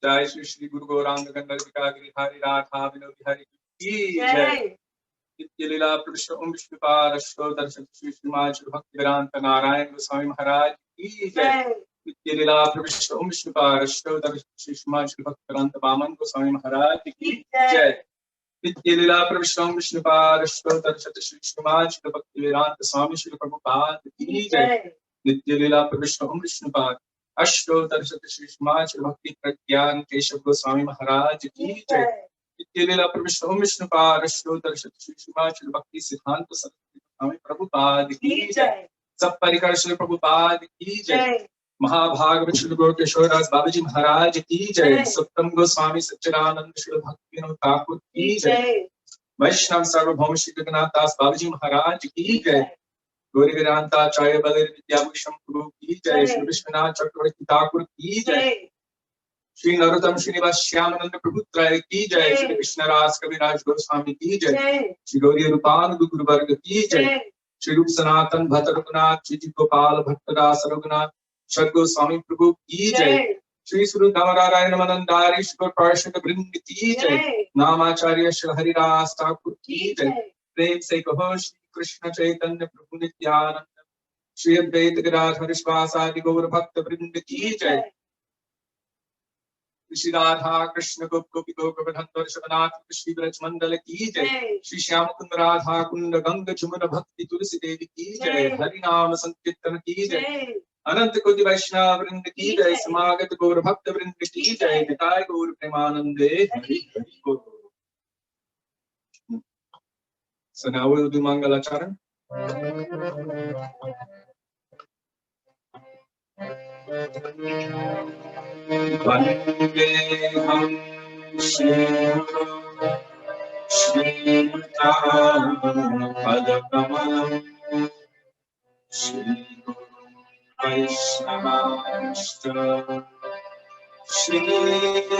जय श्री श्री गुरु गौरांग गंधर्विका गिरिधारी राधा विनोद बिहारी की जय। नित्य लीला प्रविष्ट ओम विष्णुपादश्रो दर्शन श्री श्रीमान श्री भक्ति वेदांत नारायण गोस्वामी महाराज की जय। नित्य लीला प्रविष्ट ओम विष्णुपादश्रो दर्शन श्री श्रीमान श्री भक्ति वेदांत वामन गोस्वामी महाराज की जय। नित्य लीला प्रविष्ट ओम विष्णुपादश्रो दर्शन श्री श्रीमान श्री भक्ति वेदांत स्वामी श्री प्रभुपाद की जय। नित्य लीला प्रविष्ट ओम विष्णुपाद अष्टो दर्शत श्री श्रीमान श्री भक्ति प्रज्ञान केशव गोस्वामी महाराज की जय। नित्य लीला प्रविष्ट ओम विष्णुपाद अष्टो दर्शत श्री श्रीमान श्री भक्ति सिद्धांत सरस्वती गोस्वामी प्रभुपाद की जय। सब परिकर श्री प्रभुपाद की जय। महाभागवत श्री गुरु किशोरदास बाबूजी महाराज की जय। सप्तम गोस्वामी सच्चिदानंद श्री भक्ति विनोद ठाकुर की जय। वैष्णव सार्वभौम श्री जगन्नाथ दास बाबूजी महाराज की जय। गौरी वेदांताचार्य बलदेव विद्याभूषण प्रभु की जय। श्री विश्वनाथ चक्रवर्ती ठाकुर की जय। श्री नरोत्तम श्रीनिवास श्यामानंद प्रभु त्रय की जय। श्री कृष्णराज कविराज गोस्वामी की जय। श्री गौरी रूपानुग गुरु वर्ग की जय। श्री रूप सनातन भट्ट रघुनाथ श्री जी गोपाल भट्टदास रघुनाथ षड गोस्वामी प्रभु की जय। श्री सुर नारायण मनंदारी श्री पार्षद वृंद की जय। नामाचार्य श्री हरिदास ठाकुर की जय। प्रेम से कहो श्री कृष्ण चैतन्य प्रभु नित्यानंद श्री अद्वैत गिरिधर श्रीवासादि गौर भक्त वृंद की जय। श्री राधा कृष्ण गोप गोपी गोवर्धन वर्षवनाथ श्री ब्रज मंडल की जय। श्री श्याम कुंद राधा कुंड गंग चुमन भक्ति तुलसी देवी की जय। हरि नाम संकीर्तन की जय। अनंत कोटि वैष्णव वृंद की जय। समागत गौर भक्त वृंद की जय। निताय गौर प्रेमानंदे हरि हरि बोल। So now we will do Mangalacharan. Vandeham Shri Padakamalam Shri Vaisnavas Shri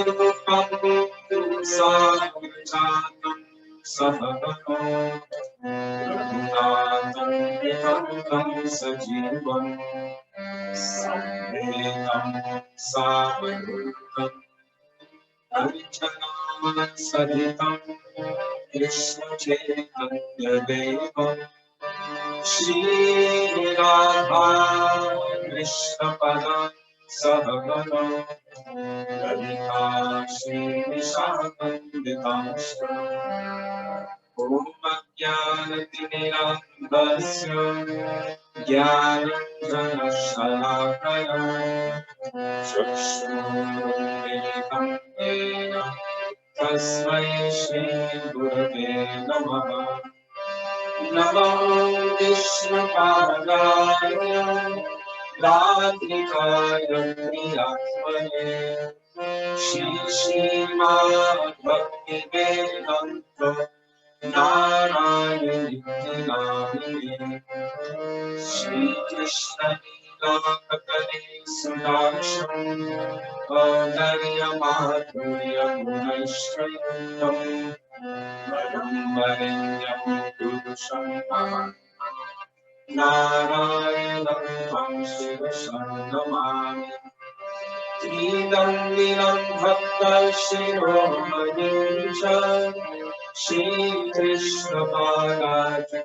Rupam Sagrajatam Sahagam Raghunatham Vihantam Sajivam Samvedam Savadutam Arichanam Saditam Krishna Chaitanya Devam Shri Radha Krishna Padam Sahagana Radhika Shri Vishakam Om Jnanatinirambasya Jnananjanashalakaya Chakshurumilitam Yena Tasmai Shri Gurave Namaha Namo Vishnupadaya Radhikaya Priyatmane Shri Sriman Bhakti Vedanta Narayani Nami Shri Krishna Lila Kakali Sudasham Adarya Madhurya Gunashritam Varam Varenyam Purusham Narayanam Vamshivasam Namami Tridam Vinam Bhakta Shiromadincha Shri Krishna Balaji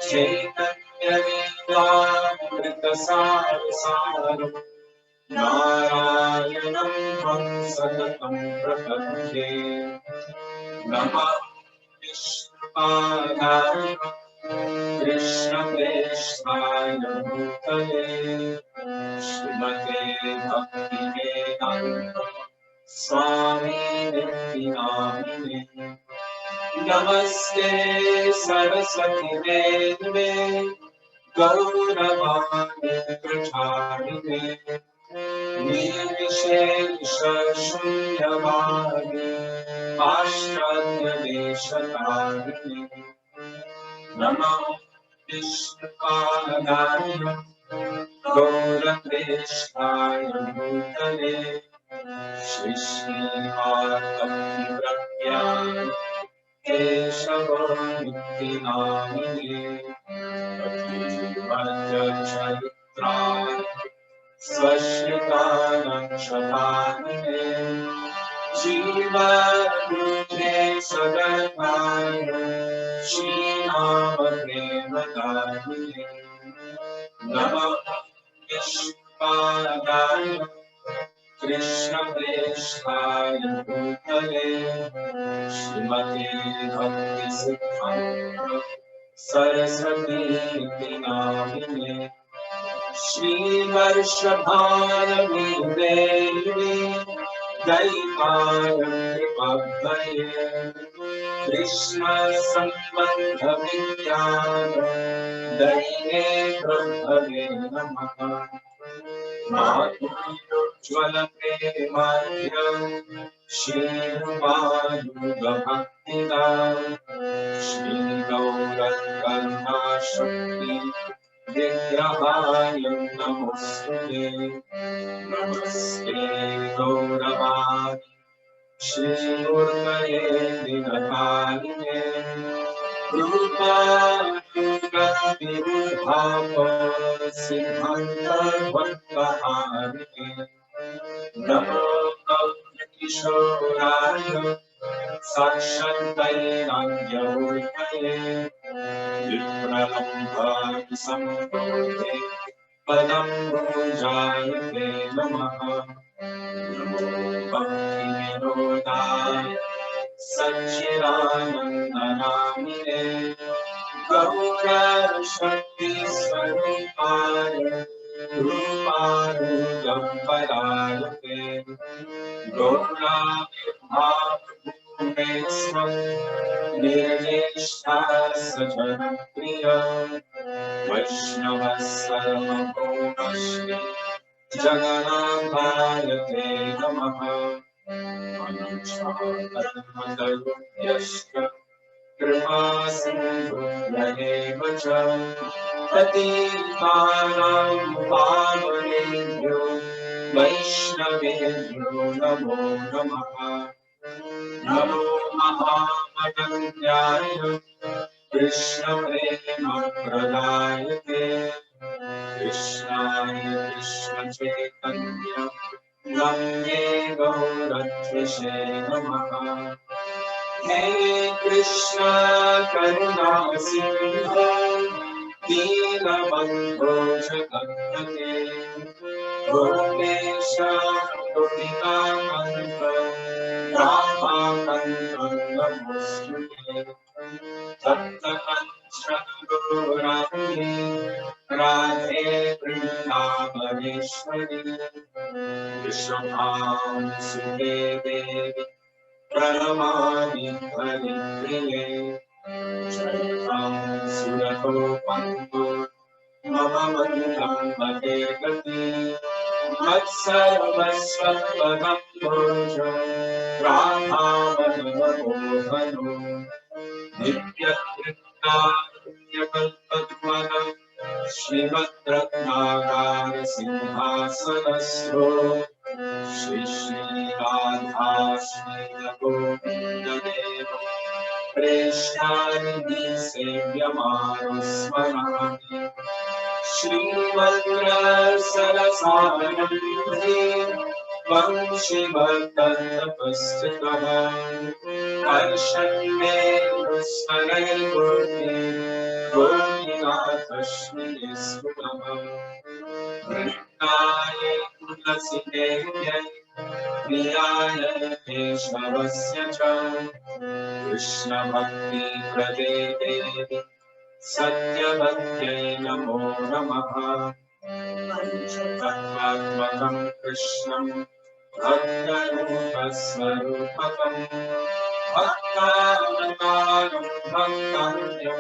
Chaitanya Vidyamrita Sarasaram Narayanam Hamsadatam Prapadhe Namah Vishnupadaya Krishna Krishnaya Bhutale Srimati Bhakti Vedanta Swami Nityanamine Namaste Saraswati Deve Gauravani Pracharine Nirvishesha Shunyavani Ashtadya Deshatarine Namo Vishnupadaya Gaura Krishnaya Bhutale Shri Srimati Pragyan Keshava Nityanamine Bhakti Charitra स्वश्रितानां शतानिने जीवन्मुखे सदर्भाय श्रीनामप्रेमदायिने नमः विष्णुपादाय कृष्णप्रेष्ठाय भूतले श्रीमते भक्तिसिद्धान्त सरस्वती नामिने श्रीवर्षभारती देवी दैवाय कृपाभये कृष्ण संबंध विज्ञान दैवे ब्रह्मवे नमः माधुर्योज्ज्वल प्रेमाभ्य श्रीरुपानुगभक्तिदा श्रीगौरकरुणा शक्ति विग्रहाय नमोस्तुते नमस्ते गौरवाणि श्रीमूर्तये दिनकारिणे रूपानुगतिरुद्धाप सिद्धान्तभक्तहारिणे नमो किशोराय साक्षात्तैराज्ञमूर्तये विप्रलम्भानि सम्भूते पदं भुजायते नमः नमो भक्तिविनोदाय सच्चिदानन्दनामिने गौरशक्तिस्वरूपाय रूपानुगम्परायते गौराविर्भावभूमेस्त्वं निर्देष्टा सजनप्रिय वैष्णवः सर्वभौमश्री जगन्नाथाय ते नमः अनुष्ठानधर्मदरुभ्यश्च कृपासिन्धुभ्येव च पतितानां पावनेभ्यो वैष्णवेभ्यो नमो नमः नमो महामदन्याय कृष्णप्रेमप्रदायते कृष्णाय कृष्णचैतन्य नम्ये गौरत्विषे नमः हे कृष्ण करुणा सिन्धो दीनबन्धो जगत्पते गोपेश गोपिकान्त राधाकान्त नमोस्तुते तप्तकञ्चन गौराङ्गी राधे वृन्दावनेश्वरी वृषभानुसुते देवी प्रणमामि हरिप्रिये जयतां सुरतोपन्तो मम मन्दं मते गति मत्सर्वस्वपदं भोजो राधावनमोहनो नित्यतृप्तान्यकल्पद्मनं श्रीमद्रत्नागार सिंहासनस्थो श्री श्रीराधा श्रीगोविन्ददेव प्रेष्ठानि सेव्यमानो स्मरामि श्रीमद्रसरसानन्दे वंशिवदत्तपस्थितः हर्षन्मे स्मरैर्मूर्ति गोपीनाथश्री स्फुटः वृन्दाय तुलसीदेव्यै प्रियाय केशवस्य च कृष्णभक्तिप्रदे देवी सत्यवत्यै नमो नमः पञ्चतत्त्वात्मकं कृष्णं भक्तरूपस्वरूपकं भक्तावतारं भक्तान्यं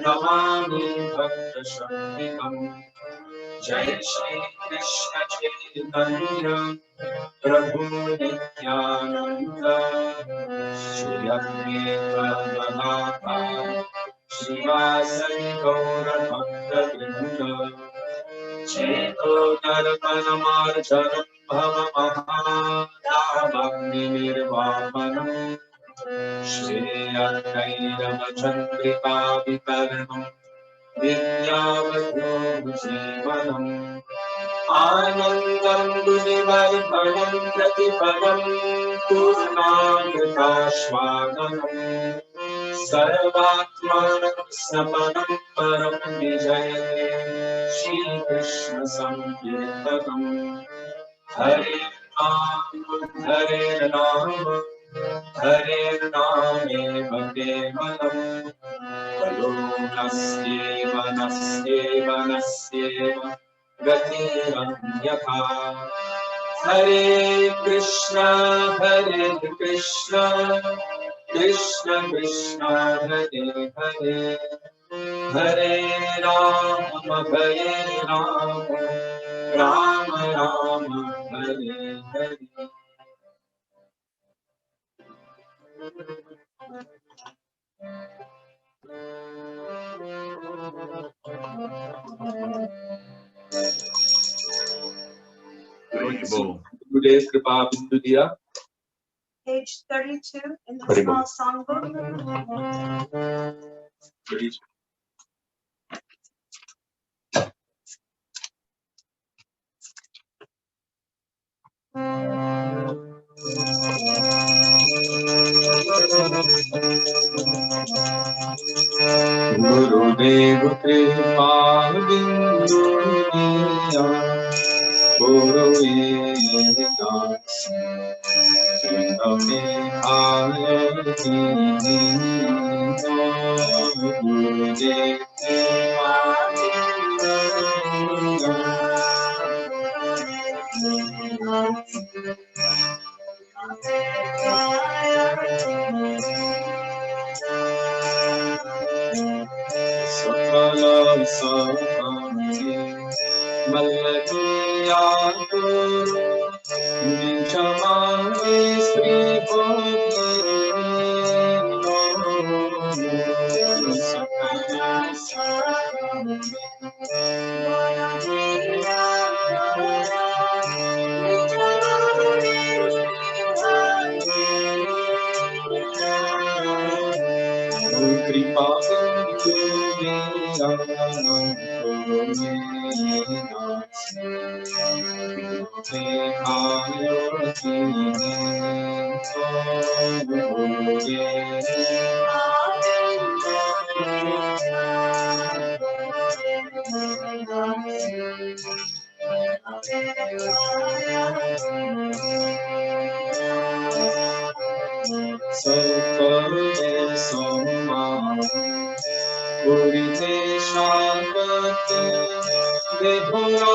नमामि भक्तशक्तिकम् जय श्री कृष्ण चैतन्य प्रभु नित्यानंद श्री अद्वैत गदाधर श्रीवासदि गौर भक्तवृंद चेतो दर्पणमार्जनं भवमहादाभक्तिनिर्वापनं श्रेयर्कैरवचन्द्रिका वितरणं विद्यावतो जीवनम् आनन्दं गुणिवर्धनं प्रतिपदं पूर्णामृतास्वादनम् सर्वात्मानं परं विजयते श्रीकृष्ण संकीर्तनम् हरे नाम हरे नामेव केवलम् कलो नस्येव नस्येव नस्येव गतिरन्यथा हरे Krishna Krishna Krishna Hare Hare Hare Ram Ram Ram Hare Hare Today's Kripa Bindu Diya. Page 32 in the small songbook. Gurudev Kripa Bindu Diya Guru Vedas Srimati Bharati Gurudev Kripa Sakala Sahamati Maladiya Guru Nishamani Sri Bhakti Sakala Sahamati Maladiya Guru Kripa Purite Shakati Devona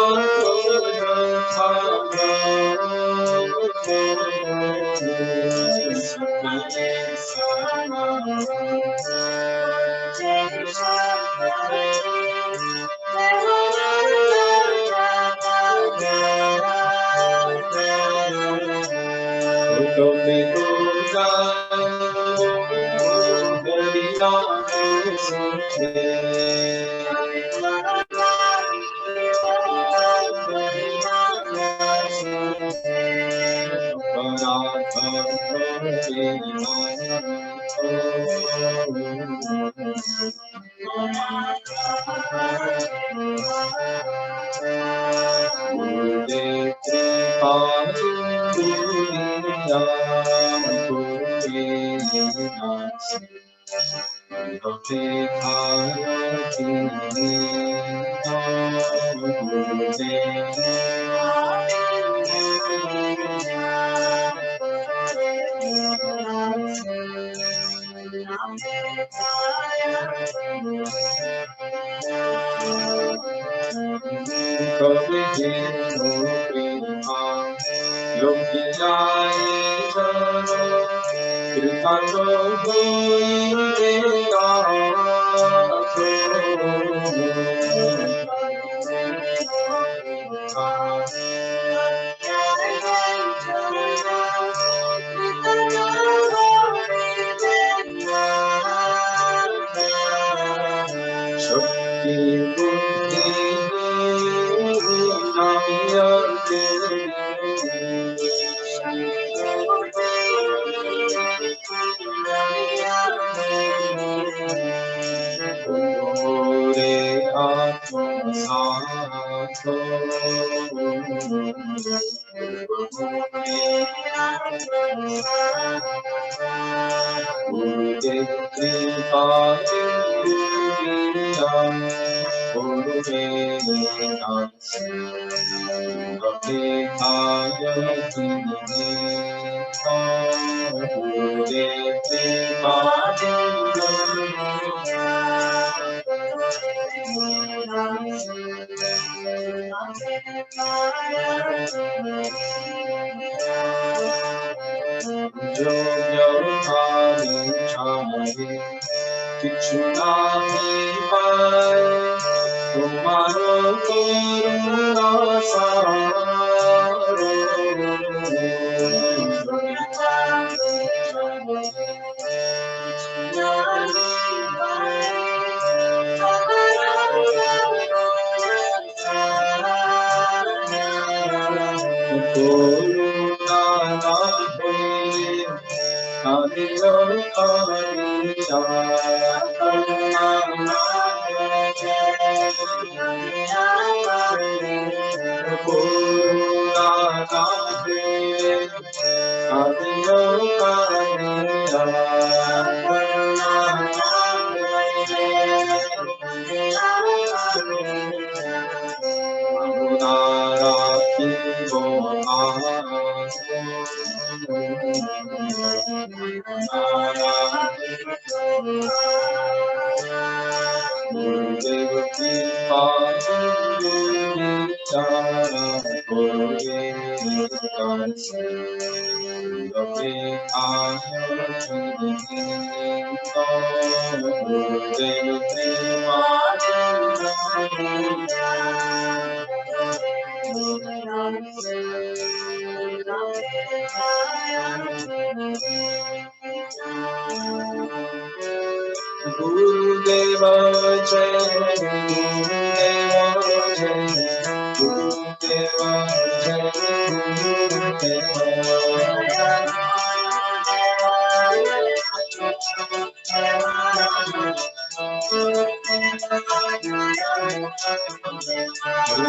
Gurudeva Jai, Gurudeva Jai, Gurudeva Jai,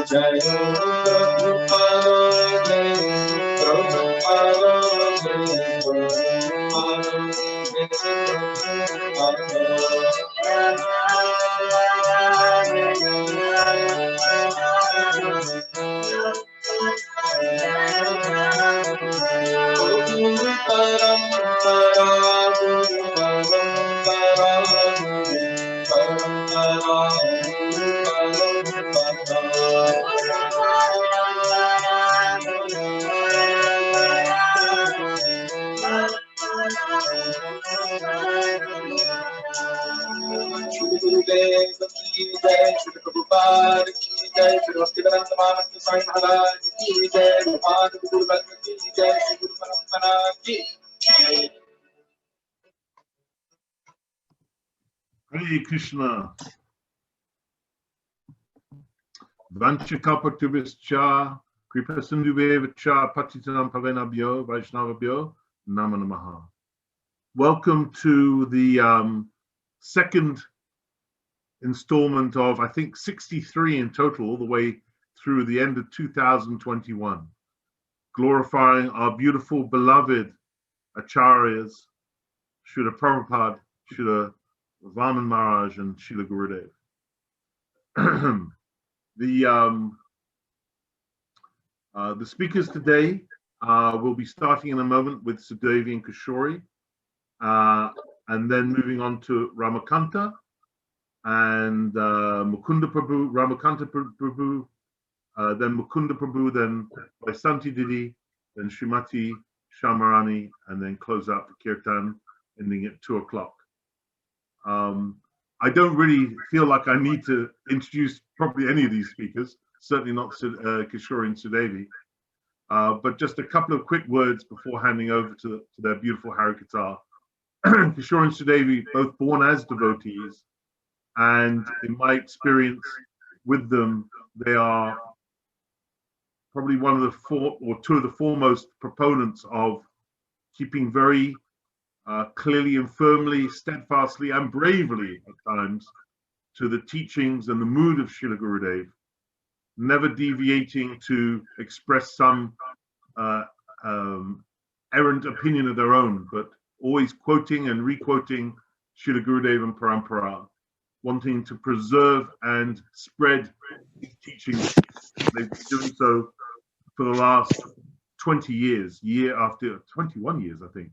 Jai Gurudeva ki jai, Shri Prabhupada ki jai, Shri Bhaktivedanta Swami Maharaj ki jai, Mohan Guru ki jai, Shri Guru Parampara ki jai. Hare Krishna. Vanchakapatubhischa, Kripasindhuvevacha, Patitanam Pavenabhyo, Vaisnavabhyo, Namo Namaha. Welcome to the second installment of, I think, 63 in total, all the way through the end of 2021, glorifying our beautiful, beloved Acharyas, Srila Prabhupada, Srila Vaman Maharaj, and Srila Gurudev. The speakers today will be starting in a moment with Sudevi and Kishori, and then moving on to Ramakanta and Mukunda Prabhu, Ramakanta Prabhu, then Mukunda Prabhu, then Vasanti Didi, then Srimati, Syamarani, and then close out the Kirtan, ending at 2 o'clock. I don't really feel like I need to introduce probably any of these speakers, certainly not Kishori and Sudevi, but just a couple of quick words before handing over to their beautiful Harikata. Kishori and Sudevi, both born as devotees, and in my experience with them, they are probably one of the two of the foremost proponents of keeping very clearly and firmly, steadfastly and bravely at times to the teachings and the mood of Srila Gurudev, never deviating to express some errant opinion of their own, but always quoting and re-quoting Srila Gurudeva and Parampara, wanting to preserve and spread these teachings. They've been doing so for the last 20 years, year after 21 years, I think.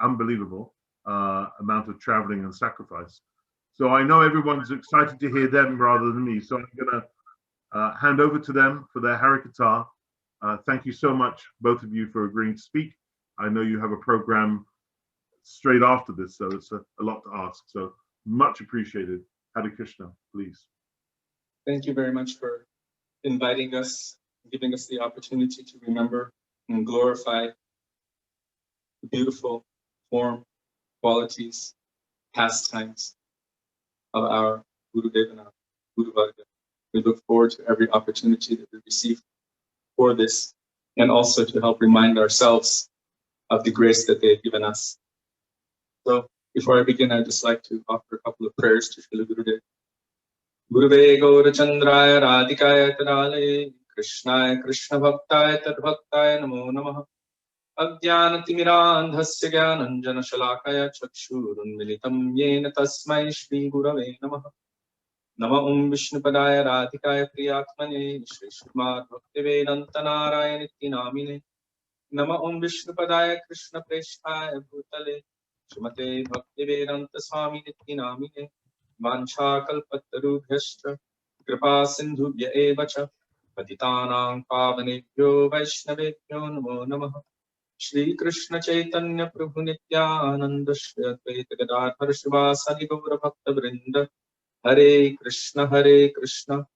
Unbelievable amount of traveling and sacrifice. So I know everyone's excited to hear them rather than me. So I'm going to hand over to them for their Harikatha. Thank you so much, both of you, for agreeing to speak. I know you have a program straight after this, so it's a lot to ask. So much appreciated. Hare Krishna, please. Thank you very much for inviting us, giving us the opportunity to remember and glorify the beautiful form, qualities, pastimes of our Gurudeva and our Guru Varga. We look forward to every opportunity that we receive for this, and also to help remind ourselves of the grace that they have given us. So before I begin, I'd just like to offer a couple of prayers to Srila Gurudeva. Gurave Gaurachandraya Radhikaya Tarale Krishnaya Krishna Bhaktaya Tadbhaktaya Namo Namaha Ajnanatimiraandhasya Jnananjana Shalakaya Chakshurunmilitam Yena Tasmai Shri Gurave Namaha Nama Vishnupadaya Radhikaya Priyatmane Shri Srimati Bhaktivedanta Narayana Namine Nama Vishnupadaya Krishna Preshthaya Bhutale Srimate Bhaktivedanta Swami Namine Vancha Kalpatarubhyascha Kripa Sindhubhya Evacha Patitanang Pavanebhyo Vaishnavebhyo Namo Namaha Shri Krishna Chaitanya Prabhu Nityananda Shri Advaita Gadadhar Shivasadi Gaura Bhakta Vrinda Hare Krishna Krishna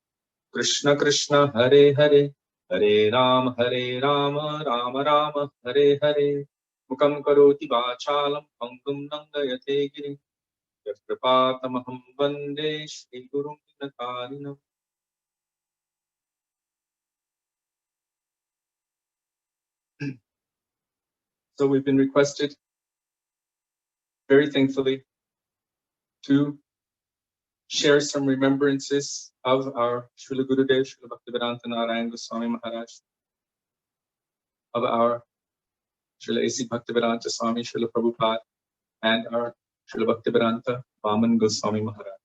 Krishna Hare Hare Hare Rama Rama Rama Hare Hare Mukam Karoti Vachalam Pangum Nandayate Girim Yatrapatamaham Vande Shri Gurum Natarinam. So we've been requested, very thankfully, to share some remembrances of our Srila Gurudev, Srila Bhaktivedanta Narayana Goswami Maharaj, of our Srila A.C. Bhaktivedanta Swami, Srila Prabhupada, and our Srila Bhaktivedanta Vaman Goswami Maharaj.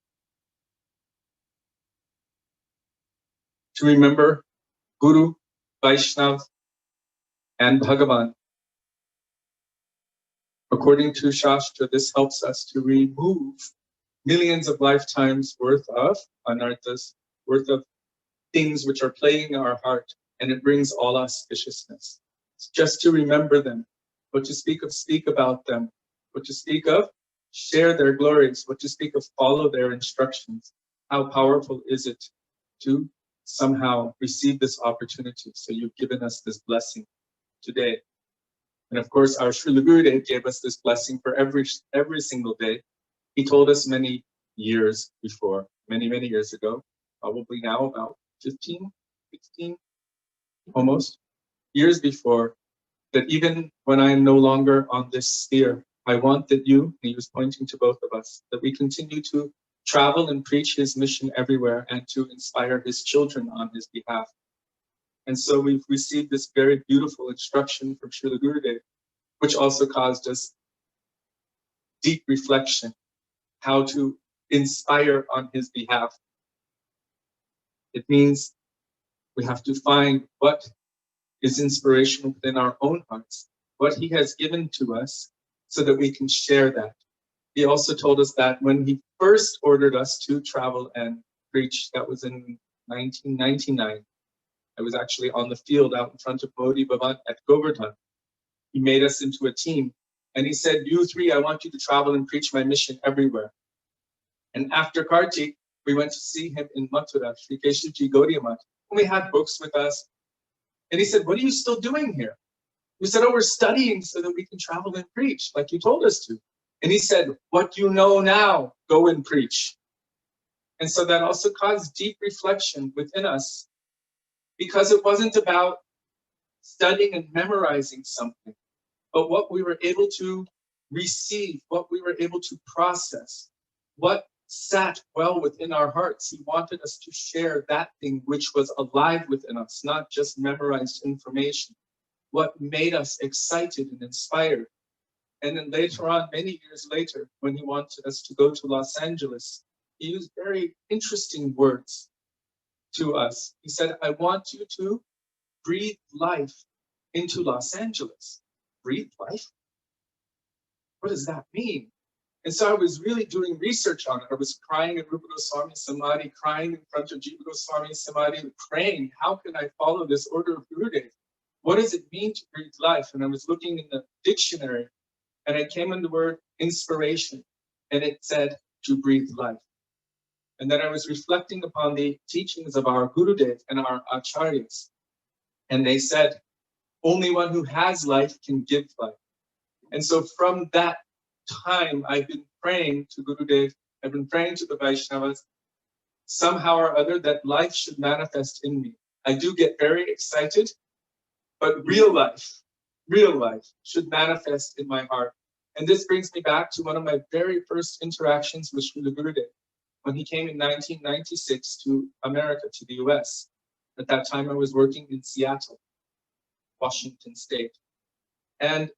To remember Guru, Vaishnav, and Bhagavan. According to Shastra, this helps us to remove millions of lifetimes worth of anarthas, worth of things which are plaguing our heart, and it brings all auspiciousness. It's just to remember them, what to speak of, speak about them, what to speak of, share their glories, what to speak of, follow their instructions. How powerful is it to somehow receive this opportunity? So you've given us this blessing today. And of course, our Srila Gurudev gave us this blessing for every single day. He told us many years before, many years ago, probably now about 15, 16, almost, years before, that even when I am no longer on this sphere, I want that you, and he was pointing to both of us, that we continue to travel and preach his mission everywhere and to inspire his children on his behalf. And so we've received this very beautiful instruction from Srila Gurudev, which also caused us deep reflection, how to inspire on his behalf. It means we have to find what is inspirational within our own hearts, what he has given to us, so that we can share that. He also told us that when he first ordered us to travel and preach, that was in 1999. I was actually on the field out in front of Modi Bhavan at Govardhan. He made us into a team, and he said, you three, I want you to travel and preach my mission everywhere. And after Kartik, we went to see him in Mathura, Sri Keshivji Gaudiya Math, and we had books with us. And he said, what are you still doing here? We said, oh, we're studying so that we can travel and preach, like you told us to. And he said, what you know now, go and preach. And so that also caused deep reflection within us, because it wasn't about studying and memorizing something, but what we were able to receive, what we were able to process, what sat well within our hearts. He wanted us to share that thing which was alive within us, not just memorized information. What made us excited and inspired. And then later on, many years later, when he wanted us to go to Los Angeles, he used very interesting words to us. He said, I want you to breathe life into Los Angeles. Breathe life? What does that mean? And so I was really doing research on it. I was crying in Rupa Goswami's Samadhi, crying in front of Jiva Goswami's Samadhi, praying, how can I follow this order of Gurudev? What does it mean to breathe life? And I was looking in the dictionary, and I came on the word inspiration, and it said to breathe life. And then I was reflecting upon the teachings of our Gurudev and our Acharyas. And they said, only one who has life can give life. And so from that time, I've been praying to Gurudev, I've been praying to the Vaisnavas, somehow or other that life should manifest in me. I do get very excited, but real life should manifest in my heart. And this brings me back to one of my very first interactions with Srila Gurudev, when he came in 1996 to America, to the US. At that time, I was working in Seattle, Washington State. And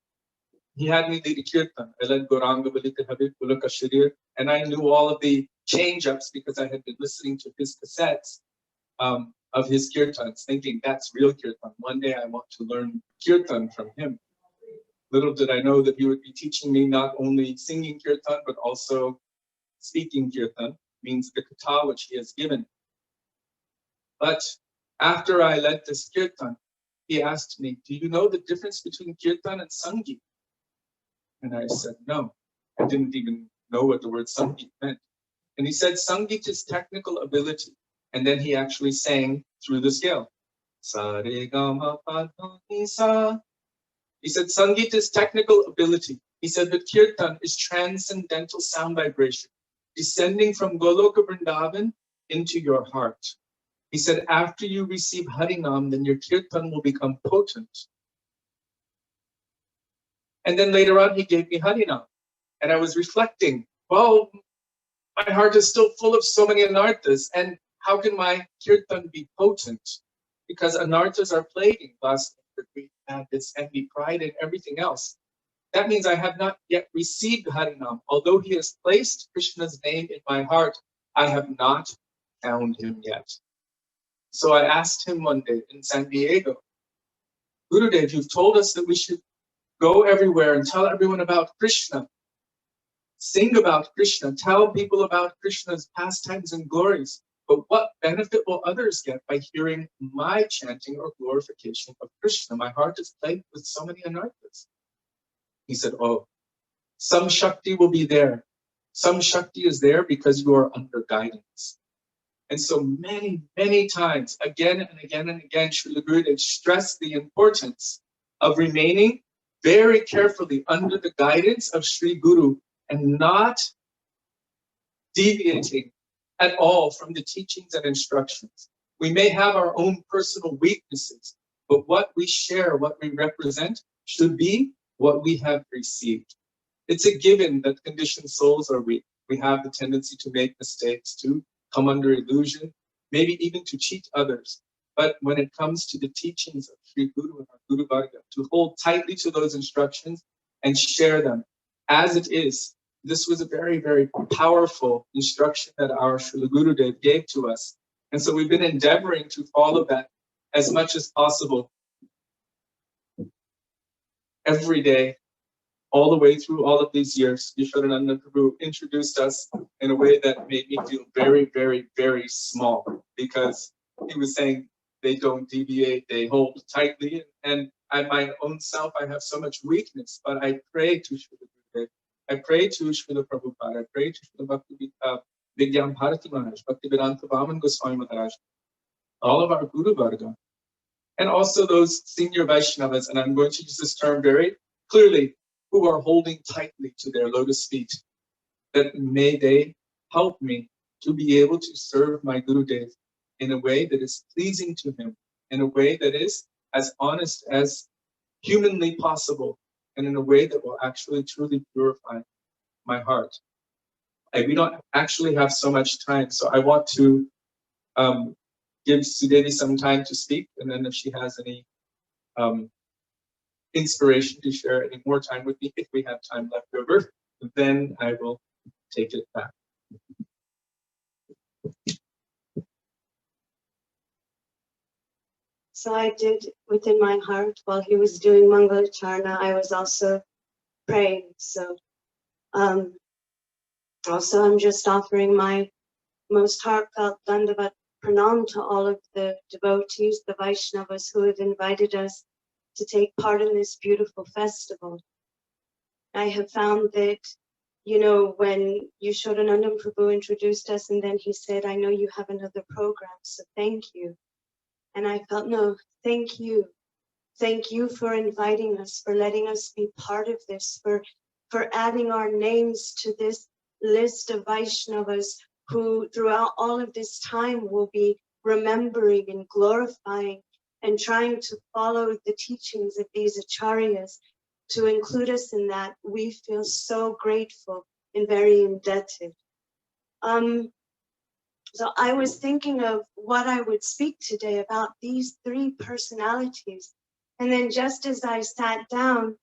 he had me lead a Kirtan. I led Gauranga Balika Habib Bulaka Sharir, and I knew all of the change-ups because I had been listening to his cassettes of his Kirtans, thinking that's real Kirtan. One day I want to learn Kirtan from him. Little did I know that he would be teaching me not only singing Kirtan, but also speaking Kirtan, means the kata which he has given. But after I led this Kirtan, he asked me, do you know the difference between Kirtan and Sangeet? And I said, no, I didn't even know what the word Sangeet meant. And he said, Sangeet is technical ability. And then he actually sang through the scale. Sa re ga ma pa dha ni sa. He said, Sangeet is technical ability. He said, but Kirtan is transcendental sound vibration, descending from Goloka Vrindavan into your heart. He said, after you receive Harinam, then your Kirtan will become potent. And then later on, he gave me Harinam. And I was reflecting, well, my heart is still full of so many anarthas. And how can my Kirtan be potent? Because anarthas are plaguing lust, greed, madness, envy, pride, and everything else. That means I have not yet received Harinam. Although he has placed Krishna's name in my heart, I have not found him yet. So I asked him one day in San Diego, Gurudev, you've told us that we should go everywhere and tell everyone about Krishna. Sing about Krishna, tell people about Krishna's pastimes and glories. But what benefit will others get by hearing my chanting or glorification of Krishna? My heart is plagued with so many anarthas. He said, oh, some Shakti will be there. Some Shakti is there because you are under guidance. And so many, many times, again and again and again, Srila Gurudev stressed the importance of remaining very carefully under the guidance of Sri Guru and not deviating at all from the teachings and instructions. We may have our own personal weaknesses, but what we share, what we represent, should be what we have received. It's a given that conditioned souls are weak. We have the tendency to make mistakes, to come under illusion, maybe even to cheat others. But when it comes to the teachings of Sri Guru and our Guru Varga, to hold tightly to those instructions and share them as it is. This was a very, very powerful instruction that our Srila Gurudev gave to us. And so we've been endeavoring to follow that as much as possible every day, all the way through all of these years. Yashodananda Prabhu introduced us in a way that made me feel very, very, very small, because he was saying they don't deviate, they hold tightly. And I, my own self, I have so much weakness, but I pray to Srila Gurudev, I pray to Srila Prabhupada, I pray to Srila Bhakti Vigyam Bharati Maharaj, Bhakti Vedanta Vaman Goswami Maharaj, all of our Guru Varga, and also those senior Vaishnavas, and I'm going to use this term very clearly, who are holding tightly to their lotus feet, that may they help me to be able to serve my Gurudev in a way that is pleasing to him, in a way that is as honest as humanly possible, and in a way that will actually truly purify my heart. we don't actually have so much time. So I want to give Sudevi some time to speak, and then if she has any inspiration to share any more time with me, if we have time left over, then I will take it back. So I did within my heart while he was doing Mangalacharna, I was also praying. So also I'm just offering my most heartfelt Dandavat Pranam to all of the devotees, the Vaisnavas who have invited us to take part in this beautiful festival. I have found that, you know, when Yashodanandam Prabhu introduced us and then he said, I know you have another program, so thank you. And I felt, no, thank you. Thank you for inviting us, for letting us be part of this, for adding our names to this list of Vaishnavas who throughout all of this time will be remembering and glorifying and trying to follow the teachings of these acharyas. To include us in that, we feel so grateful and very indebted. So I was thinking of what I would speak today about these three personalities. And then just as I sat down,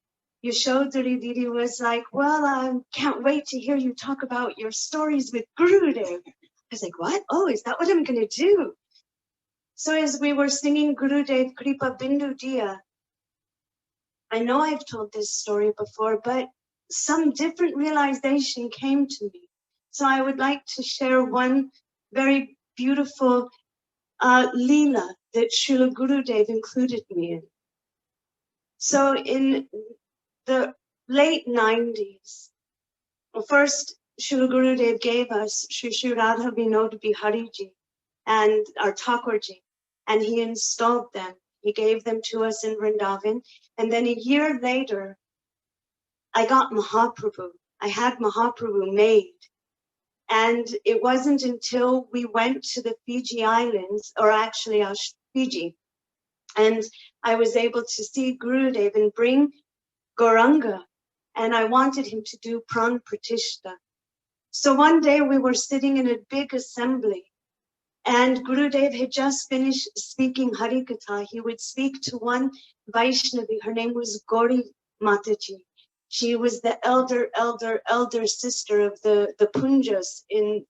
Yashodhari Didi was like, well, I can't wait to hear you talk about your stories with Gurudev. I was like, what? Oh, is that what I'm going to do? So as we were singing Gurudev Kripa Bindu Diya, I know I've told this story before, but some different realization came to me. So I would like to share one very beautiful Leela that Srila Gurudev included me in. So in the late 90s, first Srila Gurudev gave us Shri Radha Vinod Bihariji and our Thakurji, and he installed them. He gave them to us in Vrindavan. And then a year later, I got Mahaprabhu. I had Mahaprabhu made. And it wasn't until we went to the Fiji Islands, or actually Fiji, and I was able to see Gurudev and bring Gauranga, and I wanted him to do Pran Pratishtha. So one day we were sitting in a big assembly, and Gurudev had just finished speaking Harikatha. He would speak to one Vaishnavi. Her name was Gauri Mataji. She was the elder sister of the Punjas in.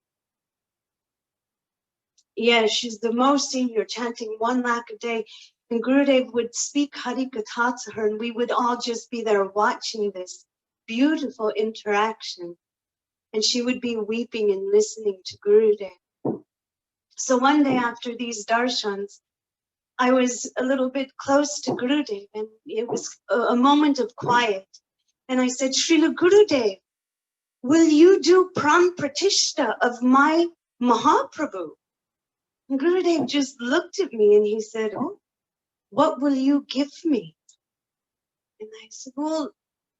Yeah, she's the most senior, chanting 1 lakh a day. And Gurudev would speak Harikatha to her, and we would all just be there watching this beautiful interaction. And she would be weeping and listening to Gurudev. So one day after these darshans, I was a little bit close to Gurudev, and it was a moment of quiet. And I said, Srila Gurudev, will you do Pran Pratishtha of my Mahaprabhu? And Gurudev just looked at me and he said, oh, what will you give me? And I said, well,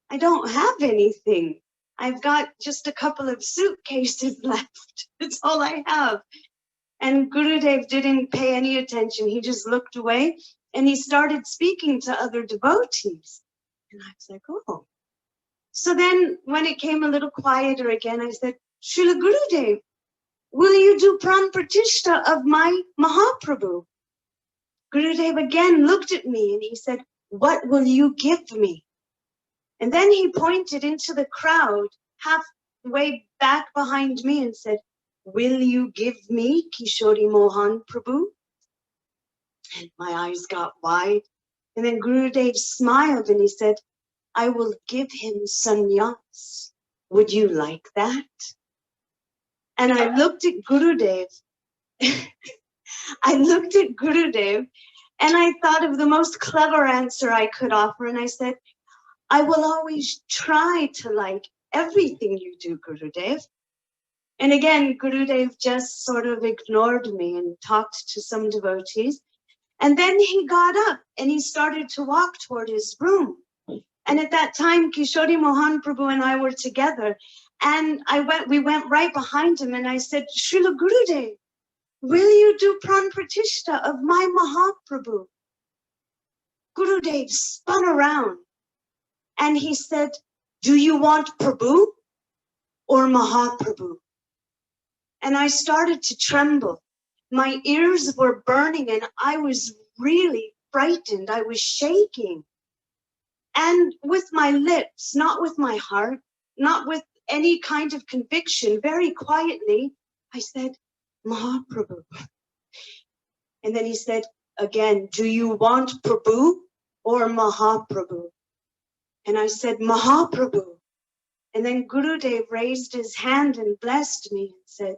I don't have anything. I've got just a couple of suitcases left. That's all I have. And Gurudev didn't pay any attention. He just looked away and he started speaking to other devotees. And I was like, oh. So then when it came a little quieter again, I said, Srila Gurudev, will you do Pran Pratishtha of my Mahaprabhu? Gurudev again looked at me and he said, what will you give me? And then he pointed into the crowd halfway back behind me and said, will you give me Kishori Mohan Prabhu? And my eyes got wide. And then Gurudev smiled and he said, I will give him sannyas. Would you like that? And I looked at Gurudev. I looked at Gurudev and I thought of the most clever answer I could offer. And I said, I will always try to like everything you do, Gurudev. And again, Gurudev just sort of ignored me and talked to some devotees. And then he got up and he started to walk toward his room. And at that time, Kishori Mohan Prabhu and I were together. And we went right behind him and I said, Srila Gurudev, will you do Pran Pratishtha of my Mahaprabhu? Gurudev spun around and he said, do you want Prabhu or Mahaprabhu? and I started to tremble. My ears were burning and I was really frightened. I was shaking. And with my lips, not with my heart, not with any kind of conviction, very quietly, I said, Mahaprabhu. And then he said again, do you want Prabhu or Mahaprabhu? And I said, Mahaprabhu. And then Gurudev raised his hand and blessed me and said,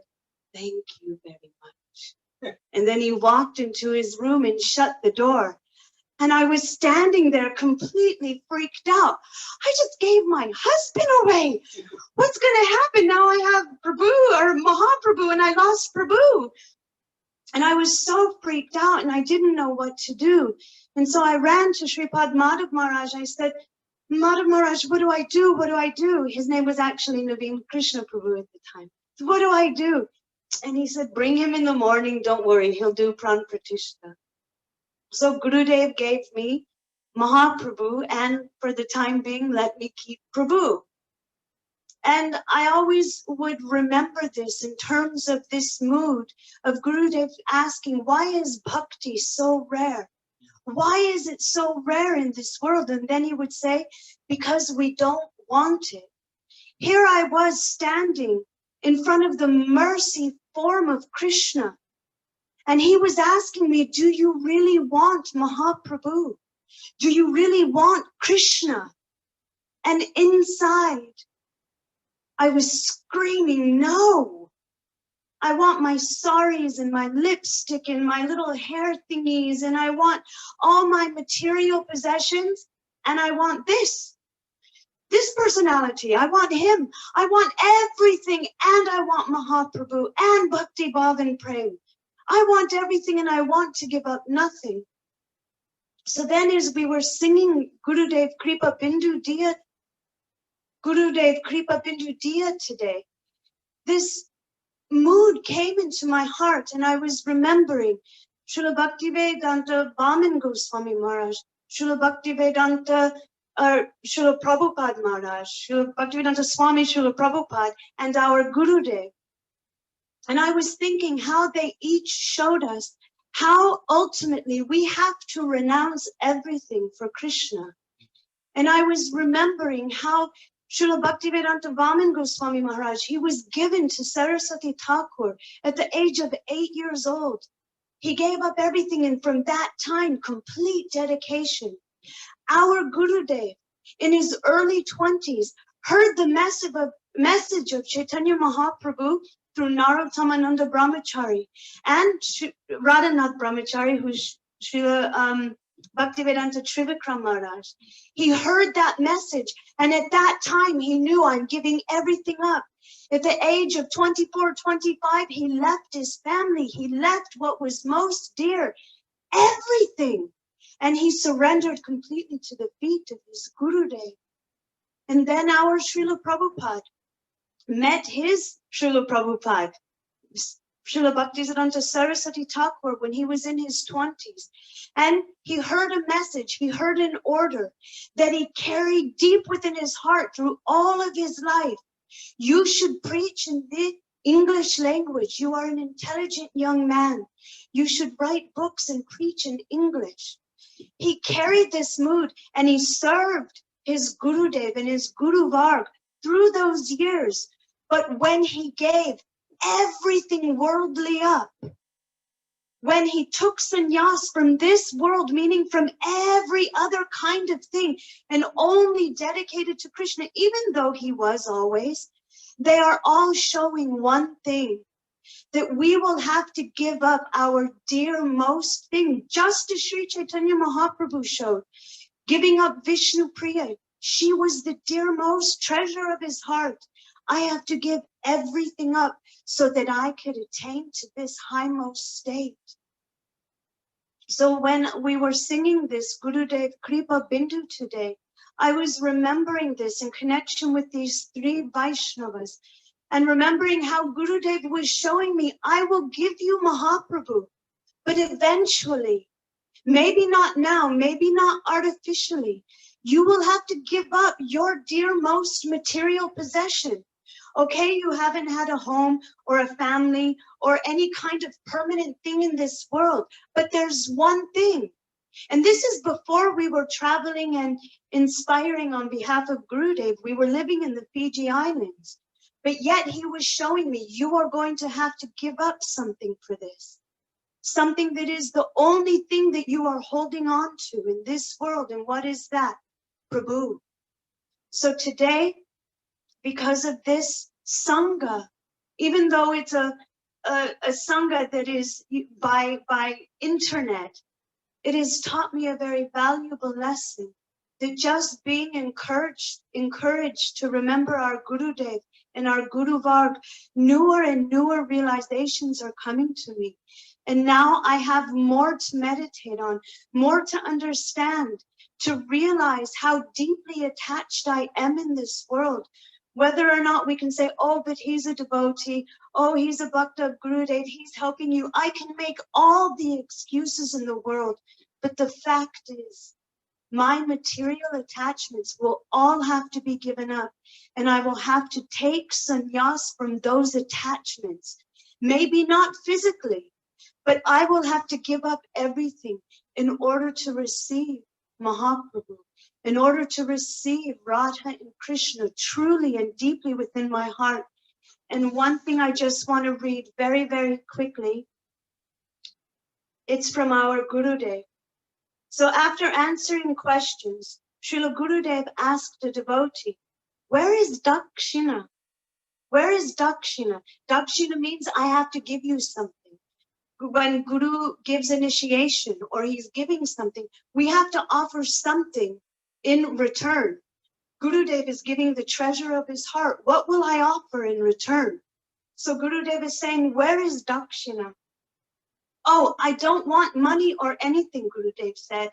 thank you very much. And then he walked into his room and shut the door. And I was standing there completely freaked out. I just gave my husband away. What's going to happen? Now I have Prabhu or Mahaprabhu and I lost Prabhu. And I was so freaked out and I didn't know what to do. And so I ran to Sripad Madhav Maharaj. I said, Madhav Maharaj, what do I do? What do I do? His name was actually Naveen Krishna Prabhu at the time. So what do I do? And he said, bring him in the morning. Don't worry, he'll do Pran Pratishtha. So Gurudev gave me Mahaprabhu, and for the time being, let me keep Prabhu. And I always would remember this in terms of this mood of Gurudev asking, why is bhakti so rare? Why is it so rare in this world? And then he would say, because we don't want it. Here I was standing in front of the mercy form of Krishna. And he was asking me, do you really want Mahaprabhu? Do you really want Krishna? And inside, I was screaming, no. I want my saris and my lipstick and my little hair thingies, and I want all my material possessions, and I want this personality. I want him. I want everything, and I want Mahaprabhu and Bhakti Bhav and Prem. I want everything and I want to give up nothing. So then as we were singing Gurudev Kripa Bindu Diya, Gurudev Kripa Bindu Diya today, this mood came into my heart and I was remembering Srila Bhaktivedanta Vaman Goswami Maharaj, Srila Bhaktivedanta Srila Prabhupada Maharaj, Srila Bhaktivedanta Swami Srila Prabhupada, and our Gurudev. And I was thinking how they each showed us how ultimately we have to renounce everything for Krishna. And I was remembering how Srila Bhaktivedanta Vaman Goswami Maharaj, he was given to Saraswati Thakur at the age of 8 years old. He gave up everything, and from that time, complete dedication. Our Gurudev, in his early 20s, heard the message of Chaitanya Mahaprabhu through Narottamananda Brahmachari and Radhanath Brahmachari, who's Srila Bhaktivedanta Trivikram Maharaj. He heard that message, and at that time he knew, I'm giving everything up. At the age of 24, 25, he left his family. He left what was most dear, everything. And he surrendered completely to the feet of his Gurudev. And then our Srila Prabhupada met his Srila Prabhupada, Srila Bhaktisiddhanta Saraswati Thakur, when he was in his 20s. And he heard a message, he heard an order that he carried deep within his heart through all of his life. You should preach in the English language. You are an intelligent young man. You should write books and preach in English. He carried this mood and he served his Gurudev and his Guru Varg through those years. But when he gave everything worldly up, when he took sannyas from this world, meaning from every other kind of thing, and only dedicated to Krishna, even though he was always, they are all showing one thing, that we will have to give up our dearmost thing, just as Sri Chaitanya Mahaprabhu showed, giving up Vishnu Priya. She was the dearmost treasure of his heart. I have to give everything up so that I could attain to this highmost state. So when we were singing this Gurudev Kripa Bindu today, I was remembering this in connection with these three Vaisnavas and remembering how Gurudev was showing me, I will give you Mahaprabhu, but eventually, maybe not now, maybe not artificially, you will have to give up your dearmost material possession. Okay, you haven't had a home or a family or any kind of permanent thing in this world, but there's one thing. And this is before we were traveling and inspiring on behalf of Gurudev. We were living in the Fiji Islands, but yet he was showing me, you are going to have to give up something for this. Something that is the only thing that you are holding on to in this world. And what is that? Prabhu. So today, because of this Sangha, even though it's a Sangha that is by internet, it has taught me a very valuable lesson, that just being encouraged to remember our Gurudev and our Guru Varg, newer and newer realizations are coming to me. And now I have more to meditate on, more to understand, to realize how deeply attached I am in this world. Whether or not we can say, oh, but he's a devotee, oh, he's a Bhakta of Gurudev, he's helping you. I can make all the excuses in the world, but the fact is, my material attachments will all have to be given up, and I will have to take sannyas from those attachments. Maybe not physically, but I will have to give up everything in order to receive Mahaprabhu, in order to receive Radha and Krishna truly and deeply within my heart. And one thing I just want to read very, very quickly. It's from our Gurudev. So after answering questions, Srila Gurudev asked a devotee, where is Dakshina? Where is Dakshina? Dakshina means I have to give you something. When Guru gives initiation or he's giving something, we have to offer something in return. Gurudev is giving the treasure of his heart. What will I offer in return? So Gurudev is saying, where is Dakshina? Oh, I don't want money or anything, Gurudev said.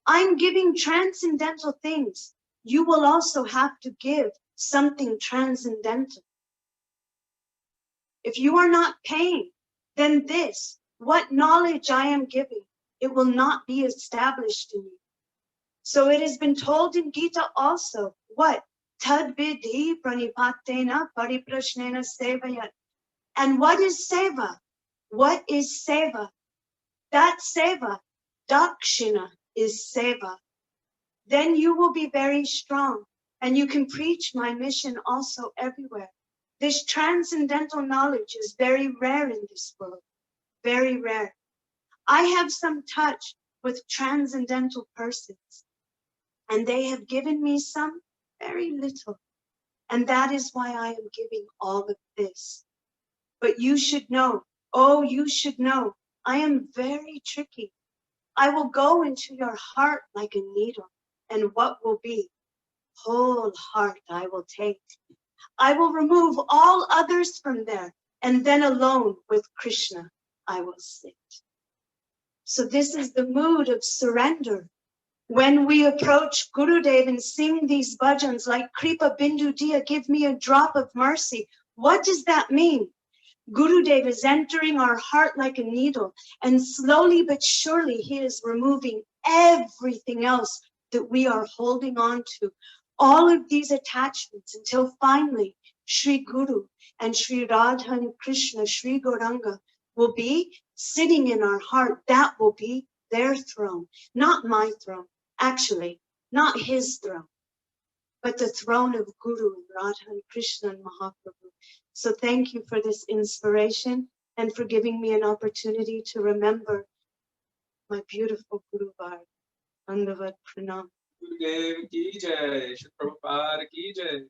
I'm giving transcendental things. You will also have to give something transcendental. If you are not paying, then this, what knowledge I am giving, it will not be established in you. So it has been told in Gita also, what? Tad vidhi pranipatena pariprashnena sevayat. And what is seva? What is seva? That seva, dakshina, is seva. Then you will be very strong, and you can preach my mission also everywhere. This transcendental knowledge is very rare in this world, very rare. I have some touch with transcendental persons, and they have given me some very little. And that is why I am giving all of this. But you should know, oh, you should know, I am very tricky. I will go into your heart like a needle, and what will be? Whole heart I will take. I will remove all others from there, and then alone with Krishna I will sit. So this is the mood of surrender. When we approach Gurudev and sing these bhajans like Kripa Bindu Diya, give me a drop of mercy. What does that mean? Gurudev is entering our heart like a needle, and slowly but surely he is removing everything else that we are holding on to. All of these attachments until finally Sri Guru and Sri Radha and Krishna, Sri Gauranga, will be sitting in our heart. That will be their throne, not my throne. Actually, not his throne, but the throne of Guru and Radha and Krishna and Mahaprabhu. So thank you for this inspiration and for giving me an opportunity to remember my beautiful Guru Varga. Dandavat Pranam. Gurudev ki jai, Shri Prabhupada ki jai,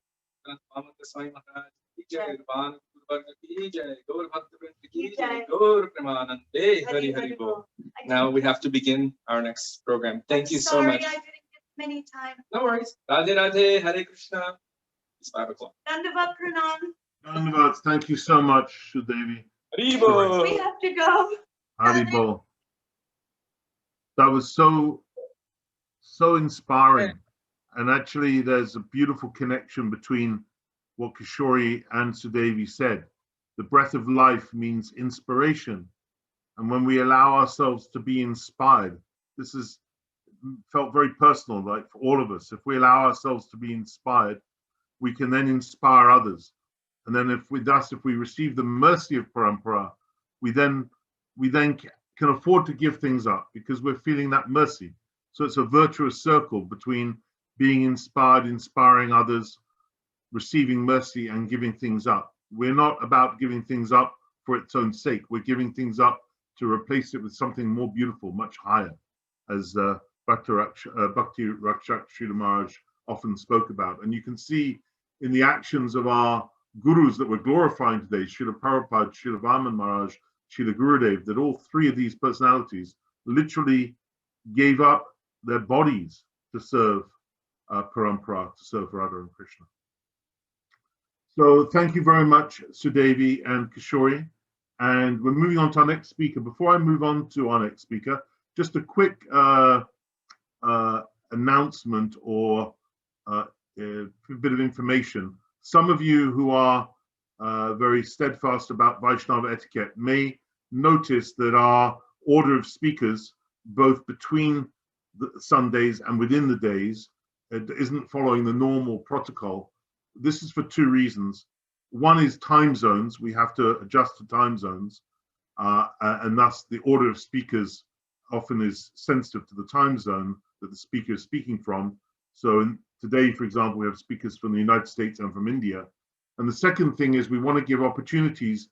Ramakanta Swami Maharaj ki jai, Bhan Guru Varga ki jai, Gaur Bhaktivinoda ki jai, Gaur Premanande, Hari Hari Bol. Now we have to begin our next program. Thank you so much. Sorry, I didn't get many times. No worries. Radhe Radhe, Hare Krishna. It's 5 o'clock. Dandavat Pranam. Dhanyavad. Thank you so much, Sudevi. Haribo. We have to go. Haribol. That was so inspiring. And actually, there's a beautiful connection between what Kishori and Sudevi said. The breath of life means inspiration. And when we allow ourselves to be inspired, this is felt very personal, like for all of us. If we allow ourselves to be inspired, we can then inspire others. And then if we receive the mercy of parampara, we then can afford to give things up because we're feeling that mercy. So it's a virtuous circle between being inspired, inspiring others, receiving mercy, and giving things up. We're not about giving things up for its own sake. We're giving things up to replace it with something more beautiful, much higher, as Bhakti Rakshak Srila Maharaj often spoke about. And you can see in the actions of our gurus that we're glorifying today, Srila Prabhupada, Srila Vaman Maharaj, Srila Gurudev, that all three of these personalities literally gave up their bodies to serve parampara, to serve Radha and Krishna. So thank you very much, Sudevi and Kishori. And we're moving on to our next speaker. Before I move on to our next speaker, just a quick announcement or a bit of information. Some of you who are very steadfast about Vaishnava etiquette may notice that our order of speakers, both between the Sundays and within the days, isn't following the normal protocol. This is for two reasons. One is time zones. We have to adjust to time zones, and thus the order of speakers often is sensitive to the time zone that the speaker is speaking from. So today, for example, we have speakers from the United States and from India. And the second thing is we want to give opportunities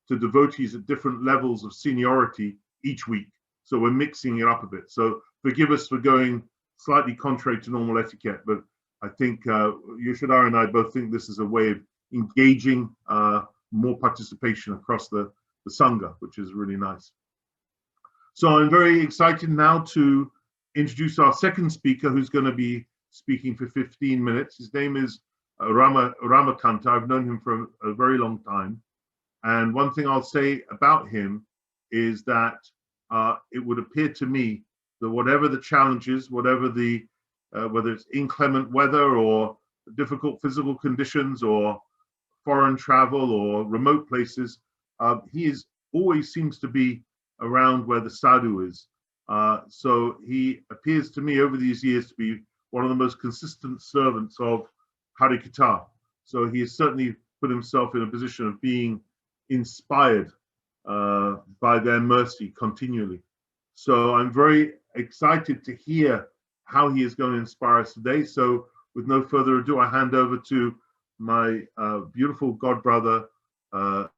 to devotees at different levels of seniority each week. So we're mixing it up a bit. So forgive us for going slightly contrary to normal etiquette, but I think Yeshadar and I both think this is a way of engaging more participation across the Sangha, which is really nice. So I'm very excited now to introduce our second speaker, who's going to be speaking for 15 minutes. His name is Ramakanta. I've known him for a very long time. And one thing I'll say about him is that it would appear to me that whatever the challenges, whatever whether it's inclement weather or difficult physical conditions or foreign travel or remote places, he always seems to be around where the sadhu is. So he appears to me over these years to be one of the most consistent servants of Harikatha. So he has certainly put himself in a position of being inspired by their mercy continually. So I'm very excited to hear how he is going to inspire us today. So with no further ado, I hand over to my beautiful godbrother, Ramakanta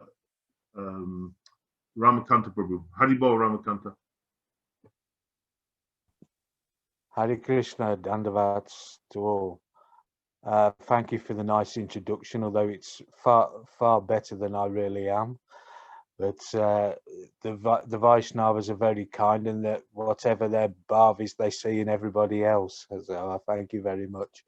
Prabhu. Haribol Ramakanta. Hare Krishna, Dandavats to all. Thank you for the nice introduction, although it's far better than I really am. But the Vaisnavas are very kind, and that whatever their bhav is, they see in everybody else. So I thank you very much.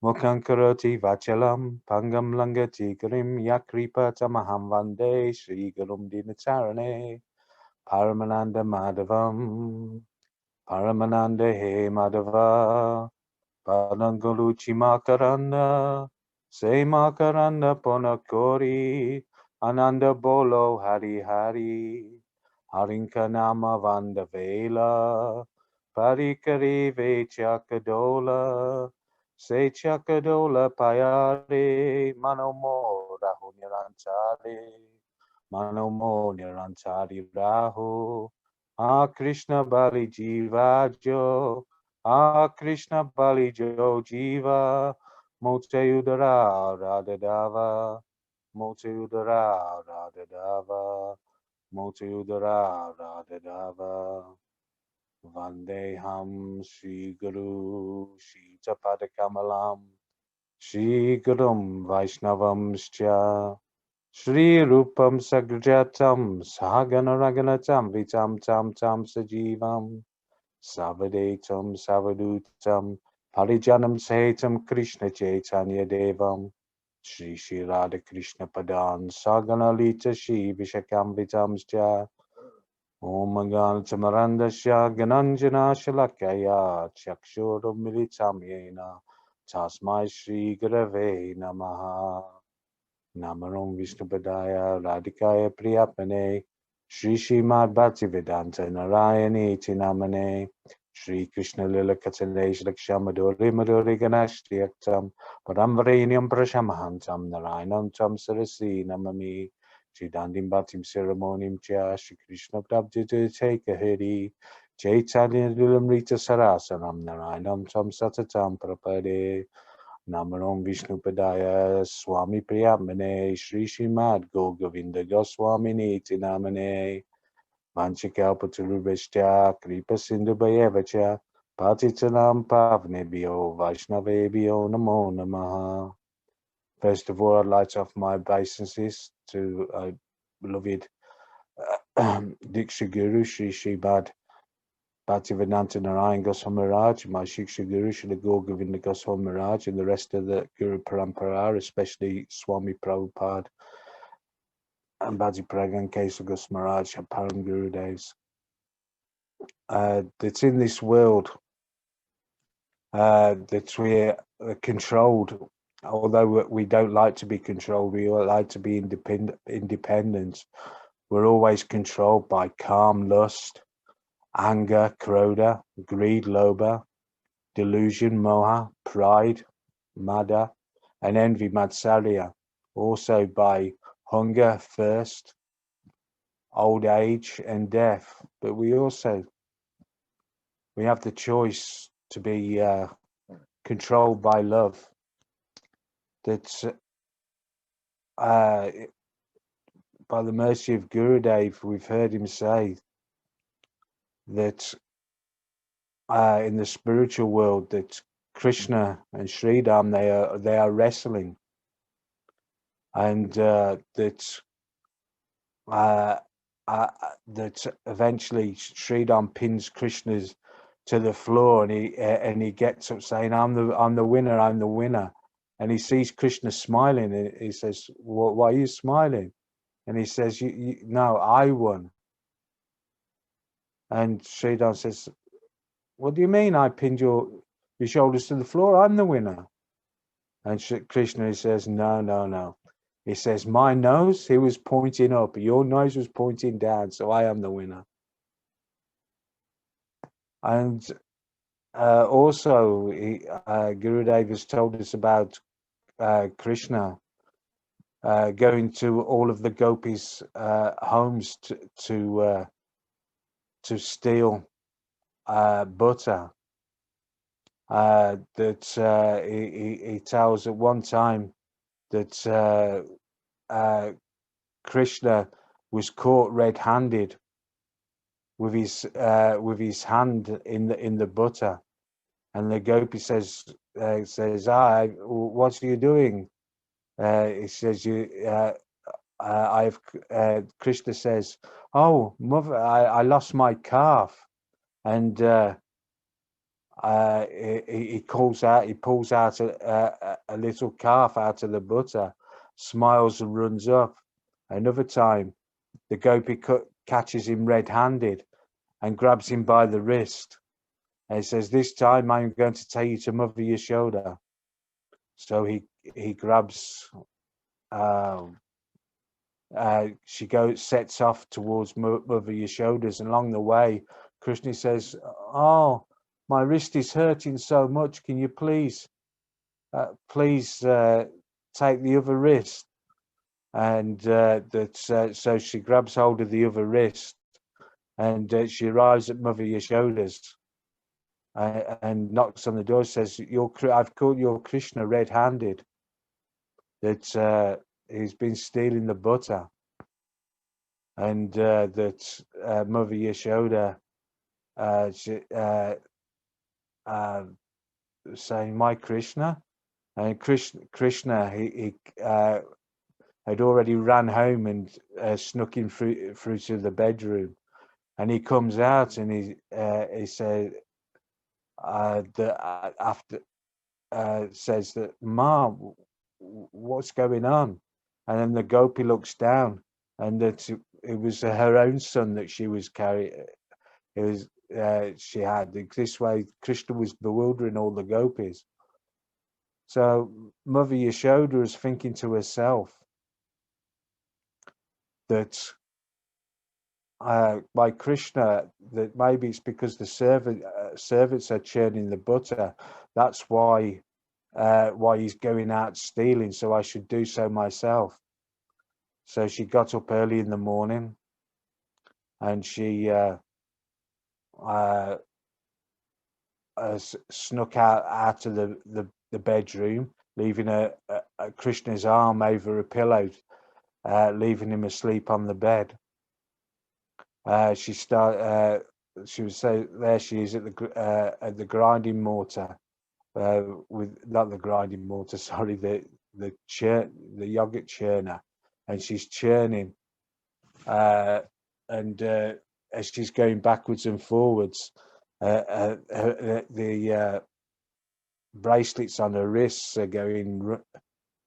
Mukhan karoti vachalam pangam langati karim yakripa tamaham vande Sri Gurum Dinacharane Paramananda Madhavam Paramananda He Madhava Padangulu Chimakaranda Se Makaranda Ponakori Ananda Bolo Hari Hari Harinka Nama Vanda Vela Parikari Vechakadola Se Chakadola Payare Manomo Rahu Nirantare Manomo Nirantari Rahu Krishna Bali Jiva Jo Krishna Bali Jo Jiva Mote Udara Radadava Mote Udara Radadava Mote Udara Radadava Vandeham Shri Guru Shri Tapadakamalam Shri Gurum Vaishnavamscha Shri Rupam Sagrajatam Sahagana Raganatam Vitam Tam Tam Sajivam Savadetam Savadutam Parijanam Sahitam Krishna Chaitanya Devam Shri Shri Radha Krishna Padan Sagana Lita Shri Vishakam Vitamscha Om Mangal Tamarandasya Gananjana Shalakaya Chakshuram Militam Yena Tasmai Shri Gurave Namaha Namarum Vishnupadaya Radhikaya Priyapane Shri Srimad Bhaktivedanta Narayani Tinamane Shri Krishna Lila Katsanesh Lakshamadori Maduri Ganashtiaktam Paramvarenium Prashamahantam Narayanam Tam Sarasi Namami Shri Dandim Bhatim Ceremonium Cha Shri Krishna Prabhu Take a Hiri Chaitanya Lilamrita Sarasanam Narayanam Tam Satatam Prapade Namaram Vishnu Padaya Swami Priyamane Shri Srimad Govinda Goswami Niti Namane Vanchikalpatarubhishya Kripa Sindhubayavacha Patitanam Pavnebhyo Vaishnavebhyo Namo Namaha. First of all, I'd like to offer my obeisances to beloved Diksha Guru Sri Srimad Bhaktivedanta Narayan Goswami Maharaj, my Shiksha Guru Sri Gaur Govinda Goswami Maharaj, and the rest of the Guru Parampara, especially Swami Prabhupada and Bhaji Pragan Kesha Goswami Maharaj, and Param Gurudevs. That's in this world that we're controlled. Although we don't like to be controlled, we like to be independent. We're always controlled by calm, lust, anger, krodha, greed, lobha, delusion, moha, pride, mada, and envy, matsarya. Also by hunger, thirst, old age, and death. But we have the choice to be controlled by love. That's by the mercy of Gurudev, we've heard him say that in the spiritual world that Krishna and Sridham they are wrestling, and that eventually Sridham pins Krishna to the floor, and he gets up saying, "I'm the winner, I'm the winner." And he sees Krishna smiling, and he says, "Why are you smiling?" And he says, "No, I won." And Sridham says, "What do you mean I pinned your shoulders to the floor? I'm the winner." And Krishna says, No. He says, "My nose, he was pointing up. Your nose was pointing down, so I am the winner." And also, Gurudev has told us about Krishna going to all of the gopis' homes to steal butter. That he tells at one time that Krishna was caught red-handed with his hand in the butter, and the gopi says, "What are you doing?" He says, Krishna says, "Oh, mother, I lost my calf," and he pulls out a little calf out of the butter, smiles and runs up. Another time, the gopi catches him red-handed and grabs him by the wrist. And he says, "This time I'm going to take you to Mother Yashoda." So he grabs. She sets off towards Mother Yashoda's, and along the way, Krishna says, "Oh, my wrist is hurting so much. Can you please take the other wrist?" And so she grabs hold of the other wrist, and she arrives at Mother Yashoda's and knocks on the door. Says, "I've caught your Krishna red-handed. That he's been stealing the butter." And that Mother Yashoda saying, "My Krishna," and Krishna he had already ran home and snuck in through to the bedroom, and he comes out and he said that after says that, "Ma, what's going on?" And then the gopi looks down, and that it was her own son that she was carrying. It was she had. This way, Krishna was bewildering all the gopis. So Mother Yashoda is thinking to herself that by Krishna, that maybe it's because the servant servants are churning the butter. That's why he's going out stealing, so I should do so myself. So she got up early in the morning, and she snuck out of the bedroom, leaving a Krishna's arm over a pillow, leaving him asleep on the bed. She was there she is at the grinding mortar, with not the grinding mortar, sorry, the yogurt churner, and she's churning, and as she's going backwards and forwards, the bracelets on her wrists are going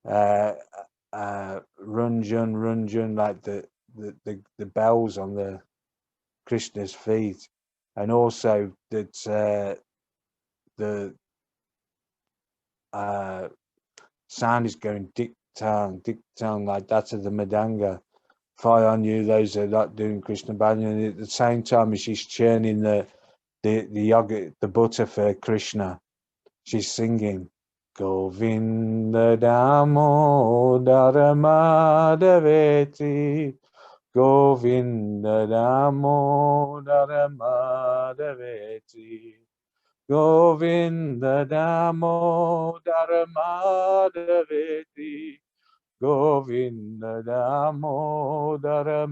runjun runjun, like the bells on the Krishna's feet, and also that the sound is going dik tang, like that of the madanga. Fire on you, those are not doing Krishna bhajan. And at the same time as she's churning the yogurt, the butter for Krishna, she's singing Govinda Damodara Madhaveti, Govinda Damodara Madhaveti, Govinda Damodara Madhaveti, Govinda Damodara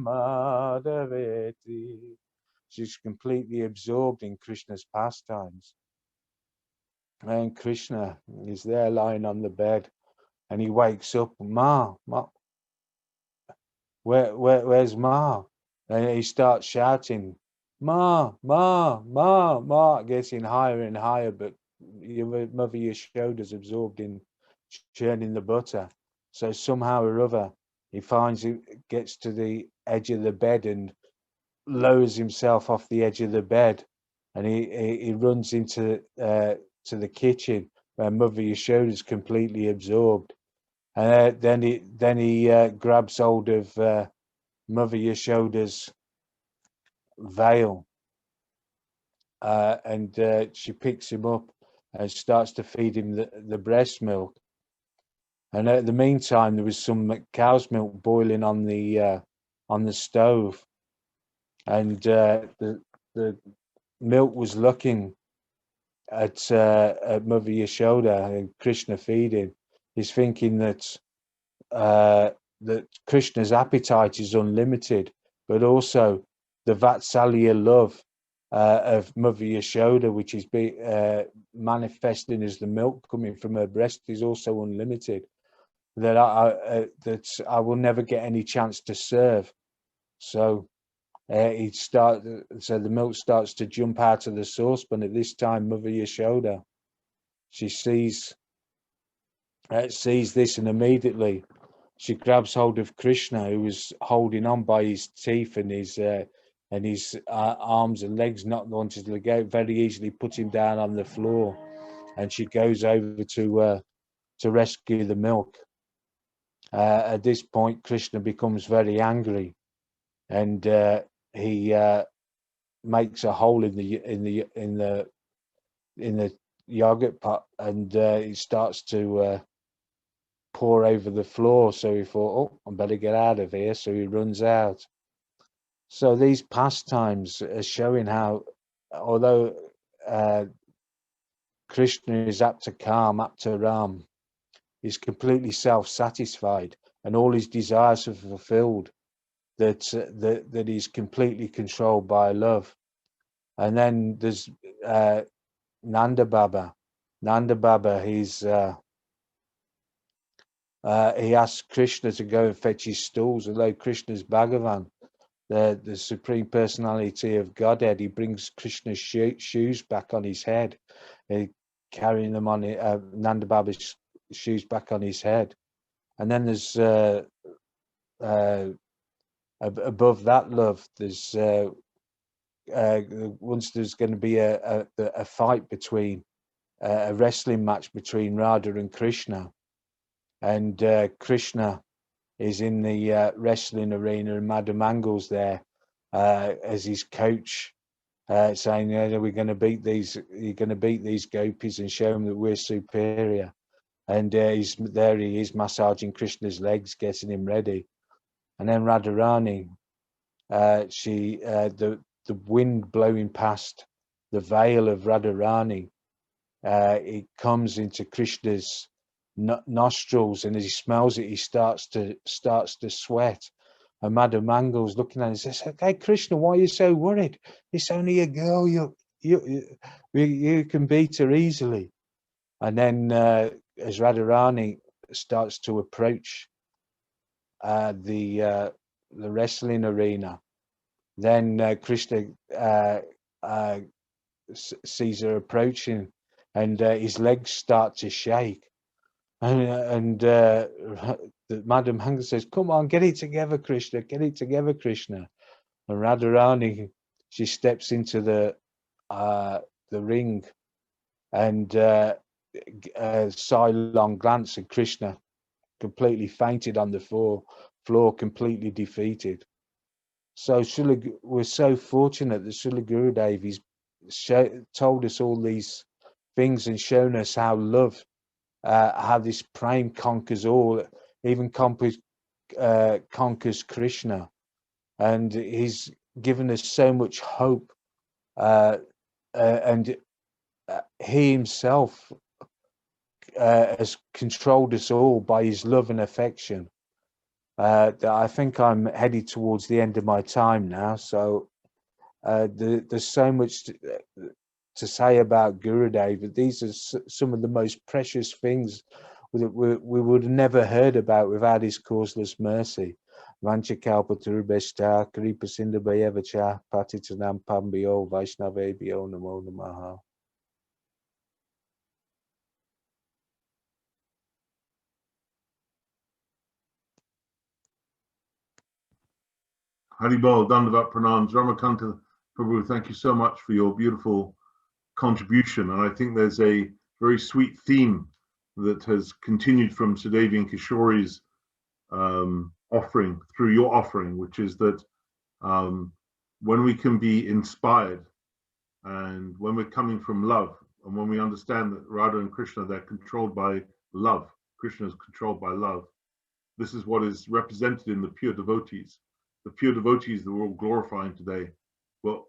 Madhaveti. She's completely absorbed in Krishna's pastimes. And Krishna is there lying on the bed, and he wakes up, Ma, where's Ma? And he starts shouting, Ma, getting higher and higher, but your mother Yashoda's absorbed in churning the butter. So somehow or other, he gets to the edge of the bed and lowers himself off the edge of the bed, and he runs into to the kitchen where Mother Yashoda's completely absorbed, and then he grabs hold of Mother Yashoda's veil, and she picks him up and starts to feed him the breast milk. And at the meantime, there was some cow's milk boiling on the stove, and the milk was looking at Mother Yashoda and Krishna feeding. He's thinking that that Krishna's appetite is unlimited, but also the Vatsalya love of Mother Yashoda, which is manifesting as the milk coming from her breast, is also unlimited. That I will never get any chance to serve. So so the milk starts to jump out of the saucepan. At this time, Mother Yashoda, she sees this, and immediately she grabs hold of Krishna, who was holding on by his teeth and his arms and legs, not wanting to let go, very easily put him down on the floor, and she goes over to rescue the milk. At this point, Krishna becomes very angry, and he makes a hole in the yogurt pot, and he starts to pour over the floor. So he thought, oh, I better get out of here. So he runs out. So these pastimes are showing how, although Krishna is apta Kam, apta Ram, is completely self-satisfied, and all his desires are fulfilled, that he's completely controlled by love. And then there's Nanda Baba. Nanda Baba, he asks Krishna to go and fetch his stools, although Krishna's Bhagavan, the Supreme Personality of Godhead. He brings Krishna's shoes back on his head, carrying them on Nanda Baba's shoes back on his head. And then there's above that love, there's once there's going to be a fight between a wrestling match between Radha and Krishna, and Krishna is in the wrestling arena, and Madhamangal's there as his coach, saying, we're going to beat these, you're going to beat these gopis and show them that we're superior. And he is massaging Krishna's legs, getting him ready. And then Radharani, the wind blowing past the veil of Radharani, it comes into Krishna's nostrils, and as he smells it, he starts to sweat. And Madam Mangal's looking at him and says, "Okay, Krishna, why are you so worried? It's only a girl. You can beat her easily." And then as Radharani starts to approach the wrestling arena, then Krishna sees her approaching, and his legs start to shake. And Madam Mangal says, "Come on, get it together, Krishna, get it together, Krishna." And Radharani, she steps into the ring, and sidelong glance at Krishna, completely fainted on the floor, completely defeated. So we're so fortunate that Srila Gurudev has told us all these things and shown us how love, how this prem conquers all, even conquers Krishna, and he's given us so much hope, and he himself has controlled us all by his love and affection. I think I'm headed towards the end of my time now, so there's so much to say about Gurudev, but these are some of the most precious things that we would have never heard about without his causeless mercy. Vanchakalpaturubheshta kripasindhabhayavacha patitanam pambhyo Vaisnavebhyo namo namaha. Haribol, Dandavat Pranams, Ramakanta, Prabhu, thank you so much for your beautiful contribution. And I think there's a very sweet theme that has continued from Sudevi and Kishori's offering, through your offering, which is that when we can be inspired, and when we're coming from love, and when we understand that Radha and Krishna, they're controlled by love, Krishna is controlled by love. This is what is represented in the pure devotees. The pure devotees that we're all glorifying today were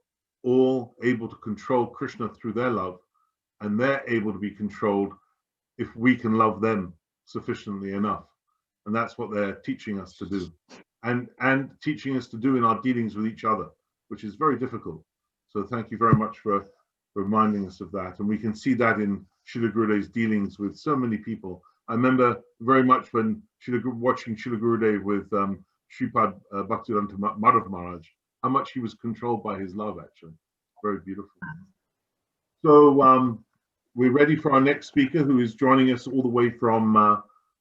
all able to control Krishna through their love, and they're able to be controlled if we can love them sufficiently enough. And that's what they're teaching us to do, and teaching us to do in our dealings with each other, which is very difficult. So thank you very much for reminding us of that. And we can see that in Srila Gurudev's dealings with so many people. I remember very much when watching Srila Gurudev with Sripad Bhaktivedanta Madhav Maharaj, how much he was controlled by his love, actually. Very beautiful. So we're ready for our next speaker, who is joining us all the way from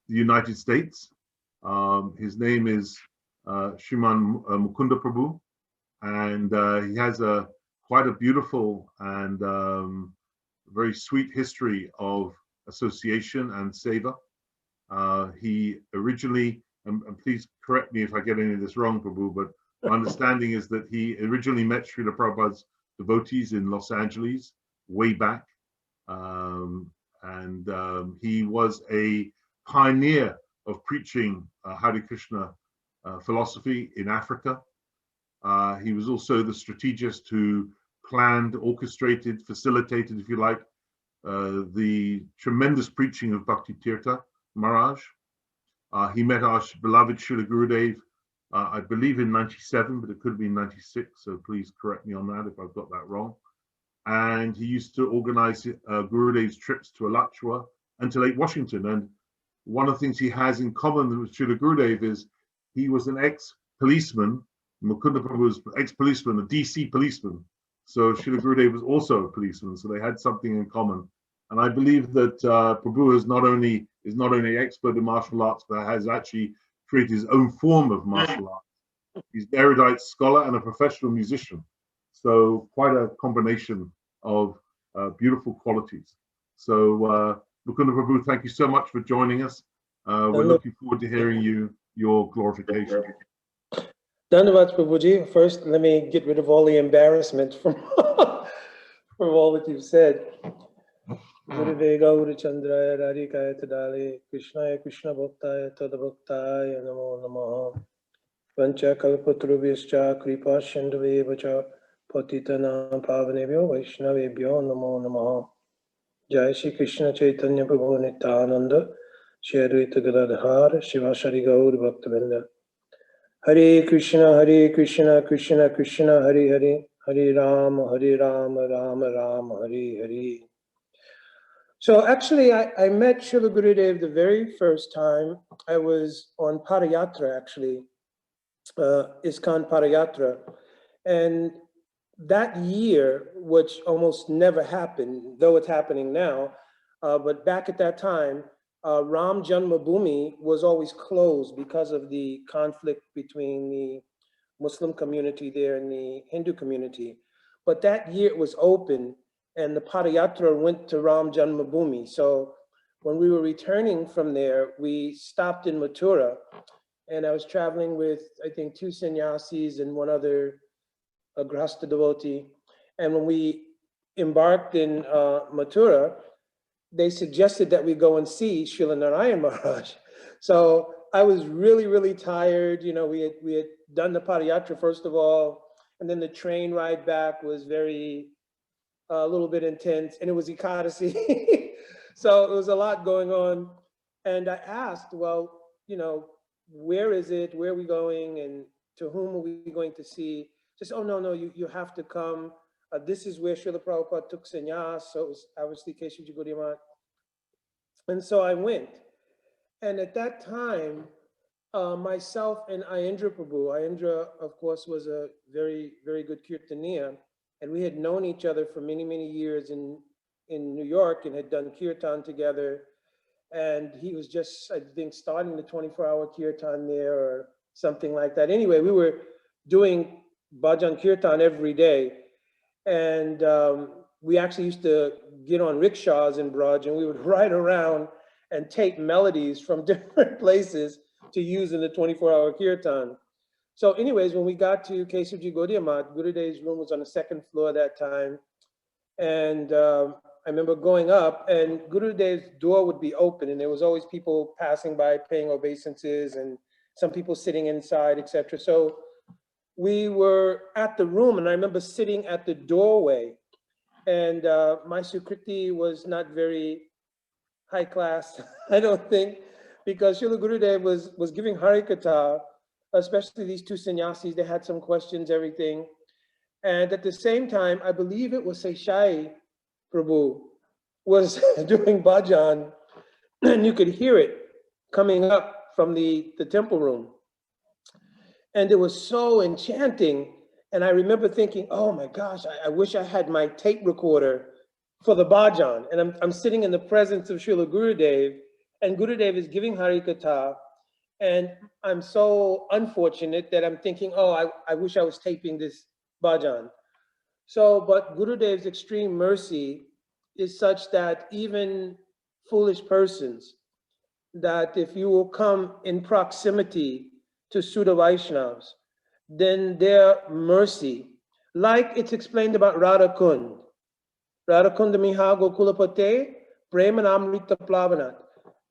the United States. His name is Sriman Mukunda Prabhu, and he has quite a beautiful and very sweet history of association and seva. He originally, and please correct me if I get any of this wrong, Prabhu, but my understanding is that he originally met Srila Prabhupada's devotees in Los Angeles way back. He was a pioneer of preaching Hare Krishna philosophy in Africa. He was also the strategist who planned, orchestrated, facilitated, if you like, the tremendous preaching of Bhakti Tirtha Maharaj. He met our beloved Srila Gurudev, I believe in 97, but it could be 96, so please correct me on that if I've got that wrong. And he used to organize Gurudev's trips to Alachua and to Lake Washington. And one of the things he has in common with Srila Gurudev is he was an ex-policeman. Mukunda Prabhu was ex-policeman, a DC policeman. So Srila Gurudev was also a policeman, so they had something in common. And I believe that Prabhu is not only expert in martial arts, but has actually created his own form of martial arts. He's an erudite scholar and a professional musician. So quite a combination of beautiful qualities. So Mukunda Prabhu, thank you so much for joining us. We're looking forward to hearing your glorification. Dandavats Prabhuji. First, let me get rid of all the embarrassment from from all that you've said. Gurudeva Gaurachandraya Radhikaya Tadale Krishnaya Krishna Bhaktaya Tadabhaktaya Namo Namaha Vancha Kalpatrubhyascha Kripa Shandhavevacha Patitanam Pavanebhyo Vaishnavebhyo Namo Namaha Jai Shri Krishna Chaitanya Prabhu Nityananda Shri Advaita Gadadhar Shivasari Gaur Bhaktivinoda Hare Krishna Krishna Krishna Hare Hare Hare Rama Rama Rama Hare Hare. So actually, I met Srila Gurudev the very first time. I was on Padayatra, actually, ISKCON Padayatra. And that year, which almost never happened, though it's happening now, but back at that time, Ram Janmabhoomi was always closed because of the conflict between the Muslim community there and the Hindu community. But that year it was open, and the Padayatra went to Ram Janmabhoomi. So when we were returning from there, we stopped in Mathura, and I was traveling with, I think, 2 sannyasis and one other Grahasta devotee. And when we embarked in Mathura, they suggested that we go and see Srila Narayan Maharaj. So I was really, really tired. You know, we had done the Padayatra first of all, and then the train ride back was a little bit intense, and it was Ekadasi. So it was a lot going on. And I asked, well, you know, where is it? Where are we going? And to whom are we going to see? Just, oh, no, you have to come. This is where Srila Prabhupada took sannyas. So it was obviously Keshavaji Gaudiya Math. And so I went. And at that time, myself and Ayendra Prabhu, Ayendra, of course, was a very, very good Kirtaniya. And we had known each other for many, many years in New York and had done Kirtan together. And he was just, I think, starting the 24-hour Kirtan there or something like that. Anyway, we were doing Bhajan Kirtan every day. And we actually used to get on rickshaws in Braj, and we would ride around and take melodies from different places to use in the 24-hour Kirtan. So anyways, when we got to Keshavaji Gaudiya Math, Gurudev's room was on the 2nd floor that time. And I remember going up, and Gurudev's door would be open, and there was always people passing by paying obeisances and some people sitting inside, etc. So we were at the room, and I remember sitting at the doorway, and my Sukriti was not very high class, I don't think, because Srila Gurudev was giving Harikatha, especially these 2 sannyasis. They had some questions, everything. And at the same time, I believe it was Seshai Prabhu was doing bhajan, and you could hear it coming up from the temple room. And it was so enchanting. And I remember thinking, oh my gosh, I wish I had my tape recorder for the bhajan. And I'm sitting in the presence of Srila Gurudev, and Gurudev is giving Harikatha. And I'm so unfortunate that I'm thinking, oh, I wish I was taping this bhajan. So, but Gurudev's extreme mercy is such that even foolish persons, that if you will come in proximity to Sudha Vaishnavas, then their mercy, like it's explained about Radha Kund, Radha Kund Miha Gokulapate, Premanamrita Plavanat,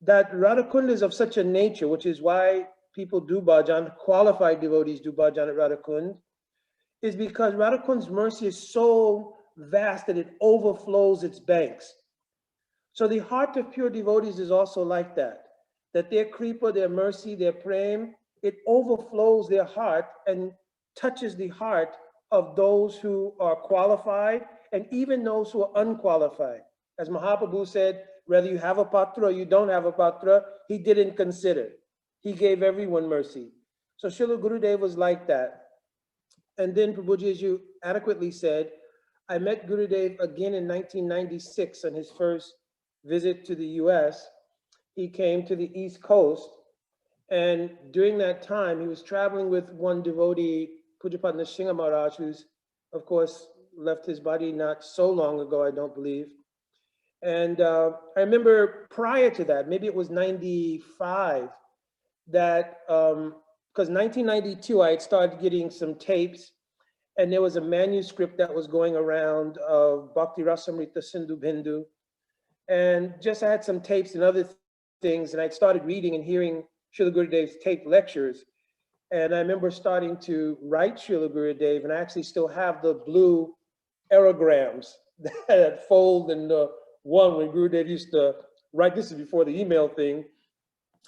that Radha Kund is of such a nature, which is why people do bhajan, qualified devotees do bhajan at Radha Kund, is because Radha Kund's mercy is so vast that it overflows its banks. So the heart of pure devotees is also like that their kripa, their mercy, their prem, it overflows their heart and touches the heart of those who are qualified and even those who are unqualified. As Mahaprabhu said, whether you have a patra or you don't have a patra, he didn't consider. He gave everyone mercy. So Srila Gurudev was like that. And then, Prabhuji, as you adequately said, I met Gurudev again in 1996 on his first visit to the US. He came to the East Coast, and during that time, he was traveling with one devotee, Pujapat Nrsimha Maharaj, who's, of course, left his body not so long ago, I don't believe. And I remember prior to that, maybe it was 95, that, because because 1992, I had started getting some tapes, and there was a manuscript that was going around of Bhakti Rasamrita Sindhu Bindu. And just I had some tapes and other things, and I started reading and hearing Srila Gurudev's tape lectures. And I remember starting to write Srila Gurudev, and I actually still have the blue aerograms that fold in the one when Gurudev used to write. This is before the email thing.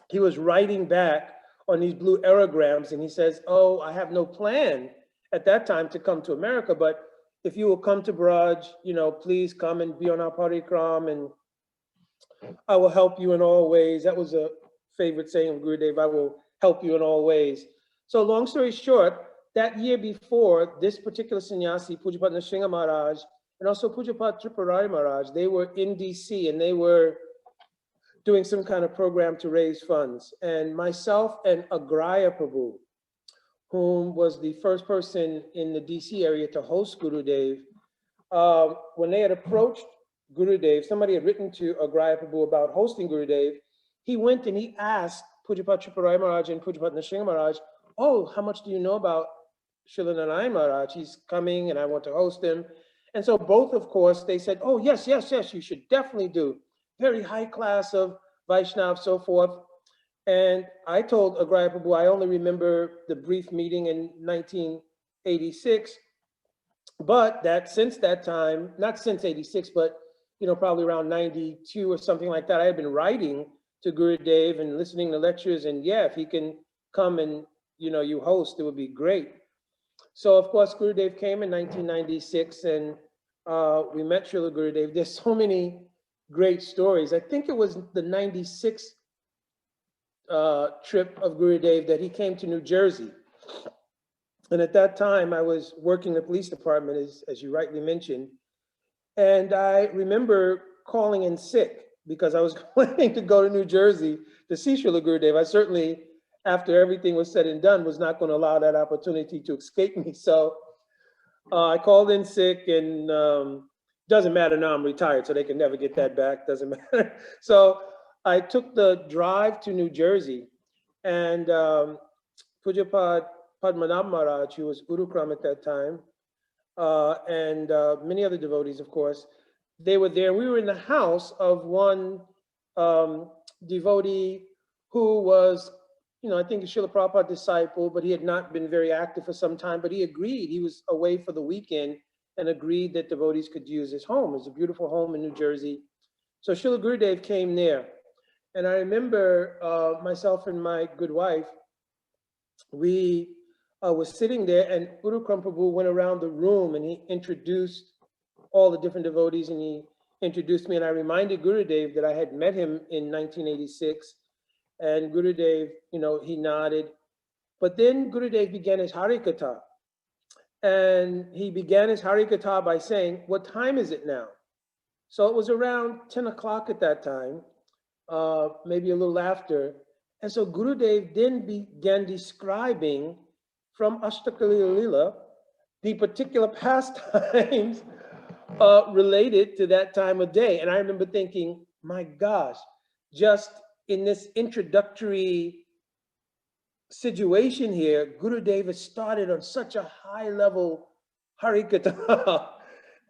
He was writing back on these blue aerograms, and he says, "Oh, I have no plan at that time to come to America, but if you will come to Braj, you know, please come and be on our parikram, and I will help you in all ways." That was a favorite saying of Gurudev, "I will help you in all ways." So long story short, that year before, this particular sannyasi, Pujapat Nrsimha Maharaj, and also Pujapat Tripurari Maharaj, they were in DC, and they were doing some kind of program to raise funds. And myself and Agraya Prabhu, whom was the first person in the DC area to host Gurudev, when they had approached Gurudev, somebody had written to Agraya Prabhu about hosting Gurudev. He went and he asked Pujapat Tripurari Maharaj and Pujapat Nrsimha Maharaj, "Oh, how much do you know about Srila Narayan Maharaj? He's coming and I want to host him." And so both, of course, they said, "Oh, yes, yes, yes, you should definitely do. Very high class of Vaishnava, so forth." And I told Agraya Prabhu, I only remember the brief meeting in 1986, but that since that time, not since 86, but you know, probably around 92 or something like that, I had been writing to Gurudev and listening to lectures, and yeah, if he can come and, you know, you host, it would be great. So of course, Gurudev came in 1996, and we met Srila Gurudev. There's so many great stories. I think it was the 96 trip of Gurudev that he came to New Jersey. And at that time, I was working in the police department, as you rightly mentioned. And I remember calling in sick because I was planning to go to New Jersey to see Srila Gurudev. I certainly, after everything was said and done, was not going to allow that opportunity to escape me. So I called in sick, and doesn't matter now, I'm retired, so they can never get that back, doesn't matter. So I took the drive to New Jersey, and Pujapad Padmanabh Maharaj, who was Urukram at that time, and many other devotees, of course, they were there. We were in the house of one devotee who was, you know, I think a Srila Prabhupada disciple, but he had not been very active for some time, but he agreed. He was away for the weekend and agreed that devotees could use his home. It's a beautiful home in New Jersey. So Srila Gurudev came there. And I remember myself and my good wife, we was sitting there, and Urukram Prabhu went around the room and he introduced all the different devotees, and he introduced me, and I reminded Gurudev that I had met him in 1986, and Gurudev, you know, he nodded. But then Gurudev began his Harikatha, and he began his Harikatha by saying, "What time is it now?" So it was around 10 o'clock at that time, maybe a little after. And so Gurudev then began describing from Ashtakali Lila the particular pastimes related to that time of day. And I remember thinking, my gosh, just in this introductory situation here, Gurudev has started on such a high level Harikatha.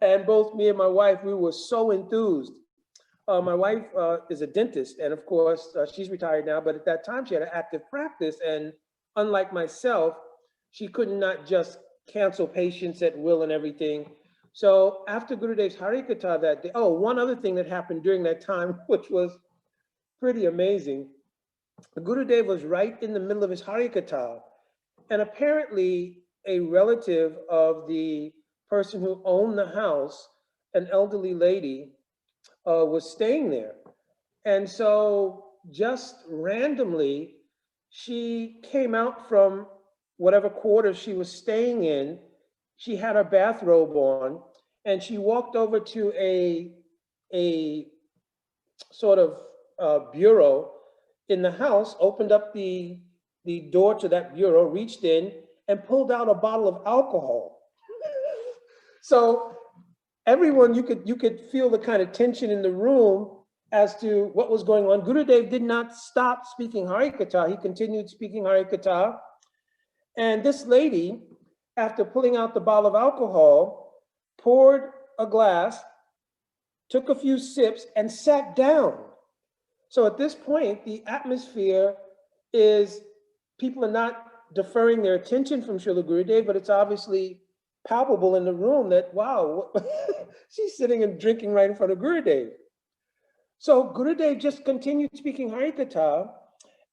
And both me and my wife, we were so enthused. My wife is a dentist, and of course, she's retired now, but at that time she had an active practice, and unlike myself, she could not just cancel patients at will and everything. So after Gurudev's Harikatha that day, oh, one other thing that happened during that time, which was pretty amazing. Gurudev was right in the middle of his Harikatha, and apparently a relative of the person who owned the house, an elderly lady, was staying there. And so just randomly, she came out from whatever quarter she was staying in. She had her bathrobe on, and she walked over to a sort of bureau in the house, opened up the door to that bureau, reached in, and pulled out a bottle of alcohol. So everyone, you could feel the kind of tension in the room as to what was going on. Gurudev did not stop speaking Harikatha. He continued speaking Harikatha. And this lady, after pulling out the bottle of alcohol, poured a glass, took a few sips, and sat down. So at this point, the atmosphere is, people are not deferring their attention from Srila Gurudev, but it's obviously palpable in the room that, wow, she's sitting and drinking right in front of Gurudev. So Gurudev just continued speaking Harikatha,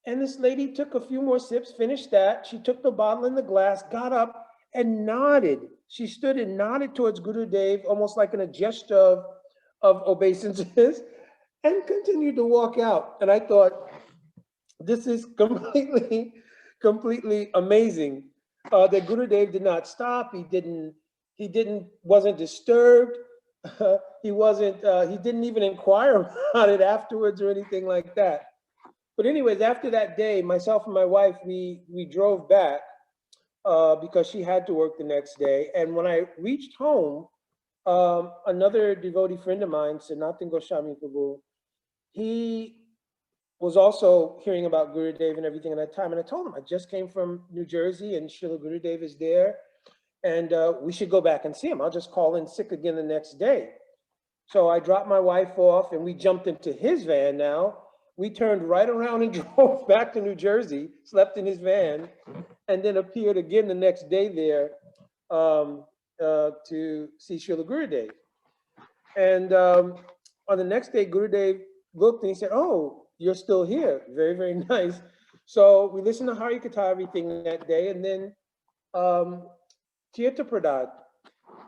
and this lady took a few more sips, finished that. She took the bottle and the glass, got up and nodded. She stood and nodded towards Gurudev, almost like in a gesture of obeisances, and continued to walk out. And I thought, this is completely amazing that Gurudev did not stop. He wasn't disturbed. He didn't even inquire about it afterwards or anything like that. But anyways, after that day, myself and my wife, we drove back because she had to work the next day. And when I reached home, another devotee friend of mine, Sanatan Goswami Prabhu, he was also hearing about Gurudev and everything at that time. And I told him, I just came from New Jersey and Srila Gurudev is there. And we should go back and see him. I'll just call in sick again the next day. So I dropped my wife off and we jumped into his van now. We turned right around and drove back to New Jersey, slept in his van, and then appeared again the next day there to see Srila Gurudev. And on the next day, Gurudev looked and he said, oh, you're still here. Very, very nice. So we listened to Harikatha everything that day, and then Tirtha Pradad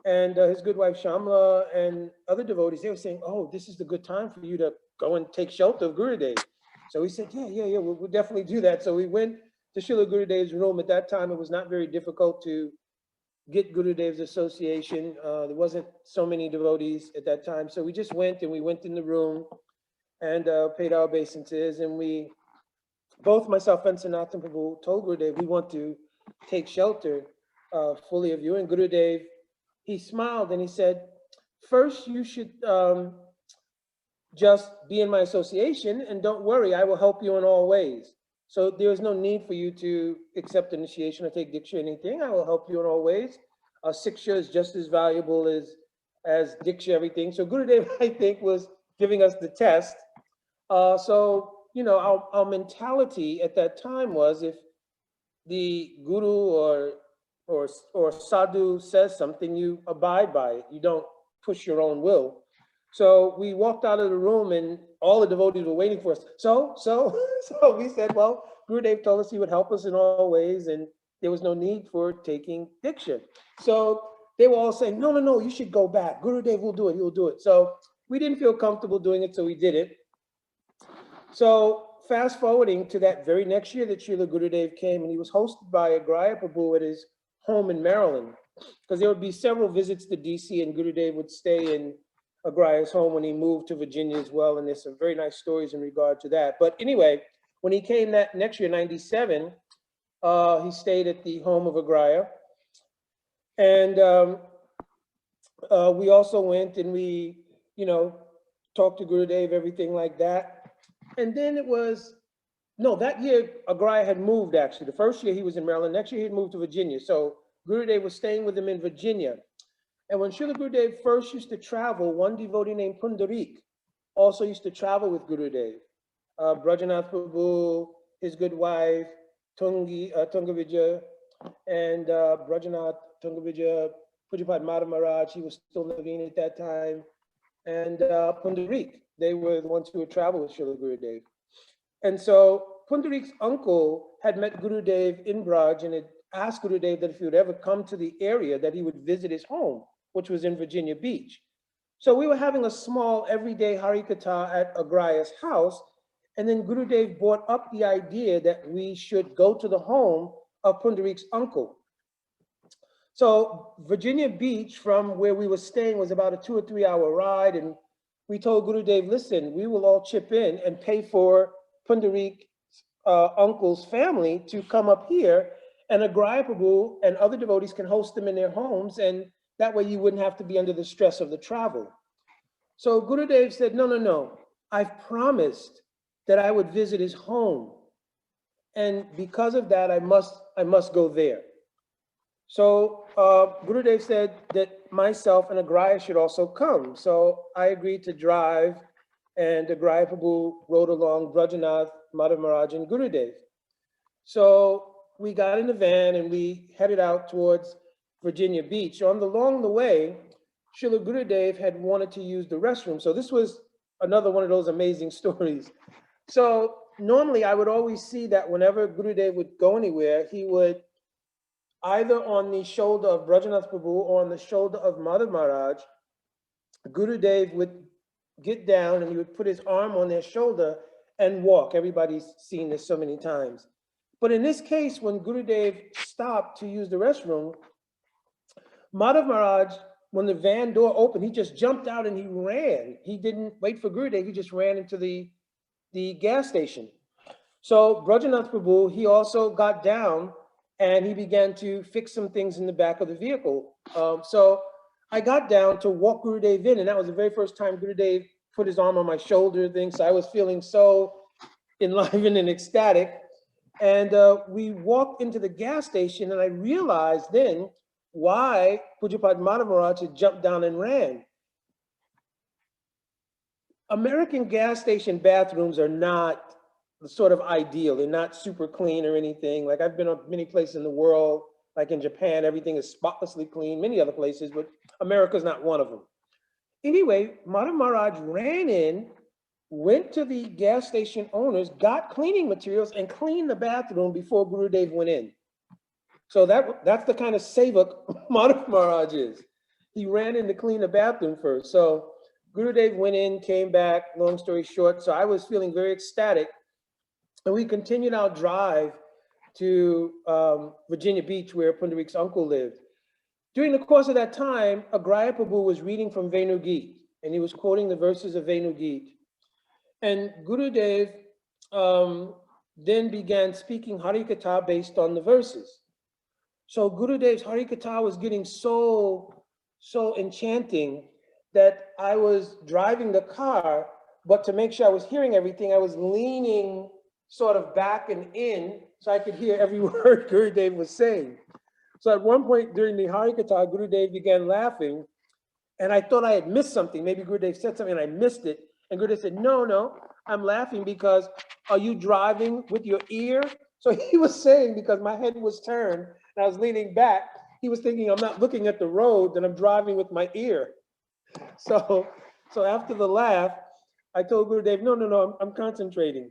and his good wife Shamla and other devotees, they were saying, oh, this is the good time for you to go and take shelter of Gurudev. So we said, yeah, we'll definitely do that. So we went to Srila Gurudev's room. At that time, it was not very difficult to get Gurudev's association. There wasn't so many devotees at that time. So we just went and we went in the room and paid our obeisances. And we, both myself and Sanatan Prabhu, told Gurudev, we want to take shelter fully of you. And Gurudev, he smiled and he said, first you should just be in my association, and don't worry, I will help you in all ways. So there is no need for you to accept initiation or take diksha or anything. I will help you in all ways. Siksha is just as valuable as diksha, everything. So Gurudev, I think, was giving us the test. So, you know, our mentality at that time was, if the guru or sadhu says something, you abide by it. You don't push your own will. So we walked out of the room and all the devotees were waiting for us. So we said, well, Gurudev told us he would help us in all ways and there was no need for taking diksha. So they were all saying, no, you should go back. Gurudev will do it, he'll do it. So we didn't feel comfortable doing it, so we did it. So fast forwarding to that very next year that Srila Gurudev came, and he was hosted by Agraya Prabhu at his home in Maryland, because there would be several visits to DC and Gurudev would stay in Agraya's home when he moved to Virginia as well, and there's some very nice stories in regard to that. But anyway, when he came that next year, 97, he stayed at the home of Agraya. And we also went and we, you know, talked to Gurudev, everything like that. And then it was, no, that year Agraya had moved actually. The first year he was in Maryland, next year he had moved to Virginia. So Gurudev was staying with him in Virginia. And when Srila Gurudev first used to travel, one devotee named Pundarik also used to travel with Gurudev. Brajanath Prabhu, his good wife, Tungavijaya, and Brajanath, Tungavijaya, Pujapad Madhav Maharaj, he was still living at that time, and Pundarik. They were the ones who would travel with Srila Gurudev. And so Pundarik's uncle had met Gurudev in Braj and had asked Gurudev that if he would ever come to the area that he would visit his home, which was in Virginia Beach. So we were having a small everyday Harikatha at Agraya's house, and then Gurudev brought up the idea that we should go to the home of Pundarik's uncle. So Virginia Beach from where we were staying was about a 2 or 3 hour ride, and we told Gurudev, listen, we will all chip in and pay for Pundarik's uncle's family to come up here, and Agraya Prabhu and other devotees can host them in their homes, and that way you wouldn't have to be under the stress of the travel. So Gurudev said, no, I've promised that I would visit his home. and because of that, I must go there. So Gurudev said that myself and Agraya should also come. So I agreed to drive, and Agraya Prabhu rode along, Brajanath, Madhav Maharaj, and Gurudev. So we got in the van and we headed out towards Virginia Beach. Along the way, Srila Gurudev had wanted to use the restroom. So this was another one of those amazing stories. So normally I would always see that whenever Gurudev would go anywhere, he would either on the shoulder of Brajanath Prabhu or on the shoulder of Madhav Maharaj, Gurudev would get down and he would put his arm on their shoulder and walk. Everybody's seen this so many times. But in this case, when Gurudev stopped to use the restroom, Madhav Maharaj, when the van door opened, he just jumped out and he ran. He didn't wait for Gurudev, he just ran into the gas station. So Brajanath Prabhu, he also got down and he began to fix some things in the back of the vehicle. So I got down to walk Gurudev in, and that was the very first time Gurudev put his arm on my shoulder thing. So I was feeling so enlivened and ecstatic. And we walked into the gas station, and I realized then why Pujapad Madhav Maharaj had jumped down and ran. American gas station bathrooms are not sort of ideal. They're not super clean or anything. Like I've been to many places in the world, like in Japan, everything is spotlessly clean, many other places, but America's not one of them. Anyway, Madhav Maharaj ran in, went to the gas station owners, got cleaning materials and cleaned the bathroom before Gurudev went in. So that's the kind of sevak Madhav Maharaj is. He ran in to clean the bathroom first. So Gurudev went in, came back, long story short. So I was feeling very ecstatic. And we continued our drive to Virginia Beach, where Pundarik's uncle lived. During the course of that time, Agraya Prabhu was reading from Venu Geet, and he was quoting the verses of Venu Geet. And Gurudev then began speaking Harikatha based on the verses. So Gurudev's Harikatha was getting so enchanting that I was driving the car, but to make sure I was hearing everything, I was leaning sort of back and in so I could hear every word Gurudev was saying. So at one point during the Harikatha, Gurudev began laughing, and I thought I had missed something. Maybe Gurudev said something and I missed it. And Gurudev said, no, I'm laughing because are you driving with your ear? So he was saying, because my head was turned and I was leaning back, he was thinking I'm not looking at the road, and I'm driving with my ear. So after the laugh, I told Gurudev, no, I'm concentrating.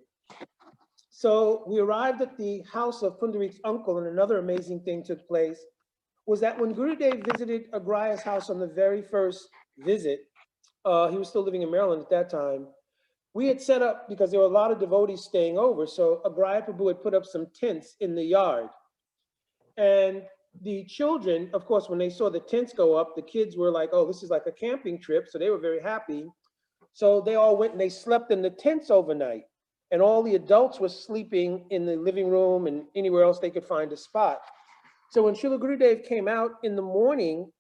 So we arrived at the house of Pundarik's uncle, and another amazing thing took place was that when Gurudev visited Agraya's house on the very first visit, he was still living in Maryland at that time, we had set up, because there were a lot of devotees staying over, so Agraya Prabhu had put up some tents in the yard. And the children, of course, when they saw the tents go up, the kids were like, oh, this is like a camping trip, so they were very happy. So they all went and they slept in the tents overnight. And all the adults were sleeping in the living room and anywhere else they could find a spot. So when Srila Gurudev came out in the morning,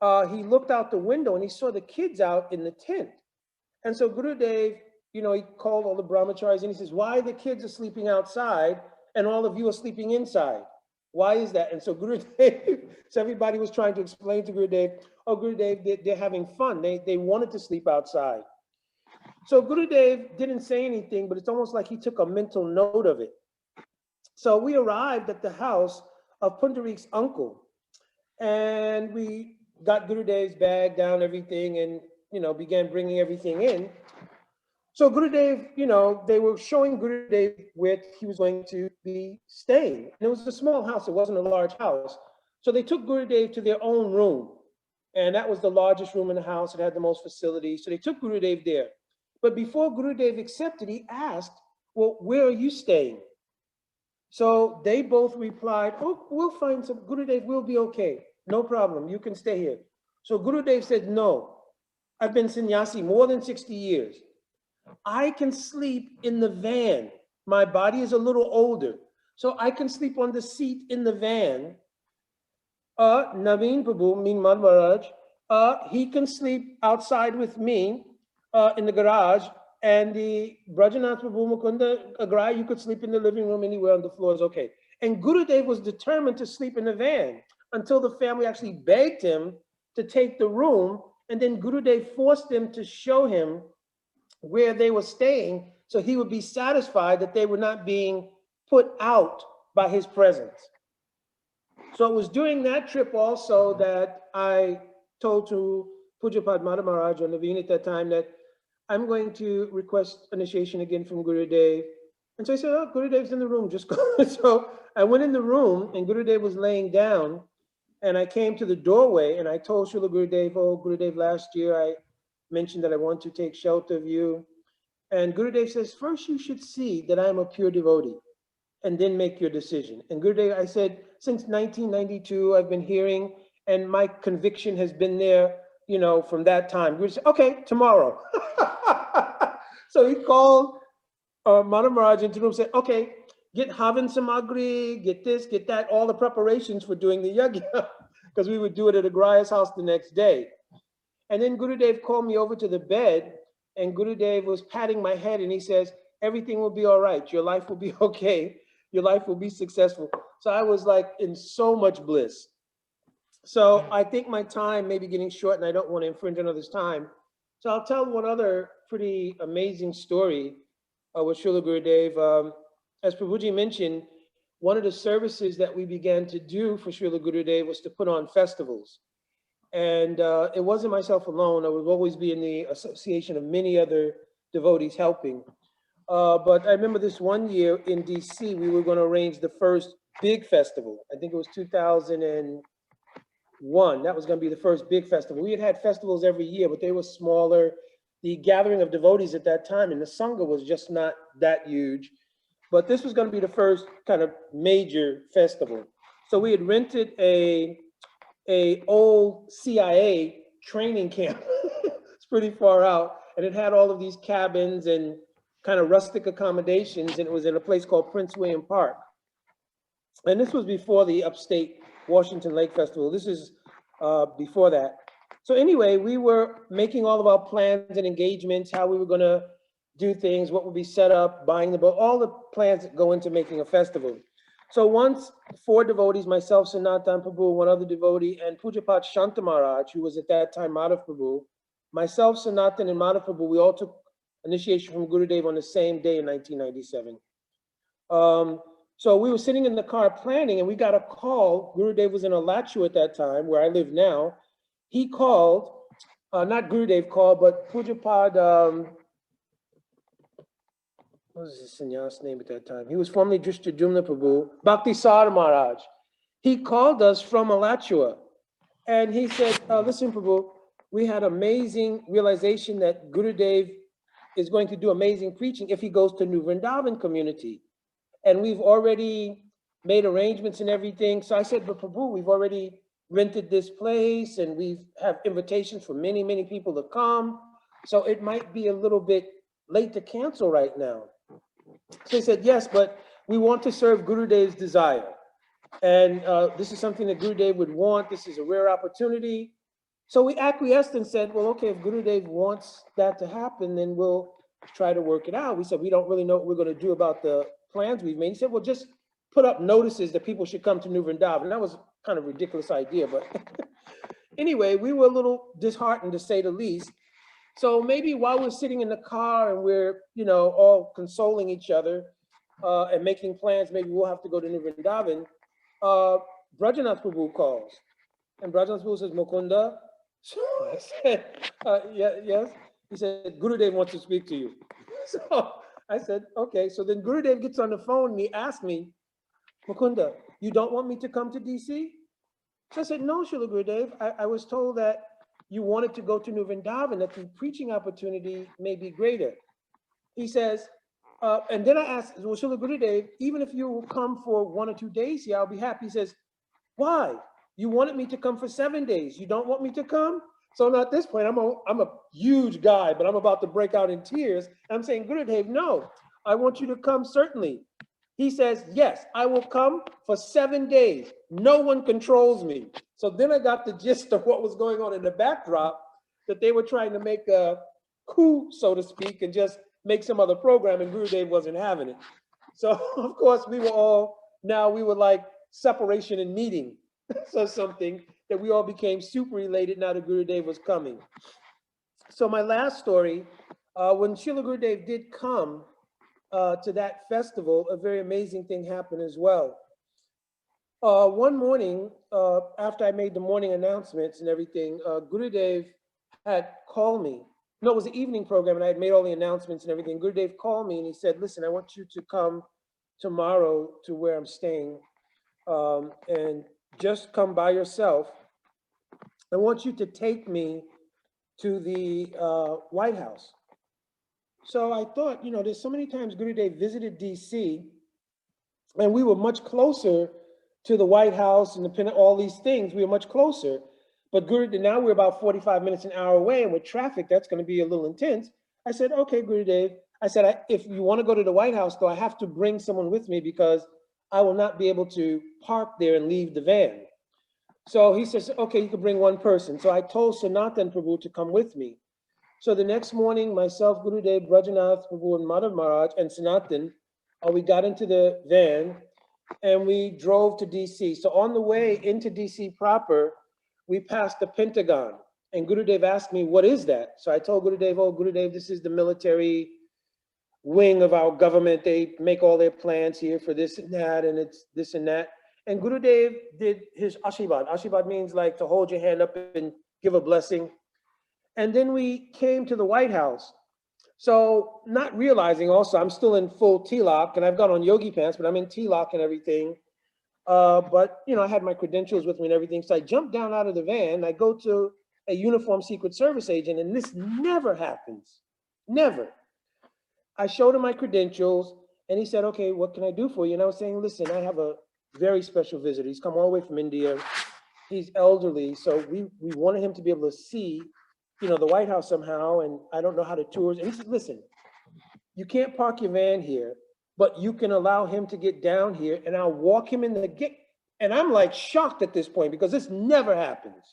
he looked out the window and he saw the kids out in the tent. And so Gurudev, he called all the brahmacharis and he says, why the kids are sleeping outside and all of you are sleeping inside? Why is that? And so Gurudev, so everybody was trying to explain to Gurudev, oh, Gurudev, they're having fun. They wanted to sleep outside. So Gurudev didn't say anything, but it's almost like he took a mental note of it. So we arrived at the house of Pundarik's uncle, and we got Gurudev's bag down, everything, and began bringing everything in. So Gurudev, they were showing Gurudev where he was going to be staying. And it was a small house, it wasn't a large house. So they took Gurudev to their own room, and that was the largest room in the house. It had the most facilities. So they took Gurudev there. But before Gurudev accepted, he asked, well, where are you staying? So they both replied, oh, we'll find some, Gurudev, we'll be okay. No problem, you can stay here. So Gurudev said, no, I've been sannyasi more than 60 years. I can sleep in the van. My body is a little older, so I can sleep on the seat in the van. Naveen Prabhu, Madhav Maharaj, he can sleep outside with me in the garage, And the Brajanath Prabhu Mukunda agreed, you could sleep in the living room anywhere on the floor is okay. And Gurudev was determined to sleep in the van until the family actually begged him to take the room. And then Gurudev forced them to show him where they were staying so he would be satisfied that they were not being put out by his presence. So it was during that trip also that I told to Pujapad Madha Maharaj or Naveen at that time that I'm going to request initiation again from Gurudev. And so I said, oh, Gurudev's in the room, just go. So I went in the room and Gurudev was laying down and I came to the doorway and I told Srila Gurudev, oh, Gurudev, last year I mentioned that I want to take shelter of you. And Gurudev says, first you should see that I'm a pure devotee and then make your decision. And Gurudev, I said, since 1992, I've been hearing and my conviction has been there, you know, from that time. Gurudev said, okay, tomorrow. So he called Madha Maharaj into the room and said, okay, get Havan Samagri, get this, get that, all the preparations for doing the yajna, because we would do it at Agraya's house the next day. And then Gurudev called me over to the bed and Gurudev was patting my head and he says, everything will be all right. Your life will be okay. Your life will be successful. So I was like in so much bliss. So I think my time may be getting short and I don't want to infringe on others' time. So I'll tell one other pretty amazing story with Srila Gurudev. As Prabhuji mentioned, one of the services that we began to do for Srila Gurudev was to put on festivals. And it wasn't myself alone. I would always be in the association of many other devotees helping. But I remember this one year in DC, we were going to arrange the first big festival. I think it was 2001. That was going to be the first big festival. We had festivals every year, but they were smaller. The gathering of devotees at that time in the Sangha was just not that huge. But this was going to be the first kind of major festival. So we had rented a old CIA training camp. It's pretty far out. And it had all of these cabins and kind of rustic accommodations. And it was in a place called Prince William Park. And this was before the upstate Washington Lake Festival. This is before that. So anyway, we were making all of our plans and engagements, how we were going to do things, what would be set up, buying the boat, all the plans that go into making a festival. So once 4 devotees, myself, Sanatan Prabhu, one other devotee, and Pujapat Shanta Maharaj, who was at that time Madhav Prabhu, myself, Sanatan, and Madhav Prabhu, we all took initiation from Gurudev on the same day in 1997. So we were sitting in the car planning and we got a call. Gurudev was in Alachua at that time, where I live now. He called, not Gurudev called, but Pujapad, what was his sannyas name at that time? He was formerly Drishtadyumna Prabhu, BhaktiZoom Maharaj. He called us from Alachua and he said, listen Prabhu, we had amazing realization that Gurudev is going to do amazing preaching if he goes to New Vrindavan community. And we've already made arrangements and everything. So I said, but Prabhu, we've already rented this place and we have invitations for many, many people to come. So it might be a little bit late to cancel right now. So he said, yes, but we want to serve Gurudev's desire. And this is something that Gurudev would want. This is a rare opportunity. So we acquiesced and said, well, okay, if Gurudev wants that to happen, then we'll try to work it out. We said, we don't really know what we're going to do about the plans we've made. He said, well, just put up notices that people should come to New Vrindavan. That was kind of a ridiculous idea, but anyway, we were a little disheartened to say the least. So maybe while we're sitting in the car and we're, you know, all consoling each other and making plans, maybe we'll have to go to New Vrindavan, Brajanath Prabhu calls. And Brajanath Prabhu says, Mukunda. So I said, yes. He said, Gurudev wants to speak to you. So I said, okay. So then Gurudev gets on the phone and he asked me, Mukunda, you don't want me to come to DC? So I said, no, Srila Gurudev. I was told that you wanted to go to New Vrindavan, that the preaching opportunity may be greater. He says, and then I asked, well, Srila Gurudev, even if you will come for 1 or 2 days here, I'll be happy. He says, why? You wanted me to come for 7 days. You don't want me to come? So now at this point, I'm a huge guy, but I'm about to break out in tears. I'm saying, Gurudev, no, I want you to come certainly. He says, yes, I will come for 7 days. No one controls me. So then I got the gist of what was going on in the backdrop, that they were trying to make a coup, so to speak, and just make some other program, and Gurudev wasn't having it. So of course we were like separation and meeting. So something that we all became super elated now that Gurudev was coming. So my last story, when Srila Gurudev did come to that festival, a very amazing thing happened as well. One morning, after I made the morning announcements and everything, Gurudev had called me. No, it was an evening program, and I had made all the announcements and everything. Gurudev called me and he said, listen, I want you to come tomorrow to where I'm staying, and just come by yourself. I want you to take me to the White House. So I thought, there's so many times Gurudev visited DC, and we were much closer to the White House and all these things. We were much closer. But now we're about 45 minutes, an hour away, and with traffic, that's going to be a little intense. I said, okay, Gurudev. I said, if you want to go to the White House, though, I have to bring someone with me because I will not be able to park there and leave the van. So he says, okay, you can bring one person. So I told Sanatan Prabhu to come with me. So the next morning, myself, Gurudev, Brajanath Prabhu, and Madhav Maharaj, and Sanatan, we got into the van and we drove to DC. So on the way into DC proper, we passed the Pentagon. And Gurudev asked me, what is that? So I told Gurudev, oh, Gurudev, this is the military wing of our government. They make all their plans here for this and that, and it's this and that. And Gurudev did his Ashirvad. Ashirvad means like to hold your hand up and give a blessing. And then we came to the White House. So not realizing also, I'm still in full tilak, and I've got on yogi pants, but I'm in tilak and everything. But, I had my credentials with me and everything. So I jumped down out of the van. I go to a uniformed Secret Service agent, and this never happens. Never. I showed him my credentials, and he said, okay, what can I do for you? And I was saying, listen, I have a very special visitor. He's come all the way from India. He's elderly. So we wanted him to be able to see, the White House somehow, and I don't know how to tour. And he said, listen, you can't park your van here, but you can allow him to get down here, and I'll walk him in the gate. And I'm like shocked at this point because this never happens,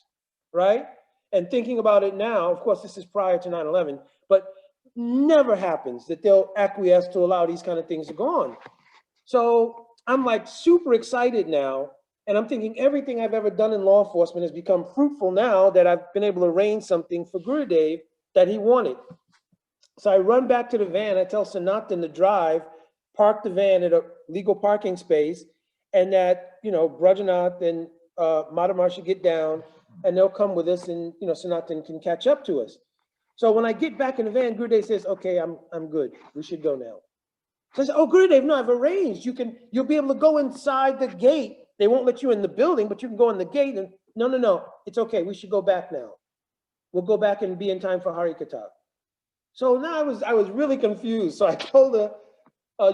right? And thinking about it now, of course, this is prior to 9/11, but never happens that they'll acquiesce to allow these kind of things to go on. So I'm like super excited now. And I'm thinking everything I've ever done in law enforcement has become fruitful now that I've been able to arrange something for Gurudev that he wanted. So I run back to the van. I tell Sanatan to drive, park the van at a legal parking space, and that, Brajanath and Madhamar should get down and they'll come with us, and, Sanatan can catch up to us. So when I get back in the van, Gurudev says, okay, I'm good. We should go now. So I said, oh, Gurudev, no, I've arranged. You'll be able to go inside the gate. They won't let you in the building, but you can go in the gate. And no, it's okay. We should go back now. We'll go back and be in time for Harikatha. So now I was really confused. So I told the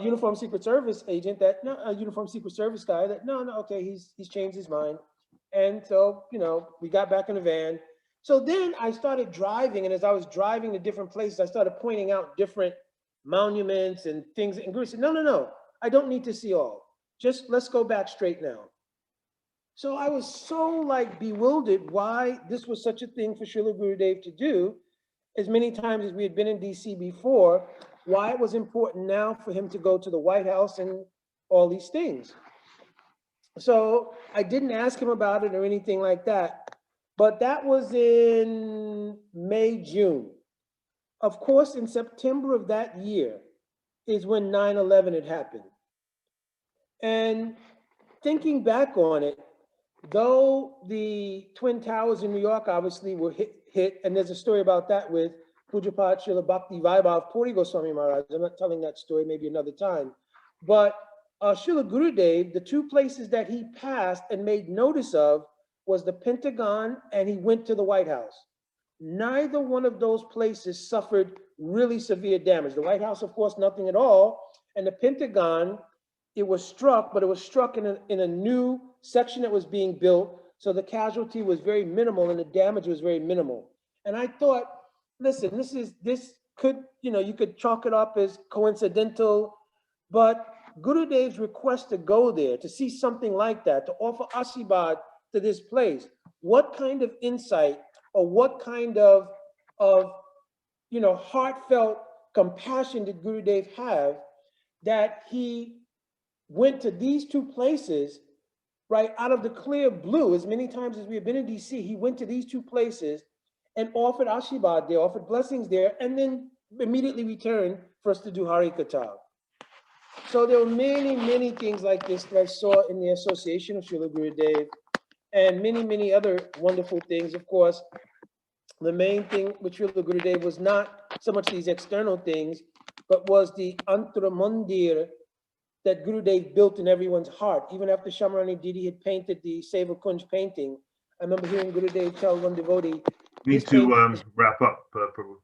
uniformed Secret Service agent that, no, a uniformed Secret Service guy that, no, okay, he's changed his mind. And so, we got back in the van. So then I started driving, and as I was driving to different places, I started pointing out different monuments and things. And Guru said, no, I don't need to see all. Just let's go back straight now. So I was so bewildered why this was such a thing for Srila Gurudev to do. As many times as we had been in DC before, why it was important now for him to go to the White House and all these things. So I didn't ask him about it or anything like that, but that was in May, June. Of course, in September of that year is when 9/11 had happened. And thinking back on it, though the Twin Towers in New York obviously were hit, and there's a story about that with Pujapat Srila Bhakti Vaibhav Puri Goswami Maharaj. I'm not telling that story, maybe another time. But Srila Gurudev, the two places that he passed and made notice of was the Pentagon, and he went to the White House. Neither one of those places suffered really severe damage. The White House, of course, nothing at all. And the Pentagon, it was struck, but it was struck in a new section that was being built. So the casualty was very minimal and the damage was very minimal. And I thought, listen, this could, you could chalk it up as coincidental, but Gurudev's request to go there, to see something like that, to offer Ashirvad to this place, what kind of insight or what kind of heartfelt compassion did Gurudev have that he went to these two places, right, out of the clear blue. As many times as we have been in DC, he went to these two places and offered Ashibad there, offered blessings there, and then immediately returned for us to do Hari Katha. So there were many, many things like this that I saw in the association of Srila Gurudev, and many, many other wonderful things. Of course, the main thing with Srila Gurudev was not so much these external things, but was the Antara Mandir that Gurudev built in everyone's heart. Even after Syamarani Didi had painted the Seva Kunj painting, I remember hearing Gurudev tell one devotee, Need to wrap up, Prabhu.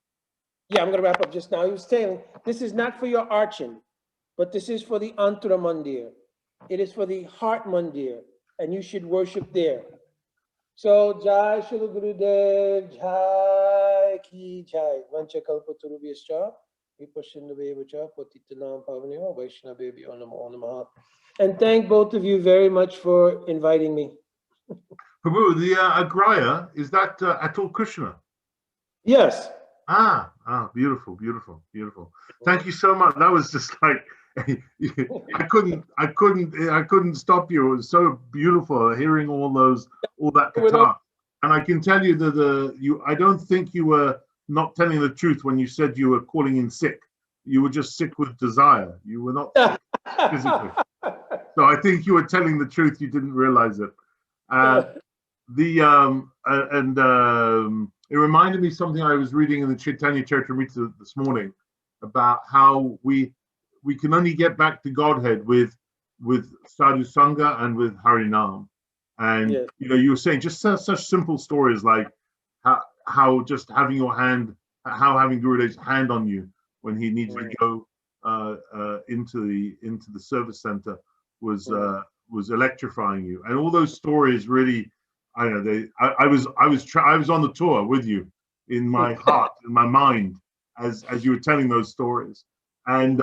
yeah, I'm going to wrap up just now. He was saying, this is not for your archon, but this is for the Antara Mandir. It is for the heart Mandir, and you should worship there. So, Jai Srila Gurudev, Jai Ki Jai. Vancha Kalpatarubhyascha, Vipashindavevacha, Patitanam Pavanyo, Vaishnavebhyo Namo Namaha. And thank both of you very much for inviting me. Prabhu, the Agraya, is that Atul Krishna? Yes. Beautiful, beautiful, beautiful. Thank you so much. That was just like I couldn't stop you. It was so beautiful hearing all that guitar. And I can tell you that I don't think you were not telling the truth when you said you were calling in sick. You were just sick with desire. You were not sick physically. So I think you were telling the truth. You didn't realize it. It reminded me of something I was reading in the Chaitanya Charitamrita this morning about how we can only get back to Godhead with Sadhu Sangha and with Harinam. And yes. You were saying just such simple stories like how just having your hand, how having Gurudev's hand on you when he needs to go into the service center was electrifying you, and all those stories really. I don't know. I was on the tour with you in my heart, in my mind, as you were telling those stories, and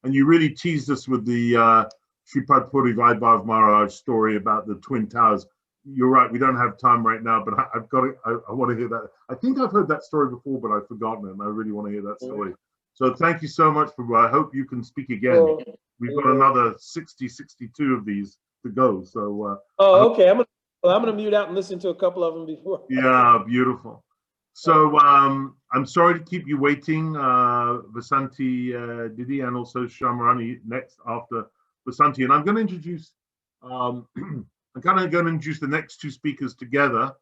you really teased us with the Sripad Puri Vaibhav Maharaj story about the Twin Towers. You're right. We don't have time right now, but I've got it. I want to hear that. I think I've heard that story before, but I've forgotten it, and I really want to hear that story. So thank you so much, Prabhu. I hope you can speak again. We've got another 62 of these to go. So. Okay. I'm going to mute out and listen to a couple of them before. Yeah, beautiful. So I'm sorry to keep you waiting, Vasanti, Didi, and also Syamarani next after Vasanti. And I'm going to introduce, I'm kind of going to introduce the next two speakers together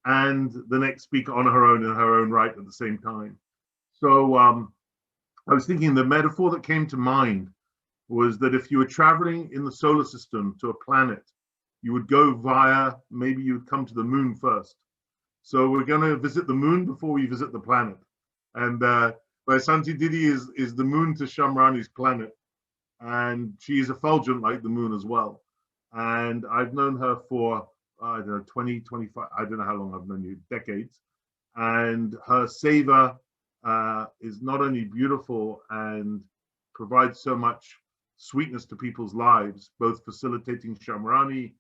and the next speaker on her own in her own right at the same time. So I was thinking the metaphor that came to mind was that if you were traveling in the solar system to a planet, you would go maybe you would come to the moon first. So we're going to visit the moon before we visit the planet. And Vasanti Didi is the moon to Syamarani's planet. And she is effulgent like the moon as well. And I've known her for, I don't know, 20, 25, I don't know how long I've known you, decades. And her seva is not only beautiful and provides so much sweetness to people's lives, both facilitating Syamarani.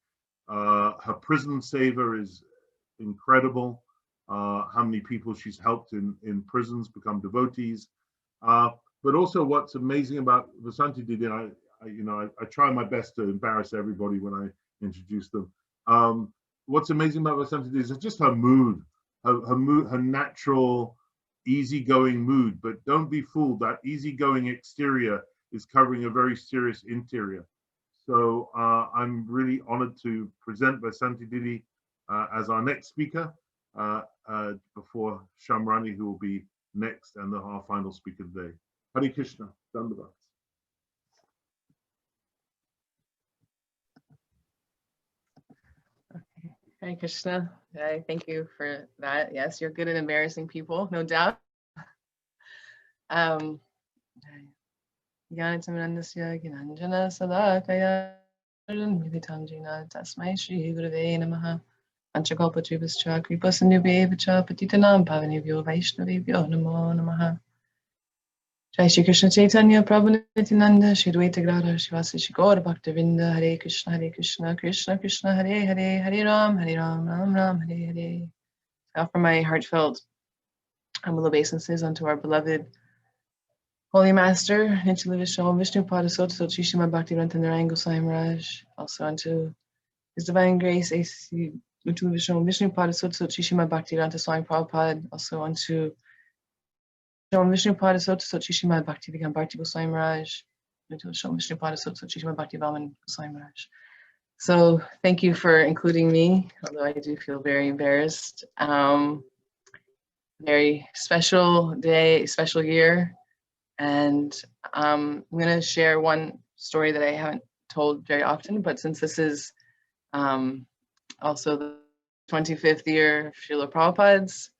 Her prison seva is incredible. How many people she's helped in prisons become devotees. But also what's amazing about Vasanti Didi, and I try my best to embarrass everybody when I introduce them. What's amazing about Vasanti Didi is just her mood, her natural, easygoing mood. But don't be fooled, that easygoing exterior is covering a very serious interior. So I'm really honored to present Vasanti Didi as our next speaker before Syamarani, who will be next and our final speaker today. Hare Krishna, Dandavats. Okay. Hare Krishna. Thank you for that. Yes, you're good at embarrassing people, no doubt. Jnanatamandasya Gnanjana Salakaya Militamjina Tasmai Shri Gurave Namaha Panchakalpatribhascha Kripasindhubhyevacha Patitanam Pavanebhyo Vaishnavebhyo Namo Namaha. Jai Shri Krishna Chaitanya Prabhu Nityananda Shri Dvaita Gadadhar Shivasa Shri Gaura Bhaktavinda Hare Krishna Krishna Krishna Hare Hare Hare Ram Ram Ram Hare Hare. I offer my heartfelt humble obeisances unto our beloved Holy Master, Nityala Vishnu Vishnu Padasota Sochi Srimad Bhaktivedanta Narayan Goswami Maharaj, also unto His Divine Grace, A.C. Nityala Vishnu Vishnu Padasota Sochi Srimad Bhaktivedanta Swami Prabhupada, also unto Vishnu Padasota Sochi Srimad Bhaktivedanta Bhakti Goswami Maharaj, Nityala Vishnu Vishnu Padasota Sochi Srimad Bhaktivedanta Goswami Maharaj. So thank you for including me, although I do feel very embarrassed. Very special day, special year. And I'm going to share one story that I haven't told very often, but since this is also the 25th year of Srila Prabhupada's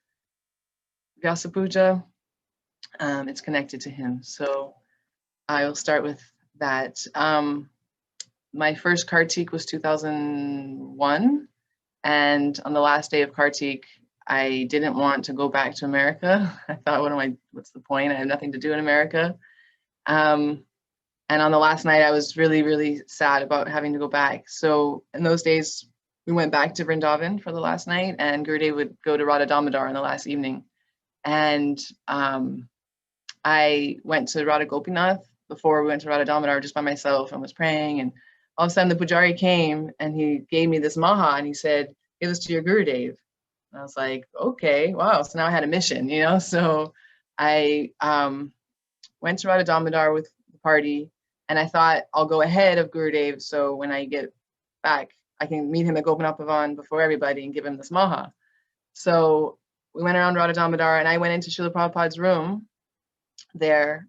Vyasa Puja, it's connected to him. So I will start with that. My first Kartik was 2001. And on the last day of Kartik, I didn't want to go back to America. I thought, what's the point? I have nothing to do in America. And on the last night, I was really, really sad about having to go back. So in those days, we went back to Vrindavan for the last night, and Gurudev would go to Radha Damodar on the last evening. And I went to Radha Gopinath before we went to Radha Damodar just by myself and was praying. And all of a sudden, the Pujari came and he gave me this maha and he said, "Give this to your Gurudev." And I was like, okay, wow. So now I had a mission, you know? So I went to Radha Damodar with the party, and I thought I'll go ahead of Gurudev, so when I get back, I can meet him at Gopinath Bhavan before everybody and give him this maha. So we went around Radha Damodar, and I went into Srila Prabhupada's room there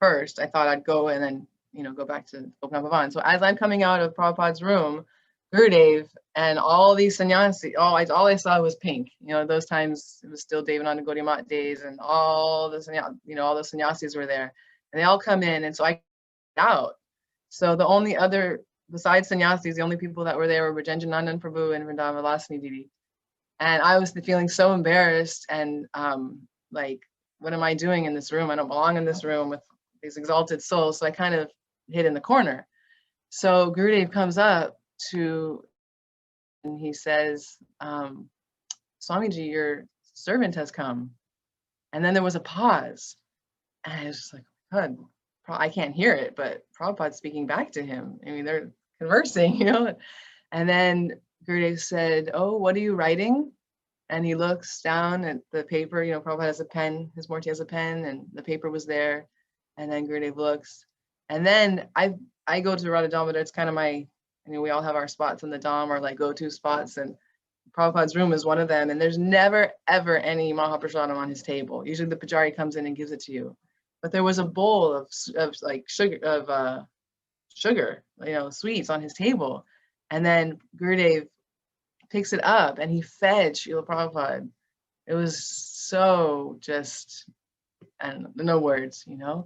first. I thought I'd go and then, you know, go back to Gopinath Bhavan. So as I'm coming out of Prabhupada's room, Gurudev and all these sannyasi, all I saw was pink. You know, those times it was still Devananda Gaudiya Math days, and all the sannyasis were there, and they all come in, and so I got out. So the only other, besides sannyasis, the only people that were there were Rajenjanandan Prabhu and Vrindavan Vilasini Didi. And I was feeling so embarrassed and like, what am I doing in this room? I don't belong in this room with these exalted souls. So I kind of hid in the corner. So Gurudev comes up and he says, Swamiji, your servant has come. And then there was a pause. And I was just like, God, I can't hear it, but Prabhupada's speaking back to him. I mean, they're conversing, you know? And then Gurudev said, oh, what are you writing? And he looks down at the paper, you know, Prabhupada has a pen, his Murti has a pen, and the paper was there. And then Gurudev looks. And then I go to Radha Damodar. It's kind of my, you know, we all have our spots in the Dham, or like go-to spots, and Prabhupada's room is one of them. And there's never, ever any Mahaprasadam on his table. Usually the Pujari comes in and gives it to you. But there was a bowl of like sugar, you know, sweets on his table. And then Gurudev picks it up and he fed Srila Prabhupada. It was so just, and no words, you know.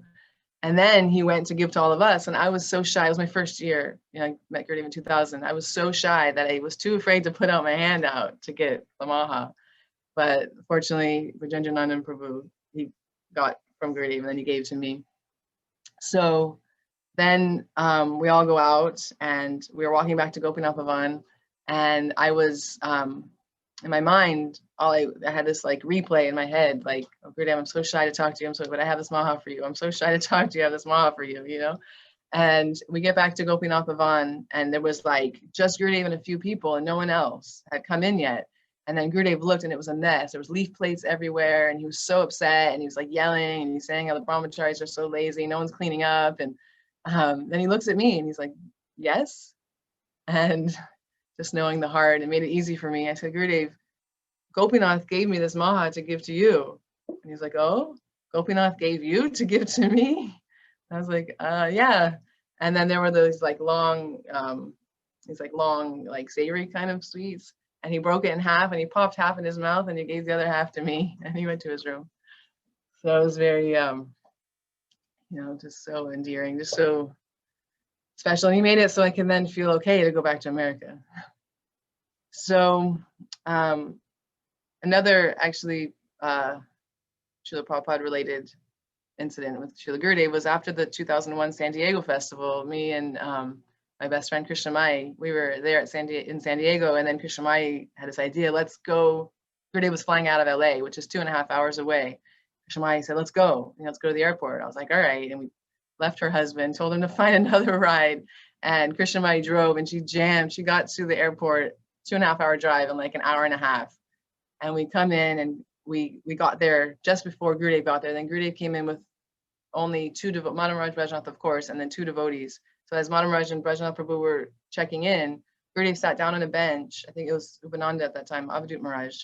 And then he went to give to all of us, and I was so shy. It was my first year, you know, I met Gurudev in 2000. I was so shy that I was too afraid to put out my hand out to get the maha. But fortunately, Rajenjanandan Prabhu, he got from Gurudev, and then he gave to me. So then we all go out, and we were walking back to Gopinath Bhavan, and I was, in my mind, I had this like replay in my head, like, oh, Gurudev, I'm so shy to talk to you. But I have this maha for you. I'm so shy to talk to you. I have this maha for you, you know? And we get back to Gopinath Bhavan, and there was like just Gurudev and a few people, and no one else had come in yet. And then Gurudev looked, and it was a mess. There was leaf plates everywhere, and he was so upset, and he was like yelling, and he's saying how the brahmacharis are so lazy, no one's cleaning up. And then he looks at me, and he's like, yes. And just knowing the heart, it made it easy for me. I said, Gurudev, Gopinath gave me this maha to give to you. And he's like, oh, Gopinath gave you to give to me? I was like, yeah. And then there were those like long, like savory kind of sweets. And he broke it in half, and he popped half in his mouth, and he gave the other half to me, and he went to his room. So it was very, you know, just so endearing, just so special. And he made it so I can then feel okay to go back to America. So another actually Srila Prabhupada related incident with Srila Gurudev was after the 2001 San Diego festival. Me and my best friend Krishnamai, we were there at in San Diego, and then Krishnamai had this idea, let's go. Gurudev was flying out of LA, which is 2.5 hours away. Shamai said, let's go, let's go to the airport. I was like, all right. And we left her husband, told him to find another ride. And Krishnamai drove and she jammed. She got to the airport, 2.5 hour drive in like an hour and a half. And we come in and we got there just before Gurudev got there. Then Gurudev came in with only 2 devotees, Madhamaraj Brajnath, of course, and then 2 devotees. So as Madhamaraj and Brajnath Prabhu were checking in, Gurudev sat down on a bench. I think it was Upananda at that time, Avadut Maharaj,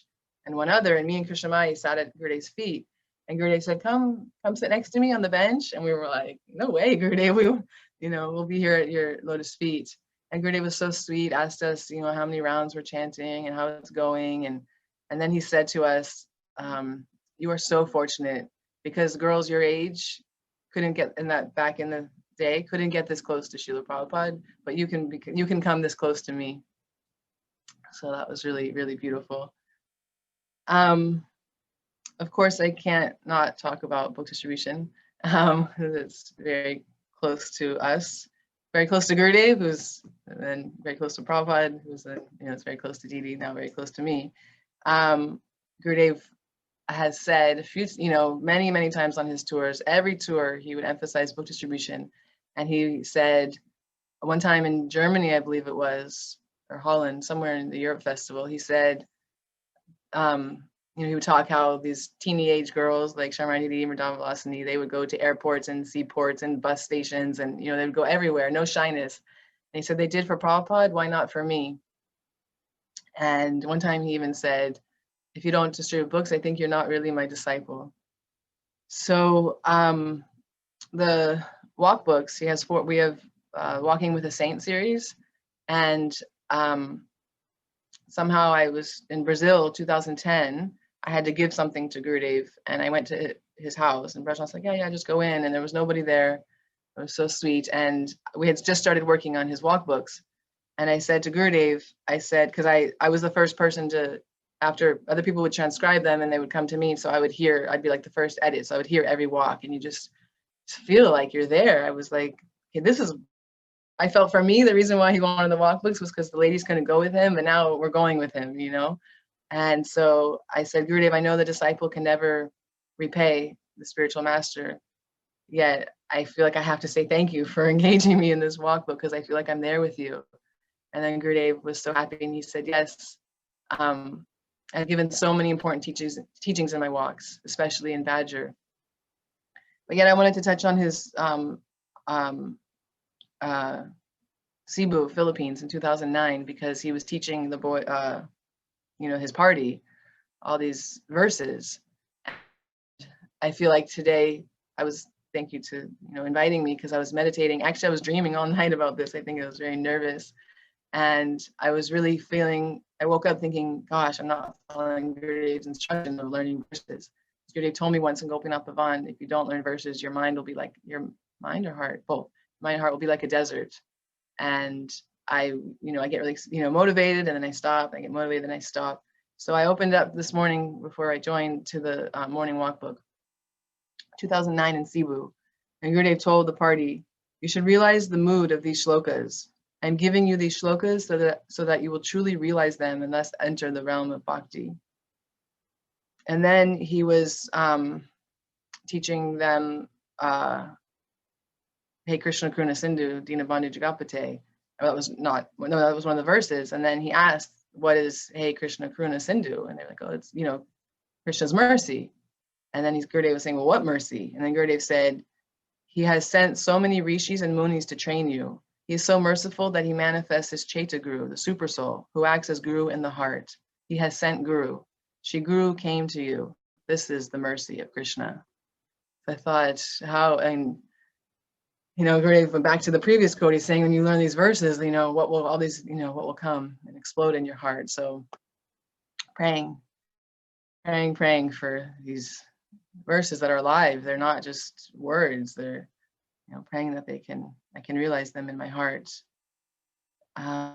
and one other. And me and Krishnamai sat at Gurudev's feet. And Gurudev said, come sit next to me on the bench. And we were like, no way, Gurudev, we'll be here at your lotus feet. And Gurudev was so sweet, asked us, how many rounds we're chanting and how it's going. And then he said to us, you are so fortunate because girls your age couldn't get back in the day, couldn't get this close to Srila Prabhupada, but you can come this close to me. So that was really, really beautiful. Of course, I can't not talk about book distribution. It's very close to us, very close to Gurudev, who's then very close to Prabhupada, who's it's very close to Didi, now very close to me. Gurudev has said many, many times on his tours, every tour he would emphasize book distribution. And he said one time in Germany, I believe it was, or Holland, somewhere in the Europe Festival, he said, he would talk how these teenage girls like Syamarani, Didi, and Vasanti, they would go to airports and seaports and bus stations and, they would go everywhere, no shyness. And he said, they did for Prabhupada, why not for me? And one time he even said, if you don't distribute books, I think you're not really my disciple. So the walk books, he has 4, we have Walking with a Saint series. And somehow I was in Brazil, 2010, I had to give something to Gurudev and I went to his house and Brajnath was like, yeah, just go in. And there was nobody there. It was so sweet. And we had just started working on his walk books. And I said to Gurudev, because I was the first person to, after other people would transcribe them and they would come to me. So I'd be like the first edit. So I would hear every walk and you just feel like you're there. I was like, okay, I felt for me, the reason why he wanted the walk books was because the ladies couldn't go with him, but now we're going with him, And so I said, Gurudev, I know the disciple can never repay the spiritual master, yet I feel like I have to say thank you for engaging me in this walk book because I feel like I'm there with you. And then Gurudev was so happy and he said, yes, I've given so many important teachings in my walks, especially in Badger. But yet I wanted to touch on his Cebu, Philippines in 2009, because he was teaching the boy, his party, all these verses. I feel like today thank you to, inviting me because I was meditating. Actually, I was dreaming all night about this. I think I was very nervous. And I was really I woke up thinking, gosh, I'm not following Gurudev's instruction of learning verses. Gurudev told me once in Gopinath Bhavan, if you don't learn verses, your mind will be like, your mind or heart, both. Mind and heart will be like a desert. And I get really, motivated and then I stop, I get motivated and I stop. So I opened up this morning before I joined to the morning walk book, 2009 in Cebu. And Gurudev told the party, you should realize the mood of these shlokas. I'm giving you these shlokas so that you will truly realize them and thus enter the realm of bhakti. And then he was teaching them, Hey Krishna Karuna Sindhu, Dina Bandhu Jagapate. That was one of the verses. And then he asked, what is Hey Krishna Karuna Sindhu? And they're like, oh, it's, Krishna's mercy. And then Gurudev was saying, well, what mercy? And then Gurudev said, he has sent so many rishis and munis to train you. He is so merciful that he manifests his Chaita Guru, the super soul, who acts as Guru in the heart. He has sent Guru. Shri Guru came to you. This is the mercy of Krishna. I thought Gurudev went back to the previous quote. He's saying, when you learn these verses, what will come and explode in your heart. So praying for these verses that are alive. They're not just words. They're, praying that I can realize them in my heart. And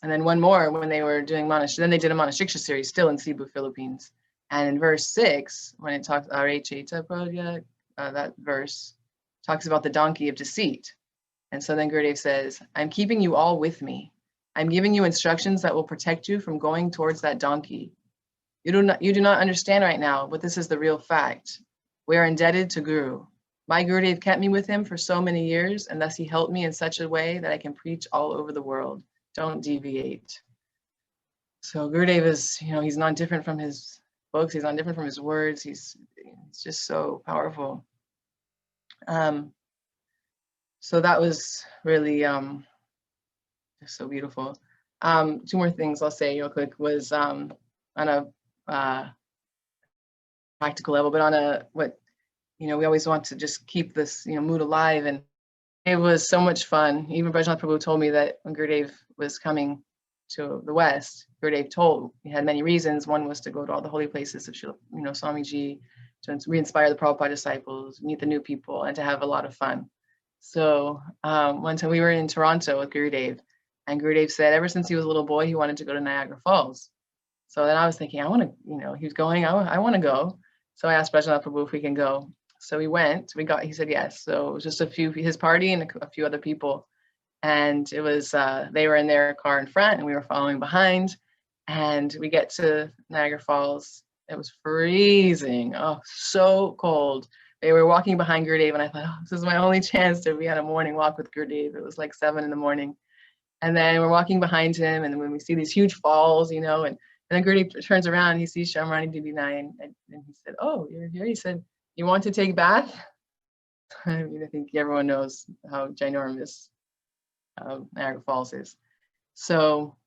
then one more, when they were doing then they did a Manashiksha series still in Cebu, Philippines. And in verse 6, when it talks, that verse talks about the donkey of deceit. And so then Gurudev says, I'm keeping you all with me. I'm giving you instructions that will protect you from going towards that donkey. You do not understand right now, but this is the real fact. We are indebted to Guru. My Gurudev kept me with him for so many years, and thus he helped me in such a way that I can preach all over the world. Don't deviate. So Gurudev is, he's not different from his books. He's not different from his words. He's just so powerful. So that was really just so beautiful. Two more things I'll say real quick was on a practical level, but on a we always want to just keep this mood alive, and it was so much fun. Even Vaishnava Prabhu told me that when Gurudev was coming to the West, Gurudev he had many reasons. One was to go to all the holy places of Swamiji, to re-inspire the Prabhupada disciples, meet the new people, and to have a lot of fun. So one time we were in Toronto with Gurudev, and Gurudev said ever since he was a little boy, he wanted to go to Niagara Falls. So then I was thinking, I want to, he was going, I want to go. So I asked Vaishnava Prabhu if we can go. So we went, he said yes. So it was just his party and a few other people. And it was, they were in their car in front and we were following behind. And we get to Niagara Falls. It was freezing. Oh, so cold. They were walking behind Gurudev and I thought, this is my only chance to be on a morning walk with Gurudev. It was like 7 a.m. And then we're walking behind him, and when we see these huge falls, and then Gurudev turns around, he sees Syamarani, Didi, and he said, "Oh, you're here." He said, "You want to take a bath?" I mean, I think everyone knows how ginormous Niagara Falls is. So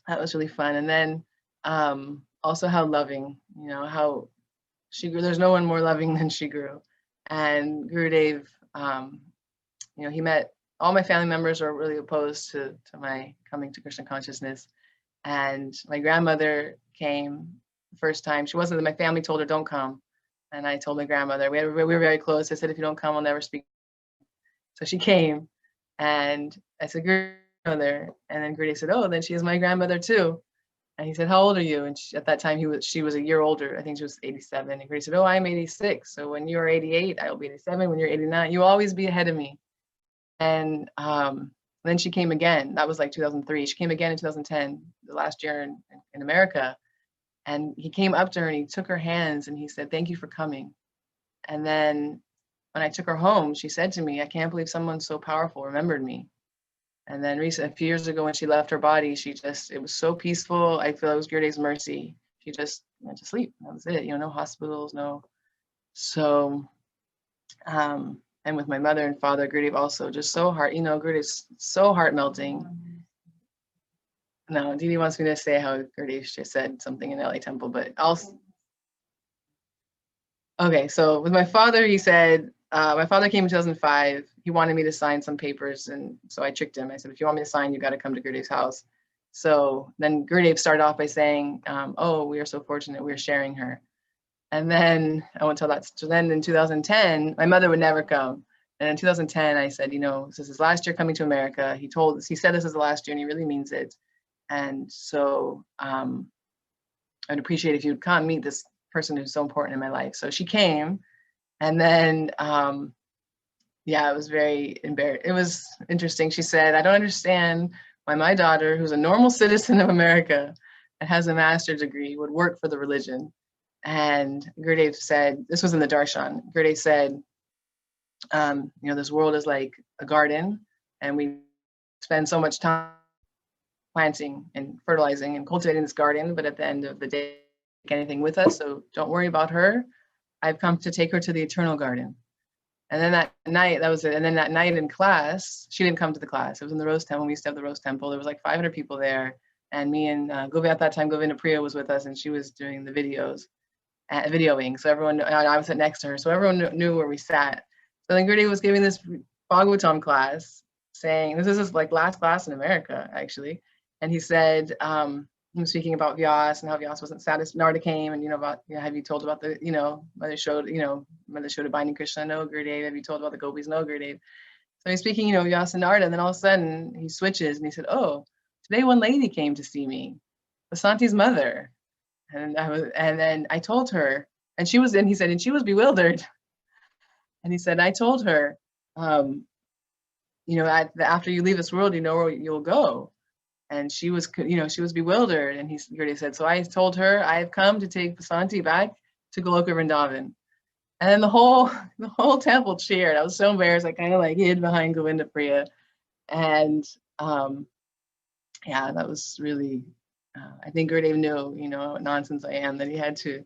that was really fun. And then also how loving, how she grew. There's no one more loving than she grew. And Gurudev, he met. All my family members were really opposed to my coming to Krishna consciousness. And my grandmother came the first time. She wasn't, my family told her, don't come. And I told my grandmother, we were very close. I said, if you don't come, I'll never speak. So she came and I said, grandmother. And then Gurudev said, oh, then she is my grandmother too. And he said, how old are you? And at that time, she was a year older. I think she was 87. And Gurudev said, oh, I'm 86. So when you're 88, I will be 87. When you're 89, you'll always be ahead of me. And then she came again. That was like 2003. She came again in 2010, the last year in America. And he came up to her and he took her hands and he said, thank you for coming. And then when I took her home, she said to me, I can't believe someone so powerful remembered me. And then a few years ago when she left her body, it was so peaceful. I feel it was Gurudev's mercy. She just went to sleep. That was it. No hospitals, no. So, and with my mother and father, Gurudev also just so Gurudev's so heart melting. No, Didi wants me to say how Gurudev just said something in LA Temple, but also. Okay, so with my father, he said, my father came in 2005. He wanted me to sign some papers. And so I tricked him. I said, if you want me to sign, you got to come to Gurudev's house. So then Gurudev started off by saying, oh, we are so fortunate we're sharing her. And then I won't tell that. So then in 2010, my mother would never come. And in 2010, I said, this is his last year coming to America. He said this is the last year and he really means it. And so I'd appreciate if you'd come meet this person who's so important in my life. So she came. And then, it was very embarrassing. It was interesting. She said, I don't understand why my daughter, who's a normal citizen of America and has a master's degree, would work for the religion. And Gurudev said, this was in the darshan, Gurudev said, this world is like a garden and we spend so much time planting and fertilizing and cultivating this garden, but at the end of the day, take anything with us. So don't worry about her. I've come to take her to the eternal garden. And then that night, that was it. And then that night in class, she didn't come to the class. It was in the Rose Temple. We used to have the Rose Temple. There was like 500 people there. And me and at that time, Govinda Priya was with us and she was doing the videoing. So everyone, I was sitting next to her. So everyone knew where we sat. So then Gurudev was giving this Bhagavatam class saying, this is his like last class in America, actually. And he said, he was speaking about Vyas and how Vyas wasn't satisfied. Narada came and, have you told about the, Mother Showed a binding Krishna, no Gurudev. Have you told about the gopis, no Gurudev. So he's speaking, Vyas and Narada. And then all of a sudden he switches and he said, oh, today one lady came to see me, Vasanti's mother. And then I told her, and she was bewildered. And he said, I told her, after you leave this world, where you'll go. And she was, she was bewildered. And Gurudev said, so I told her, I have come to take Vasanti back to Goloka Vrindavan. And then the whole temple cheered. I was so embarrassed. I kind of like hid behind Govinda Priya. And yeah, that was really, I think Gurudev knew, what nonsense I am, that he had to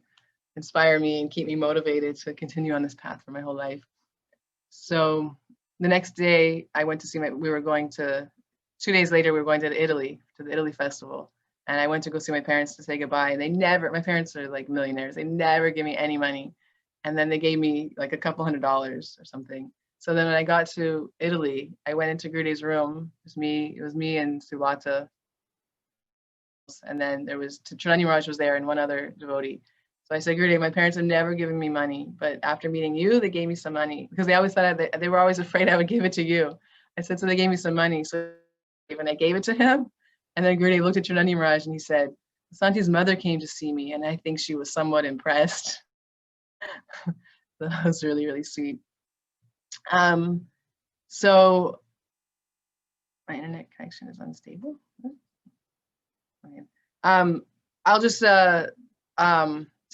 inspire me and keep me motivated to continue on this path for my whole life. So the next day I went to see 2 days later, we were going to Italy, to the Italy festival. And I went to go see my parents to say goodbye. And my parents are like millionaires. They never give me any money. And then they gave me like a couple $100 or something. So then when I got to Italy, I went into Gurudev's room. It was me and Sulata. And then there was Sriman Maharaj was there and one other devotee. So I said, Gurudev, my parents have never given me money, but after meeting you, they gave me some money because they always thought they were always afraid I would give it to you. I said, so they gave me some money. So when I gave it to him, and then Gurudev looked at Sriman Maharaj and he said, Vasanti's mother came to see me, and I think she was somewhat impressed. That was really, really sweet. So my internet connection is unstable. Okay. I'll just tell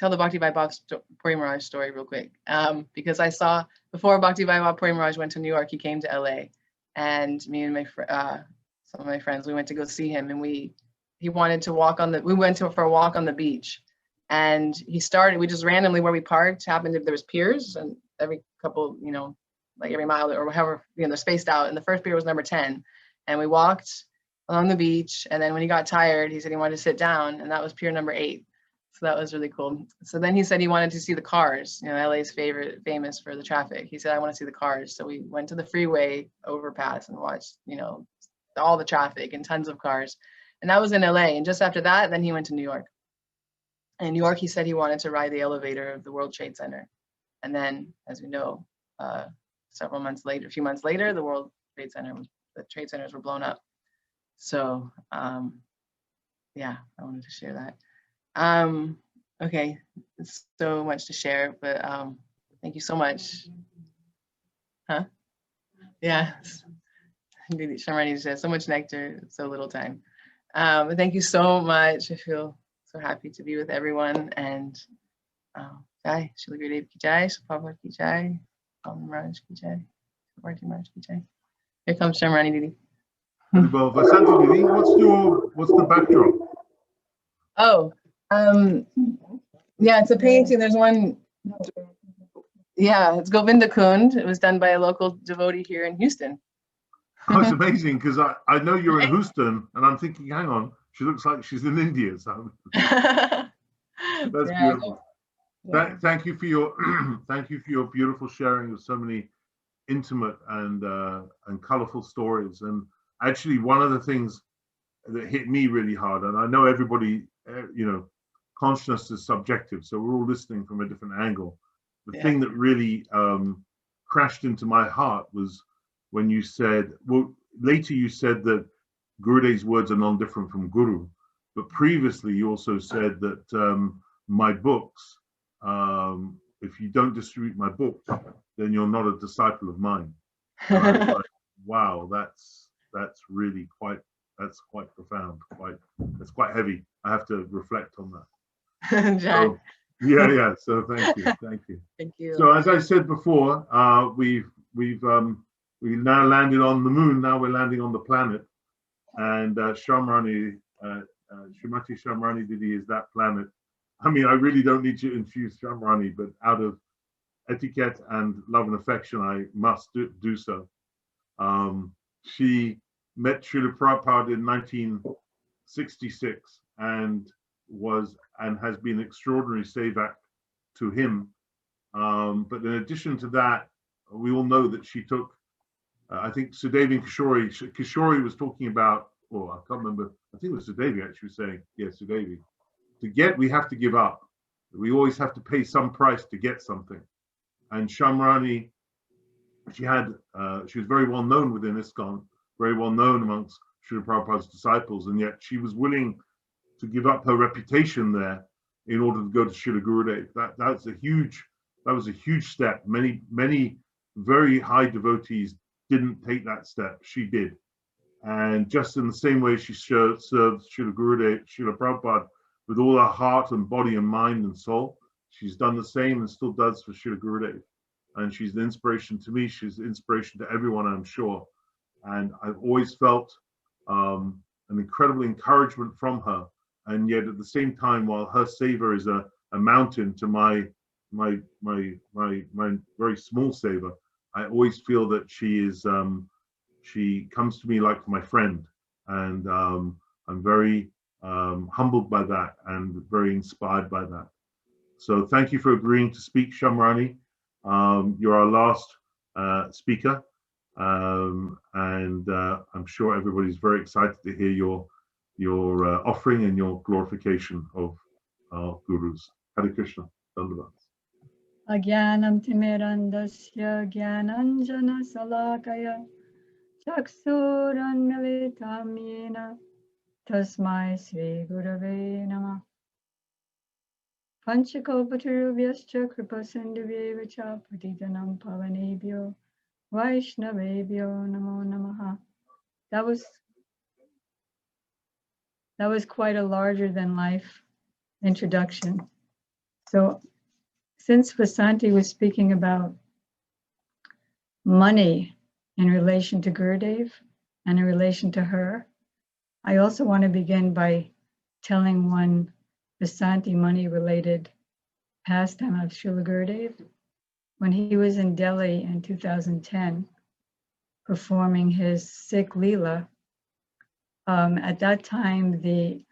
the Bhakti Vaibhav Puri Maharaj story real quick, because I saw before Bhakti Vaibhav Puri Maharaj went to New York, he came to LA, and me and some of my friends, we went to go see him, and we went for a walk on the beach, and we just randomly where we parked happened if there was piers, and every couple, like every mile or however, they're spaced out, and the first pier was number 10, and we walked along the beach, and then when he got tired, he said he wanted to sit down, and that was pier number 8. So that was really cool. So then he said he wanted to see the cars. LA's famous for the traffic. He said, I want to see the cars. So we went to the freeway overpass and watched, all the traffic and tons of cars. And that was in LA. And just after that, then he went to New York. And in New York, he said he wanted to ride the elevator of the World Trade Center. And then, as we know, a few months later, the World Trade Trade Centers were blown up. So, yeah, I wanted to share that. Okay, it's so much to share, but thank you so much. Huh? Yeah. Didi, Syamarani says so much nectar, so little time. But thank you so much. I feel so happy to be with everyone. And Jai, Srila Gurudev ki Jai, Prabhu ki Jai, Maharaj ki Jai, Maharaj ki Jai. Here comes Syamarani Didi. Well, Vasanti Didi, what's the backdrop? Oh, yeah, it's a painting. There's one. Yeah, it's Govinda Kund. It was done by a local devotee here in Houston. Oh, it's amazing because I know you're in Houston, and I'm thinking, hang on, she looks like she's in India. So that's beautiful. Yeah. Thank you for your beautiful sharing of so many intimate and colorful stories. And actually, one of the things that hit me really hard, and I know everybody, consciousness is subjective, so we're all listening from a different angle. The thing that really crashed into my heart was when you said, later you said that Gurudev's words are non-different from Guru, but previously you also said that my books, if you don't distribute my books, then you're not a disciple of mine. And I was like, wow, that's really quite profound, it's quite heavy. I have to reflect on that. So, yeah. So thank you. Thank you. So as I said before, we've now landed on the moon. Now we're landing on the planet, and Syamarani, Srimati Syamarani Didi is that planet. I mean, I really don't need to introduce Syamarani, but out of etiquette and love and affection, I must do so. She met Srila Prabhupada in 1966 and has been extraordinary sevak to him. But in addition to that, we all know that she took, I think Sudevi and Kishori was talking about, or I can't remember, I think it was Sudevi actually saying, yes, Sudevi. We have to give up. We always have to pay some price to get something. And Syamarani, she was very well known within ISKCON, very well known amongst Srila Prabhupada's disciples, and yet she was willing to give up her reputation there in order to go to Srila Gurudev. That was a huge step. Many very high devotees didn't take that step. She did, And just in the same way she served Srila Gurudev, Srila Prabhupada with all her heart and body and mind and soul, she's done the same and still does for Srila Gurudev. And she's an inspiration to me. She's an inspiration to everyone, I'm sure. And I've always felt an incredible encouragement from her. And yet at the same time, while her seva is a mountain to my very small seva, I always feel that she is she comes to me like my friend, and I'm very humbled by that and very inspired by that. So thank you for agreeing to speak, Syamarani. You're our last speaker, and I'm sure everybody's very excited to hear your offering and your glorification of our gurus. Hare Krishna. Dandavats. Agyanam timirandasya gyananjana salakaya chaksuranmilitam yena tasmai Sri Gurave Namah. Panchakalpatarubhyascha kripasindhuvyeva cha patitanam pavanebhyo Vaishnavebhyo namo namaha. That was quite a larger than life introduction. So since Vasanti was speaking about money in relation to Gurudev and in relation to her, I also want to begin by telling one Vasanti money-related pastime of Srila Gurudev. When he was in Delhi in 2010, performing his Sikh Leela, at that time the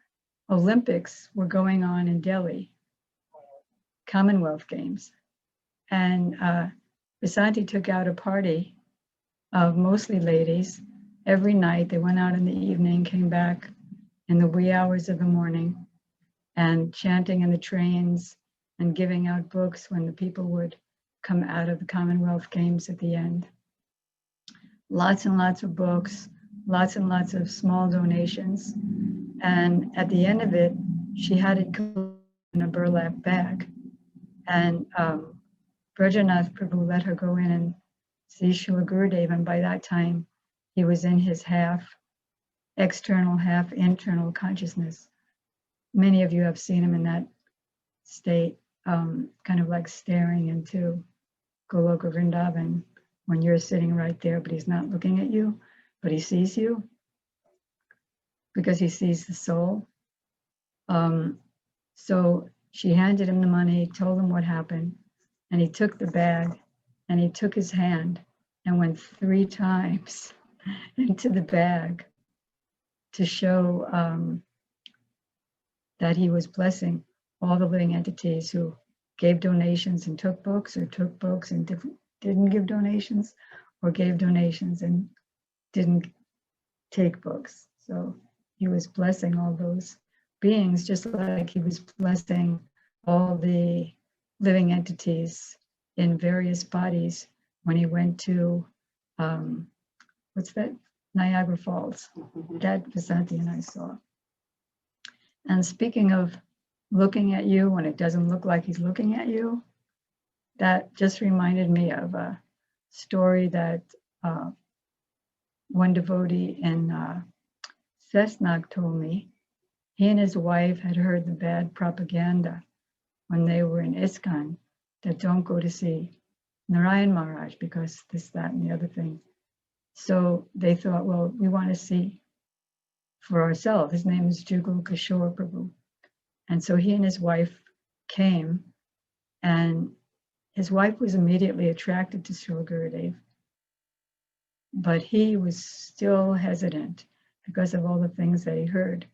Olympics were going on in Delhi, Commonwealth Games. And Vasanti took out a party of mostly ladies. Every night they went out in the evening, came back in the wee hours of the morning, and chanting in the trains and giving out books when the people would come out of the Commonwealth Games at the end. Lots and lots of books, lots and lots of small donations. And at the end of it, she had it in a burlap bag. And Brajanath Prabhu let her go in and see Srila Gurudev, and by that time, he was in his half external, half internal consciousness. Many of you have seen him in that state, kind of like staring into Goloka Vrindavan when you're sitting right there, but he's not looking at you, but he sees you because he sees the soul. So she handed him the money, told him what happened, and he took the bag and he took his hand and went 3 times into the bag to show that he was blessing all the living entities who gave donations and took books, or took books and didn't give donations, or gave donations and didn't take books. So he was blessing all those beings, just like he was blessing all the living entities in various bodies when he went to, what's that? Niagara Falls. That Vasanti and I saw. And speaking of looking at you when it doesn't look like he's looking at you, that just reminded me of a story that one devotee in Cessnock told me. He and his wife had heard the bad propaganda when they were in ISKCON that don't go to see Narayan Maharaj because this, that, and the other thing. So they thought, well, we want to see for ourselves. His name is Jugal Kishore Prabhu. And so he and his wife came, and his wife was immediately attracted to Srila Gurudev, but he was still hesitant because of all the things that he heard.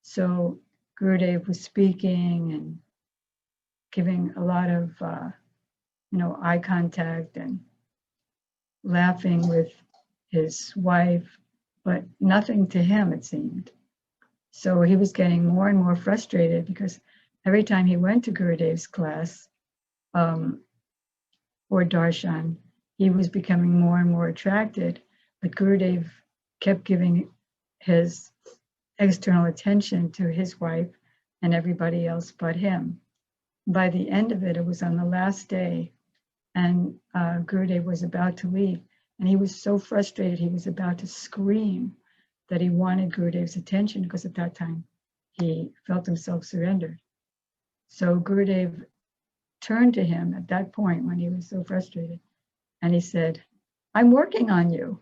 So Gurudev was speaking and giving a lot of, eye contact and laughing with his wife, but nothing to him, it seemed. So he was getting more and more frustrated because every time he went to Gurudev's class or darshan, he was becoming more and more attracted, but Gurudev kept giving his external attention to his wife and everybody else but him. By the end of it, it was on the last day, and Gurudev was about to leave, and he was so frustrated he was about to scream that he wanted Gurudev's attention because at that time he felt himself surrendered. So Gurudev turned to him at that point when he was so frustrated, and he said, "I'm working on you."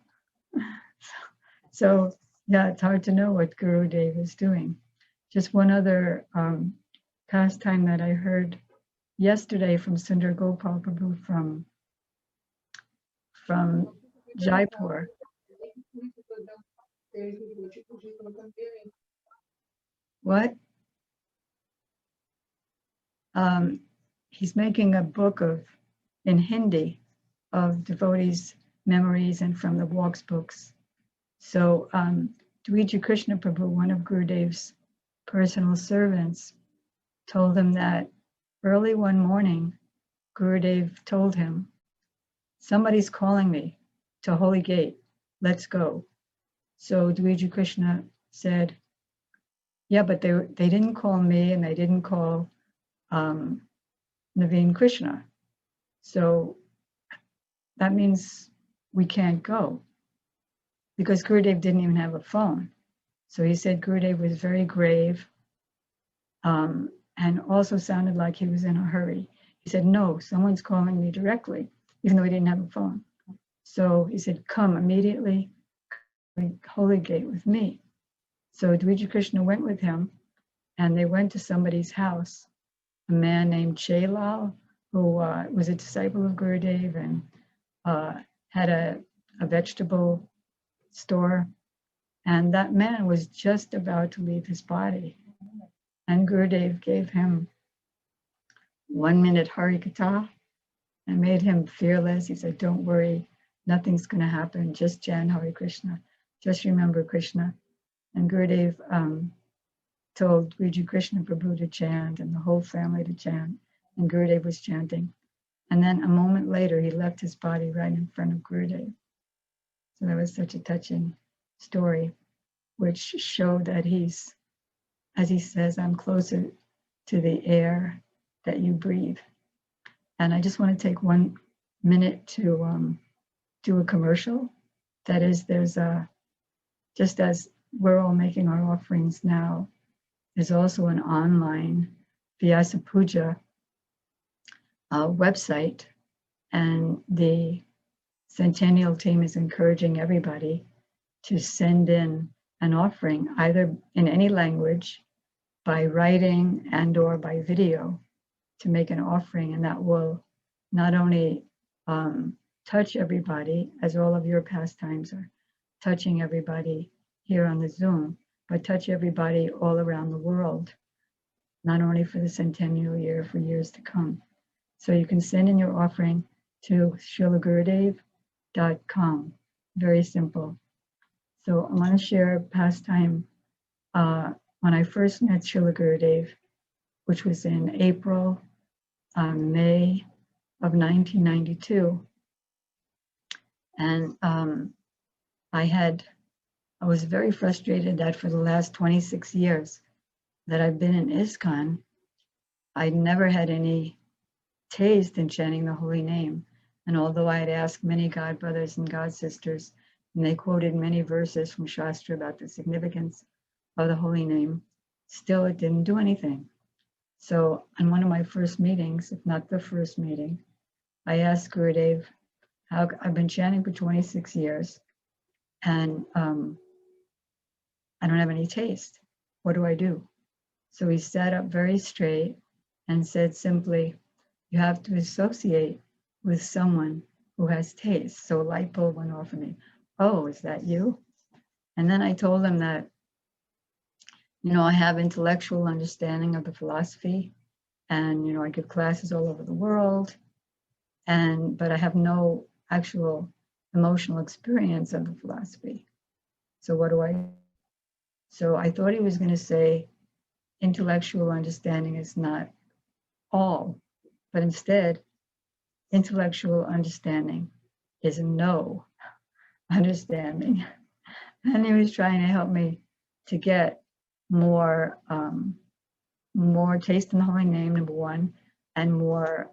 So yeah, it's hard to know what Gurudev is doing. Just one other pastime that I heard yesterday from Sundar Gopal Prabhu from Jaipur. What? He's making a book in Hindi of devotees' memories and from the walks books. So Didi Krishna Prabhu, one of Gurudev's personal servants, told him that early one morning, Gurudev told him, "Somebody's calling me to Holy Gate, let's go." So Didi Krishna said, "Yeah, but they didn't call me and they didn't call Naveen Krishna. So that means we can't go," because Gurudev didn't even have a phone. So he said Gurudev was very grave and also sounded like he was in a hurry. He said, "No, someone's calling me directly," even though he didn't have a phone. So he said, "Come immediately, Holy Gate with me." So Didi Krishna went with him, and they went to somebody's house, a man named Chailal, who was a disciple of Gurudev and had a vegetable store. And that man was just about to leave his body. And Gurudev gave him 1 minute Hari Katha and made him fearless. He said, "Don't worry, nothing's going to happen. Just chant Hare Krishna. Just remember Krishna." And Gurudev told Didi Krishna Prabhu to chant and the whole family to chant. And Gurudev was chanting. And then a moment later, he left his body right in front of Gurudev. So that was such a touching story, which showed that he's, as he says, "I'm closer to the air that you breathe." And I just want to take 1 minute to do a commercial. That is, there's just as we're all making our offerings now, there's also an online Vyasa Puja website, and the Centennial team is encouraging everybody to send in an offering, either in any language, by writing and or by video, to make an offering, and that will not only touch everybody, as all of your pastimes are touching everybody here on the Zoom, but touch everybody all around the world, not only for the centennial year, for years to come. So you can send in your offering to srilagurudev.com. Very simple. So I want to share a pastime when I first met Srila Gurudev, which was in April, May of 1992. And I was very frustrated that for the last 26 years that I've been in ISKCON, I'd never had any taste in chanting the holy name. And although I had asked many God brothers and God sisters, and they quoted many verses from Shastra about the significance of the holy name, still it didn't do anything. So on one of my first meetings, if not the first meeting, I asked Gurudev, how I've been chanting for 26 years and I don't have any taste. What do I do? So he sat up very straight and said simply, you have to associate with someone who has taste. So a light bulb went off for me. Oh, is that you? And then I told him that, I have intellectual understanding of the philosophy, and I give classes all over the world, but I have no actual emotional experience of the philosophy. So what do I do? So I thought he was going to say intellectual understanding is not all, but instead intellectual understanding is no understanding. And he was trying to help me to get more taste in the holy name, number one, and more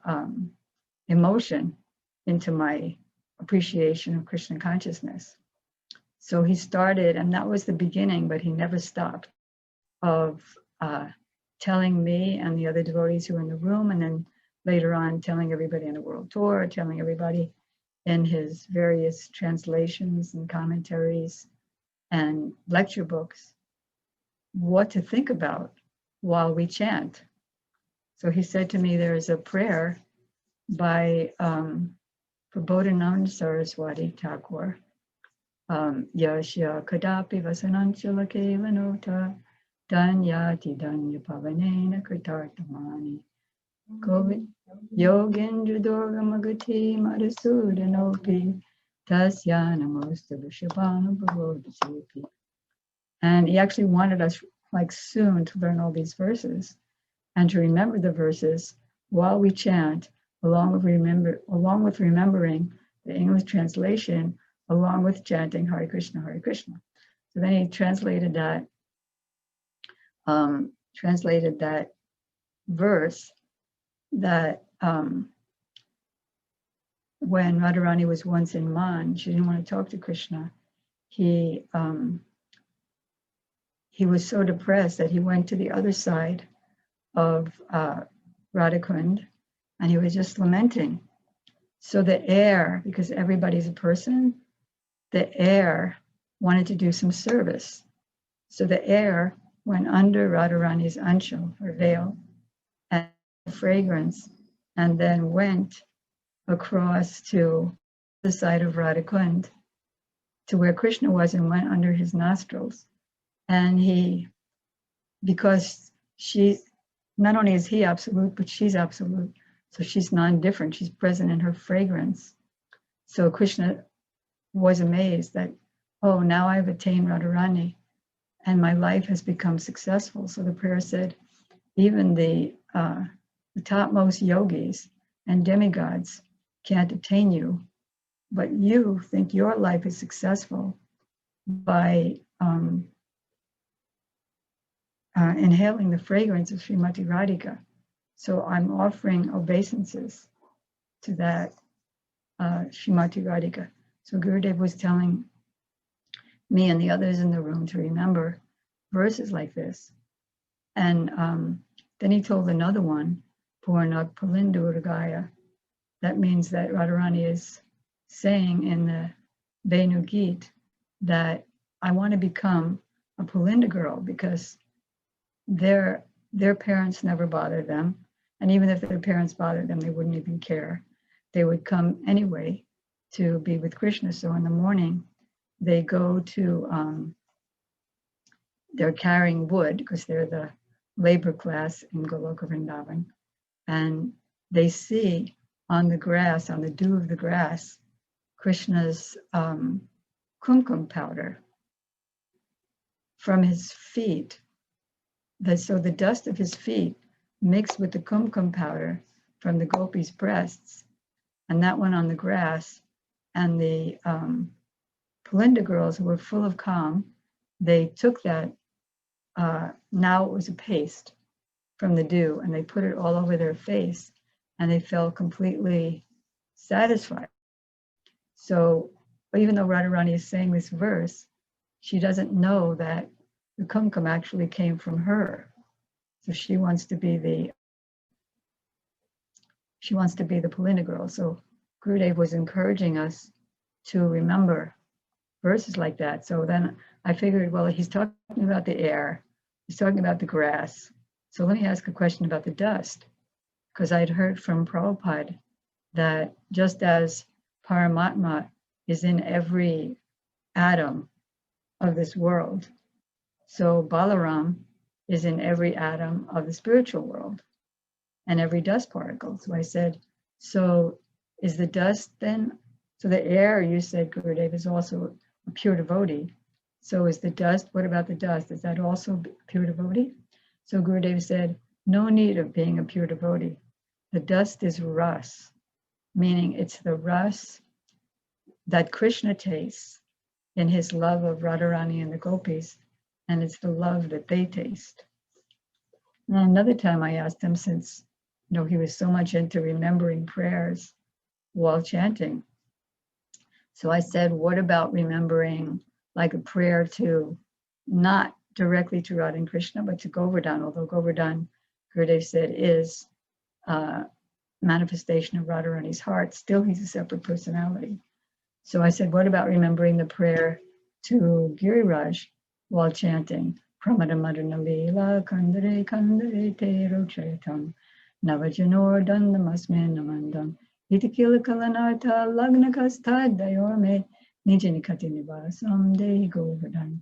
emotion into my appreciation of Krishna consciousness. So he started, and that was the beginning, but he never stopped of telling me and the other devotees who were in the room, and then later on telling everybody on the world tour, telling everybody in his various translations and commentaries and lecture books what to think about while we chant. So he said to me, there is a prayer by Prabodhananda Saraswati Thakur, Yashya Kadapi Vasanancha Kelanota Danyati Danya Pavanena Kritartamani Govind Yogendra Durga Magati Madhusudanopi Tasyana Mosta Vishabhanu Bhavodhati. And he actually wanted us like soon to learn all these verses and to remember the verses while we chant, along with remembering the English translation, along with chanting Hare Krishna, Hare Krishna. So then he translated that verse that when Radharani was once in Man, she didn't want to talk to Krishna. He was so depressed that he went to the other side of Radhakund, and he was just lamenting. So the air, because everybody's a person, the air wanted to do some service. So the air went under Radharani's anchal, her veil, and fragrance, and then went across to the side of Radhakund, to where Krishna was, and went under his nostrils. And because not only is he absolute, but she's absolute. So she's non-different, she's present in her fragrance. So Krishna was amazed that, oh, now I've attained Radharani and my life has become successful. So the prayer said, even the topmost yogis and demigods can't attain you, but you think your life is successful by inhaling the fragrance of Srimati Radhika. So I'm offering obeisances to that Srimati Radhika. So Gurudev was telling me and the others in the room to remember verses like this. And then he told another one, Purnak Palindurgaya. That means that Radharani is saying in the Venu Geet that I want to become a Pulinda girl because their parents never bothered them. And even if their parents bothered them, they wouldn't even care. They would come anyway to be with Krishna. So in the morning, they go to, they're carrying wood because they're the labor class in Goloka Vrindavan. And they see on the grass, on the dew of the grass, Krishna's kumkum powder from his feet. So the dust of his feet mixed with the kumkum powder from the gopis' breasts, and that went on the grass. And the Pulinda girls who were full of calm, they took that, now it was a paste from the dew, and they put it all over their face, and they felt completely satisfied. So even though Radharani is saying this verse, she doesn't know that the kumkum actually came from her. So she wants to be the Pulinda girl. So Gurudev was encouraging us to remember verses like that. So then I figured, well, he's talking about the air, he's talking about the grass. So let me ask a question about the dust, because I'd heard from Prabhupada that just as Paramatma is in every atom of this world, so Balaram is in every atom of the spiritual world and every dust particle. So I said, so is the dust then, so the air, you said, Gurudev, is also a pure devotee. So is the dust, what about the dust? Is that also pure devotee? So Gurudev said, no need of being a pure devotee. The dust is ras, meaning it's the ras that Krishna tastes in his love of Radharani and the gopis, and it's the love that they taste. Now, another time I asked him, since he was so much into remembering prayers while chanting. So I said, what about remembering like a prayer to not directly to Radha and Krishna, but to Govardhan, although Govardhan, Gurudev said, is manifestation of Radharani's heart. Still, he's a separate personality. So I said, what about remembering the prayer to Giriraj while chanting Pramada Madana Leela Kandare Kandare Tero Chaitam Navajanor Dandamasme Namandam Itikila Kalanarta Lagnakastad Dayorme Nijanikati Nivasam De Govardhan.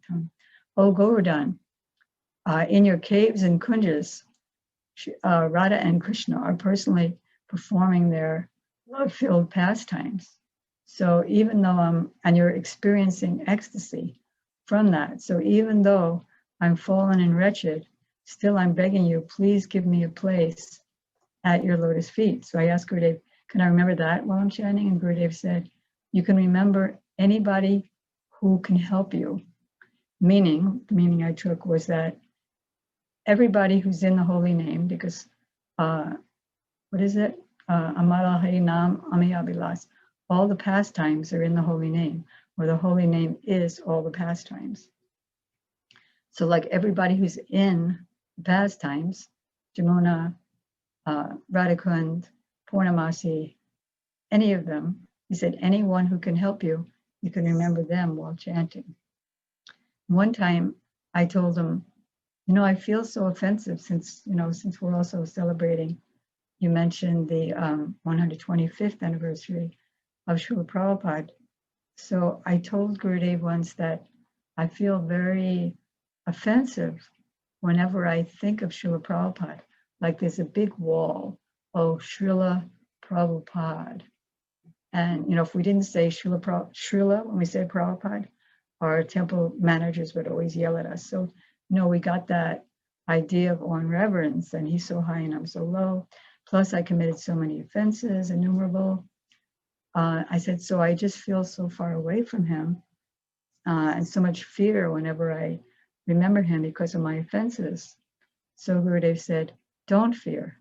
Oh Govardhan, in your caves and kunjas, Radha and Krishna are personally performing their love-filled pastimes. So even though and you're experiencing ecstasy from that. So even though I'm fallen and wretched, still I'm begging you, please give me a place at your lotus feet. So I asked Gurudev, can I remember that while I'm chanting? And Gurudev said, you can remember anybody who can help you. Meaning, the meaning I took was that everybody who's in the holy name, because what is it? Amara Harinam Amiyabilas. All the pastimes are in the holy name, or the holy name is all the pastimes. So like everybody who's in the pastimes, Jamuna, Radhikund, Purnamasi, any of them, he said, anyone who can help you, you can remember them while chanting. One time I told him, I feel so offensive since we're also celebrating, you mentioned the 125th anniversary of Srila Prabhupada. So I told Gurudev once that I feel very offensive whenever I think of Srila Prabhupada, like there's a big wall, oh, Srila Prabhupada. And, if we didn't say Srila when we said Prabhupada, our temple managers would always yell at us. So, we got that idea of awe and reverence, and he's so high and I'm so low. Plus I committed so many offenses, innumerable. I said, so I just feel so far away from him and so much fear whenever I remember him because of my offenses. So Gurudev said, don't fear.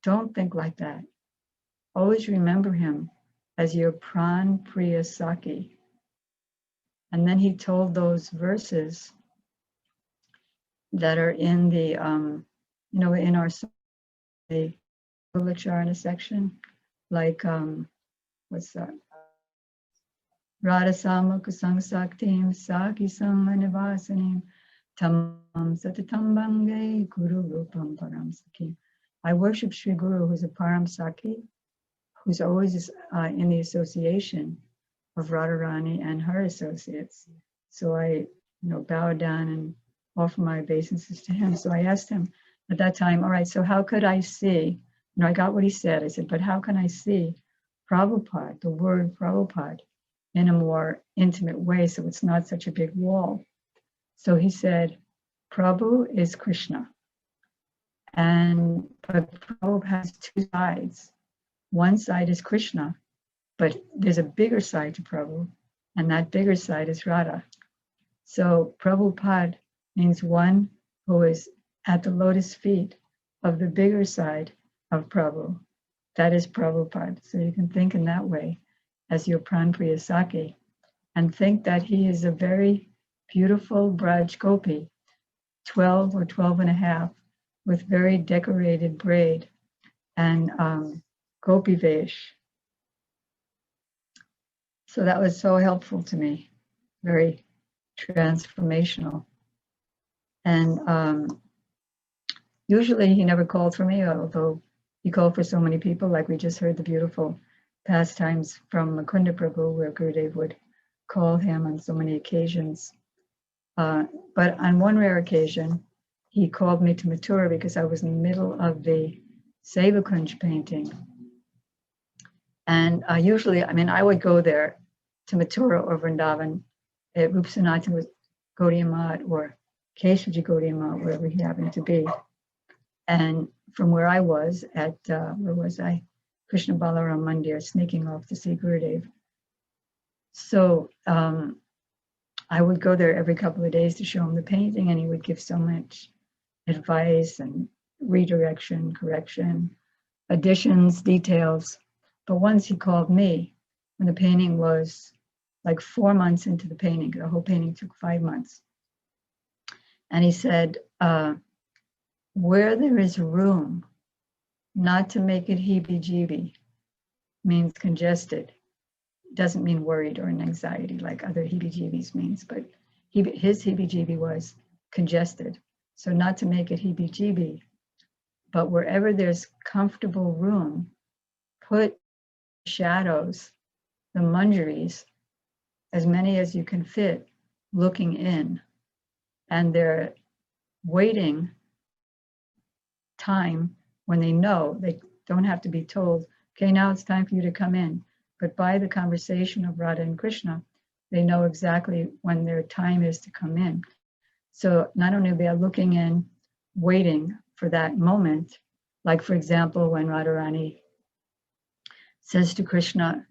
Don't think like that. Always remember him as your pran priya saki. And then he told those verses that are in the, in our Charana section, like, what's that? Radha Samakasang Saktim Saki Samanivasanim Tamam Satatam Bange Guru Rupam Param Saki. I worship Sri Guru, who's a Param Saki, who's always in the association of Radharani and her associates. So I, bow down and offer my obeisances to him. So I asked him at that time, all right, so how could I see, I got what he said. I said, but how can I see Prabhupada, the word Prabhupada, in a more intimate way so it's not such a big wall? So he said, Prabhu is Krishna. But Prabhu has two sides. One side is Krishna, but there's a bigger side to Prabhu, and that bigger side is Radha. So Prabhupada means one who is at the lotus feet of the bigger side of Prabhu. That is Prabhupada. So you can think in that way as your Pranpriya Saki, and think that he is a very beautiful Braj Gopi, 12 or 12 and a half, with very decorated braid and Gopi Vesh. So that was so helpful to me, very transformational. And usually he never called for me, although he called for so many people, like we just heard the beautiful pastimes from Mukunda Prabhu, where Gurudev would call him on so many occasions. But on one rare occasion, he called me to Mathura because I was in the middle of the Seva painting. And usually, I would go there to Mathura or Vrindavan at Rup Sanatana Gaudiya Math or Keshaji Gaudiya Math, wherever he happened to be. And from where I was at, where was I? Krishna Balaram Mandir, sneaking off to see Gurudev. So I would go there every couple of days to show him the painting, and he would give so much advice and redirection, correction, additions, details. But once he called me when the painting was like 4 months into the painting. The whole painting took 5 months. And he said, where there is room not to make it heebie-jeebie, means congested. Doesn't mean worried or in anxiety like other heebie-jeebies means, but his heebie-jeebie was congested. So not to make it heebie-jeebie, but wherever there's comfortable room, put shadows, the manjaris, as many as you can fit, looking in. And they're waiting time when they know, they don't have to be told, okay, now it's time for you to come in. But by the conversation of Radha and Krishna, they know exactly when their time is to come in. So not only they are looking in, waiting for that moment, like for example, when Radharani says to Krishna,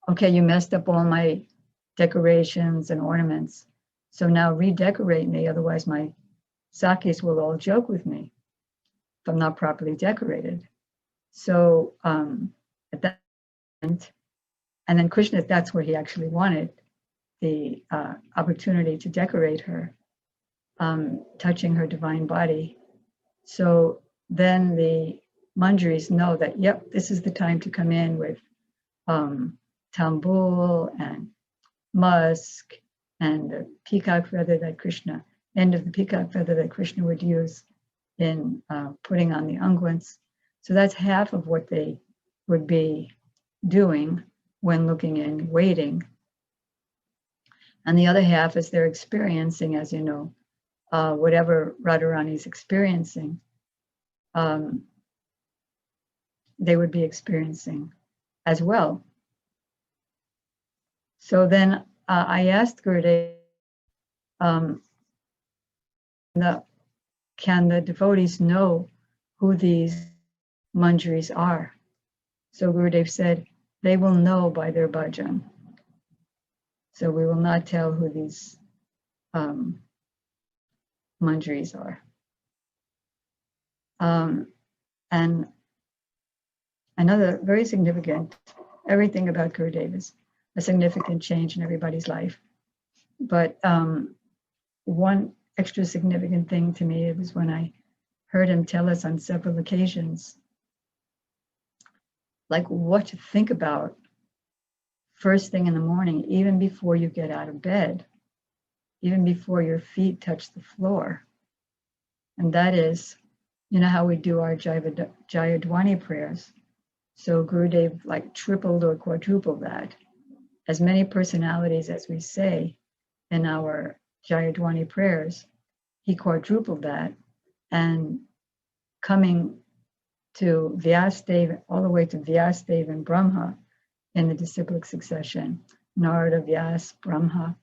okay, you messed up all my decorations and ornaments, so now redecorate me, otherwise my Sakis will all joke with me if I'm not properly decorated. So at that point, and then Krishna, that's where he actually wanted the opportunity to decorate her, touching her divine body. So then the manjaris know that, yep, this is the time to come in with tambul and musk and the peacock feather that Krishna, end of the peacock feather that Krishna would use in putting on the unguents. So that's half of what they would be doing when looking in, waiting. And the other half is they're experiencing, as you know, whatever Radharani's experiencing, they would be experiencing as well. So then I asked Gurudev, can the devotees know who these manjaris are? So Gurudev said, they will know by their bhajan. So we will not tell who these manjaris are. And another very significant, everything about Gurudev is a significant change in everybody's life. But one extra significant thing to me, it was when I heard him tell us on several occasions, like what to think about first thing in the morning, even before you get out of bed, even before your feet touch the floor. And that is, you know how we do our Jayadwani prayers. So Gurudev like tripled or quadrupled that. As many personalities as we say in our Jayadwani prayers, he quadrupled that. And coming to Vyasadeva, all the way to Vyasadeva and Brahma in the disciplic succession, Narada, Vyas, Brahma,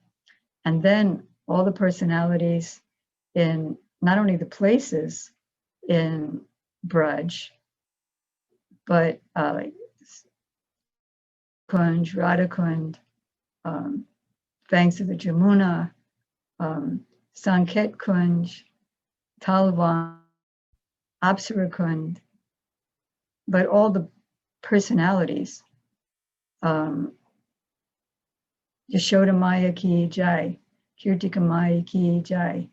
and then all the personalities in not only the places in Braj, but like Kunj, Radhakund, banks of the Jamuna, Sanket Kunj, Talvan, Apsarakund, but all the personalities, Yashoda Maya ki jai, Kirtika Maya ki jai,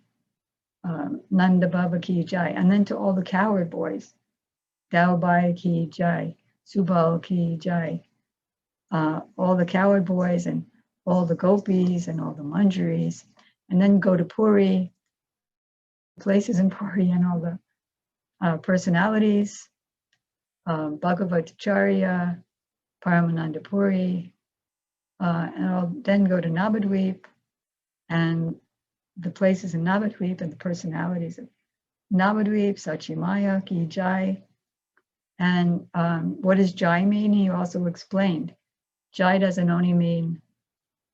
Nanda Baba ki jai, and then to all the coward boys, Daubai ki jai, Subal ki jai, all the coward boys and all the gopis and all the manjaris, and then go to Puri, places in Puri and all the personalities, Bhagavatacharya, Paramananda Puri, and I'll then go to Navadvip and the places in Navadvip and the personalities of Navadvip, Sachimaya, Ki Jai. And what does Jai mean? He also explained. Jai doesn't only mean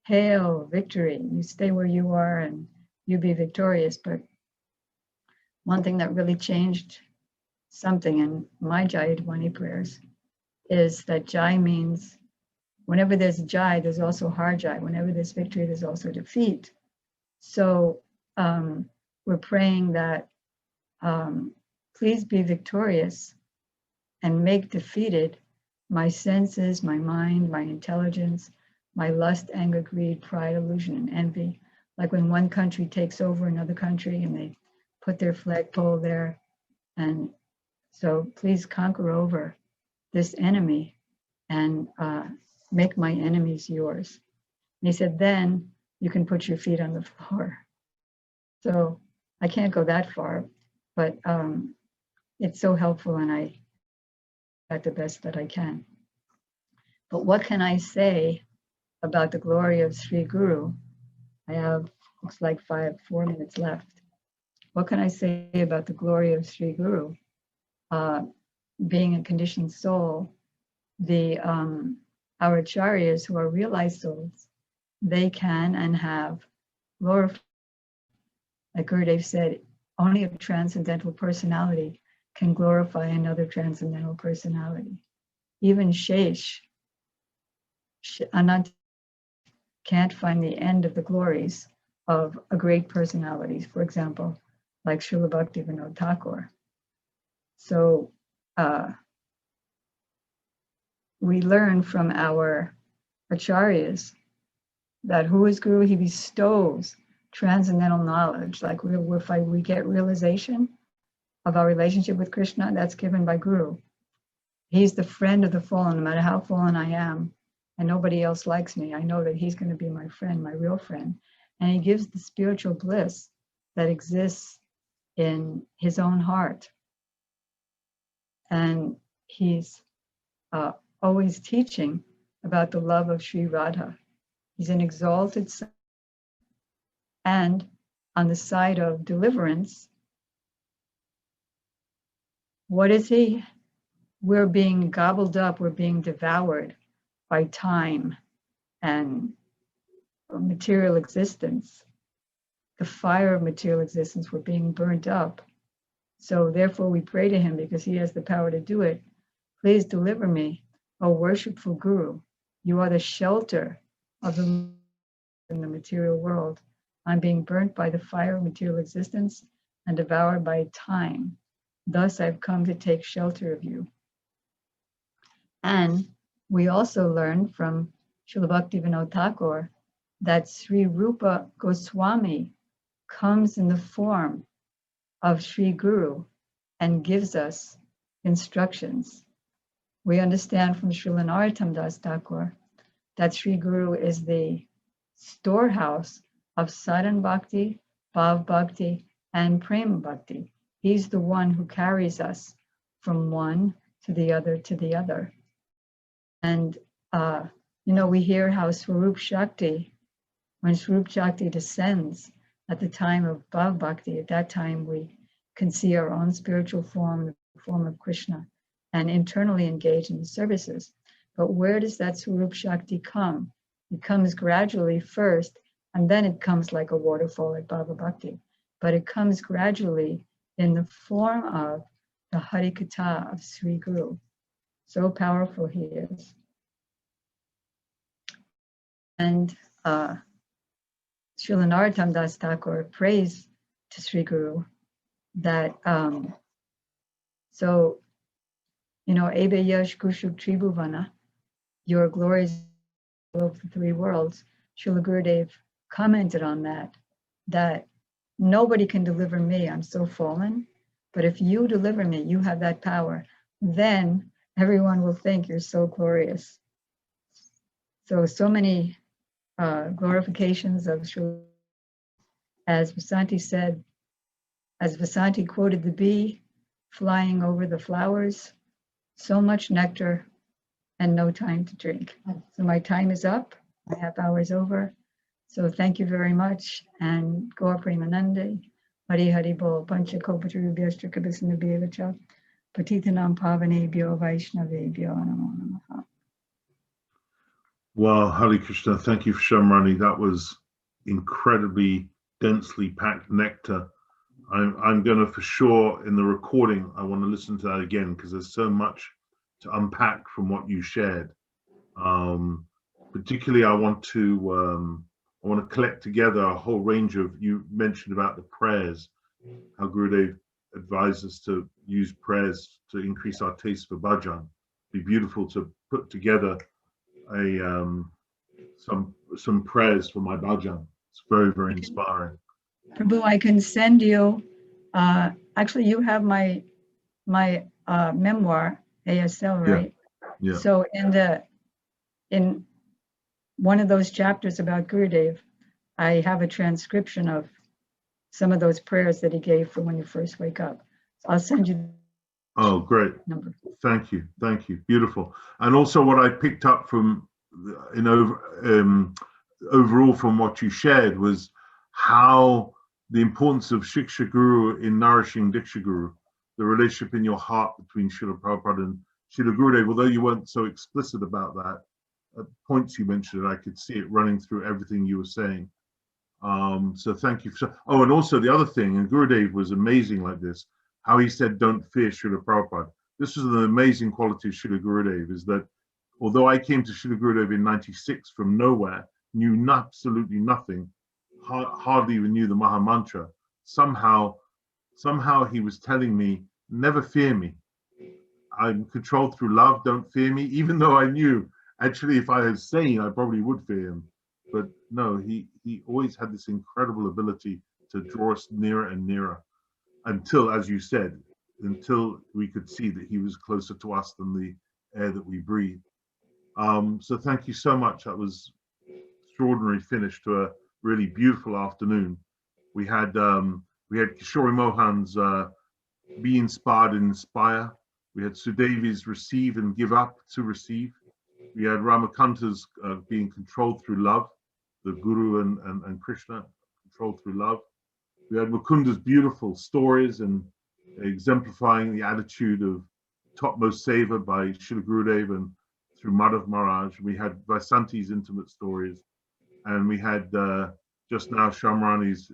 hail, victory, you stay where you are and you be victorious, but one thing that really changed something in my Jayadwani prayers is that Jai means whenever there's Jai, there's also Har Jai. Whenever there's victory, there's also defeat. So we're praying that please be victorious and make defeated my senses, my mind, my intelligence, my lust, anger, greed, pride, illusion, and envy. Like when one country takes over another country and they put their flagpole there. And so please conquer over this enemy and make my enemies yours. And he said, then you can put your feet on the floor. So I can't go that far, but it's so helpful, and I got the best that I can. But what can I say about the glory of Sri Guru? I have, looks like 4 minutes left. What can I say about the glory of Sri Guru? Being a conditioned soul, our acharyas who are realized souls, they can and have glorified. Like Gurudev said, only a transcendental personality can glorify another transcendental personality. Even Shesh, Anant, can't find the end of the glories of a great personality, for example, like Srila Bhaktivinoda Thakur. So we learn from our acharyas that who is Guru? He bestows transcendental knowledge. Like if we get realization of our relationship with Krishna, that's given by Guru. He's the friend of the fallen, no matter how fallen I am, and nobody else likes me. I know that he's going to be my friend, my real friend. And he gives the spiritual bliss that exists in his own heart. And he's always teaching about the love of Sri Radha. He's an exalted son. And on the side of deliverance, what is he? We're being gobbled up, we're being devoured by time and material existence. The fire of material existence, we're being burnt up. So therefore we pray to him because he has the power to do it. Please deliver me, O worshipful Guru. You are the shelter of the in the material world. I'm being burnt by the fire of material existence and devoured by time. Thus I've come to take shelter of you. And we also learn from Srila Bhaktivinoda Thakur that Sri Rupa Goswami comes in the form of Sri Guru and gives us instructions. We understand from Srila Narottam Das Thakur that Sri Guru is the storehouse of sadhana bhakti, bhav bhakti, and prema bhakti. He's the one who carries us from one to the other to the other. And, we hear how Swarup Shakti, when Swarup Shakti descends at the time of bhav bhakti, at that time we can see our own spiritual form, the form of Krishna, and internally engage in the services. But where does that Swarup Shakti come? It comes gradually first, and then it comes like a waterfall like Bhava Bhakti. But it comes gradually in the form of the Harikatha of Sri Guru. So powerful he is. And Srila Narottam Das Thakur prays to Sri Guru that, Ebe Yash Kushuk Tribhuvana, your glories of the three worlds. Srila Gurudev commented on that nobody can deliver me, I'm so fallen, but if you deliver me, you have that power, then everyone will think you're so glorious. So many glorifications of Srila, as Vasanti said, as Vasanti quoted the bee flying over the flowers, so much nectar and no time to drink. So my time is up, my half hour is over. So thank you very much, and Gaur Premanande, Hari Hari Bol, Pancha Kopatru Vyashtra Kabisana Bhavacha, Patitanam Pavane Bhyo Vaishnave Bhyo Namo Namaha. Well, Hare Krishna, thank you for Syamarani. That was incredibly densely packed nectar. I'm going to, for sure, in the recording, I want to listen to that again because there's so much to unpack from what you shared. Particularly, I want to collect together a whole range of, you mentioned about the prayers, how Gurudev advised us to use prayers to increase our taste for bhajan. It'd be beautiful to put together a some prayers for my bhajan. It's very, very inspiring. Prabhu, I can send you, actually you have my memoir, ASL, right? Yeah. So in one of those chapters about Gurudev, I have a transcription of some of those prayers that he gave for when you first wake up. So I'll send you. Oh, great. Number. Thank you. Thank you. Beautiful. And also what I picked up from overall from what you shared was how the importance of Shiksha Guru in nourishing Diksha Guru, the relationship in your heart between Srila Prabhupada and Srila Gurudev, although you weren't so explicit about that, at points you mentioned, I could see it running through everything you were saying. So thank you. Oh, and also the other thing, and Gurudev was amazing like this, how he said, don't fear Srila Prabhupada. This was an amazing quality of Srila Gurudev, is that although I came to Srila Gurudev in '96 from nowhere, knew absolutely nothing, hardly even knew the Maha Mantra, somehow he was telling me, never fear me. I'm controlled through love, don't fear me, even though I knew, actually, if I was sane, I probably would fear him. But no, he always had this incredible ability to draw us nearer and nearer until, as you said, until we could see that he was closer to us than the air that we breathe. So thank you so much. That was extraordinary finish to a really beautiful afternoon. We had Kishori Mohan's Be Inspired and Inspire. We had Sudevi's Receive and Give Up to Receive. We had Ramakanta's being controlled through love, the Guru and Krishna controlled through love. We had Mukunda's beautiful stories and exemplifying the attitude of topmost Seva by Srila Gurudev and through Madhav Maharaj. We had Vaisanti's intimate stories, and we had just now Syamarani's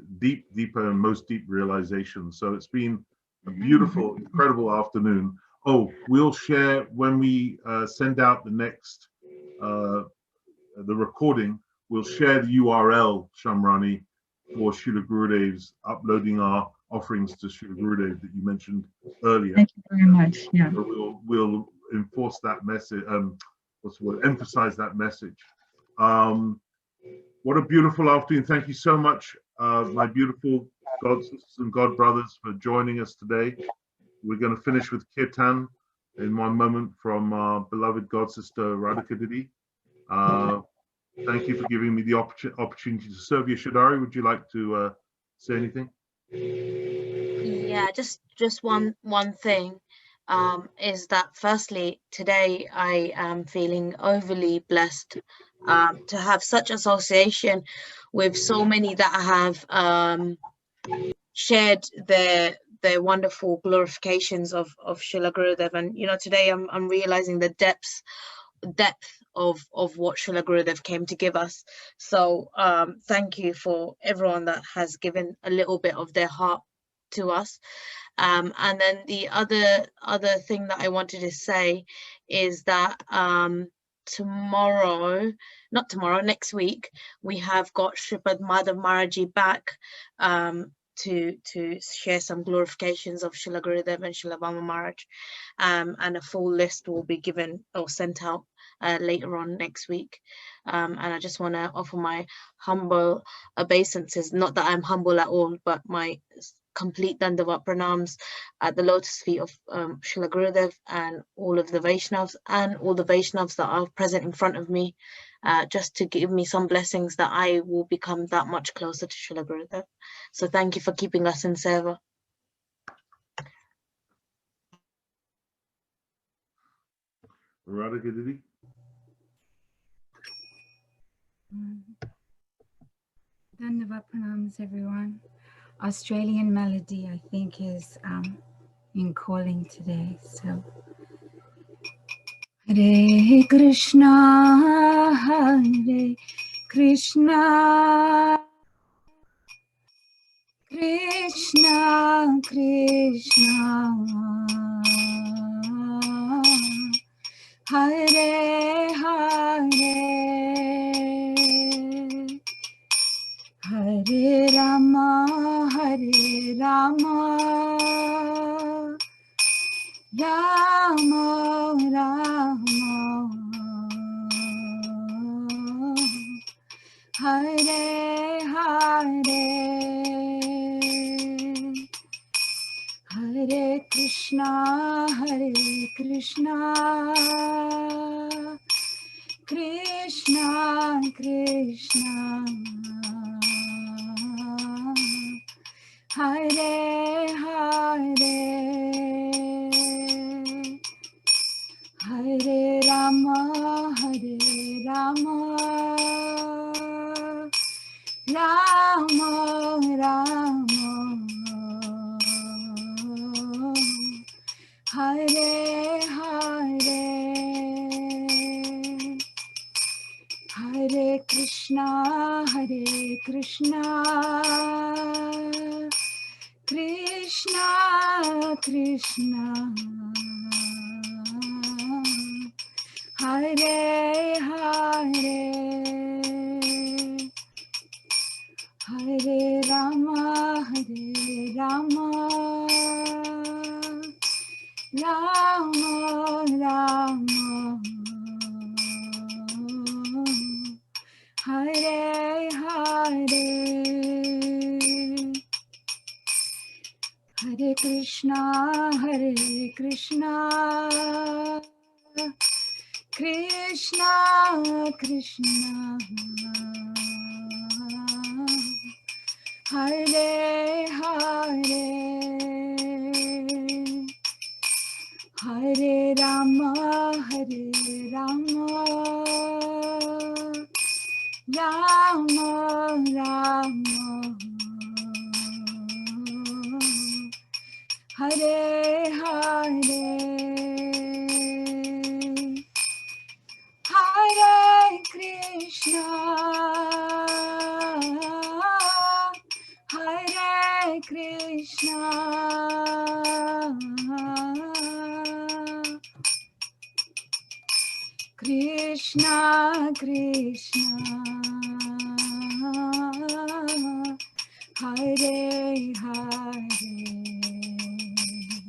deeper and most deep realization. So it's been a beautiful, incredible afternoon. Oh, we'll share when we send out the next, the recording, we'll share the URL, Syamarani, for Srila Gurudev's uploading our offerings to Srila Gurudev that you mentioned earlier. Thank you very much. Yeah. So we'll enforce that message, emphasize that message. What a beautiful afternoon. Thank you so much, my beautiful God sisters and God brothers, for joining us today. We're going to finish with Kirtan in one moment from our beloved God sister Radhika Didi. Thank you for giving me the opportunity to serve you. Shadari, would you like to say anything? Yeah, just one thing is that firstly, today I am feeling overly blessed to have such association with so many that have shared their wonderful glorifications of Srila Gurudev. And today I'm realizing the depth of what Srila Gurudev came to give us. So thank you for everyone that has given a little bit of their heart to us. And then the other thing that I wanted to say is that next week, we have got Shripad Madhav Maharaji back to share some glorifications of Srila Gurudev and Srila Vama Maharaj, and a full list will be given or sent out later on next week. And I just want to offer my humble obeisances, not that I'm humble at all, but my complete Dandavat pranams at the lotus feet of Srila Gurudev and all of the Vaisnavas and all the Vaisnavas that are present in front of me, just to give me some blessings that I will become that much closer to Srila Gurudev. So thank you for keeping us in Seva. Radhika Didi? Dandavat pranams, everyone. Australian melody, I think, is in calling today. So, Hare Krishna, Hare Krishna, Krishna Krishna, Hare Hare, Hare Rama, Hare Rama, Rama Rama, Krishna, Hare Krishna, Krishna Krishna, Hare Hare, Hare Rama, Hare Rama, Rama Rama, Hare Hare, Hare Krishna, Hare Krishna, Krishna Krishna, Hare Hare, Hare Rama, Hare Rama, Rama Rama, Hare Hare, Hare Krishna, Hare Krishna, Krishna Krishna, Hare Hare, Hare Rama, Hare Rama, Rama Rama, Hare Hare, Hare Krishna, Hare Krishna, Krishna Krishna, Hare Hare, Hare Rama, Hare Rama,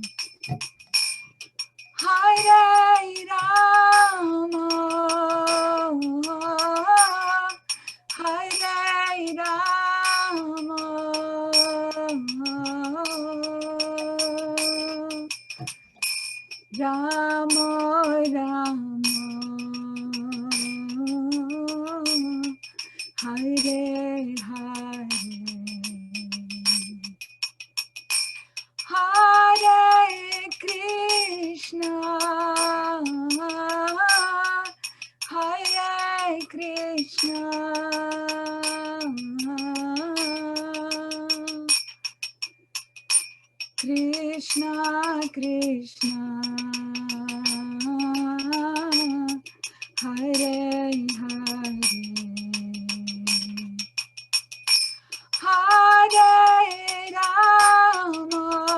Rama Rama, Hare Hare, Hare Krishna, Hare Krishna, Krishna Krishna, Hare Hare,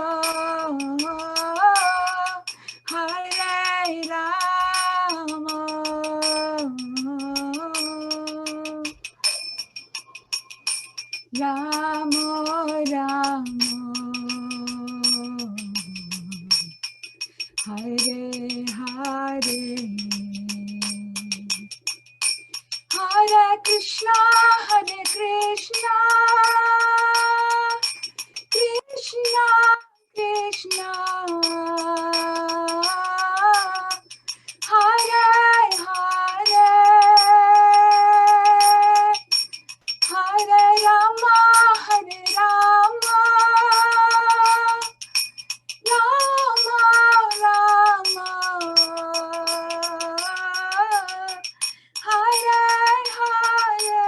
Hare Rama, Hare Rama, Rama Rama, Hare Hare, Hare Krishna, Hare Krishna, Krishna Krishna, Hare Hare, Hare Rama, Hare Rama, Rama Rama, Hare Hare,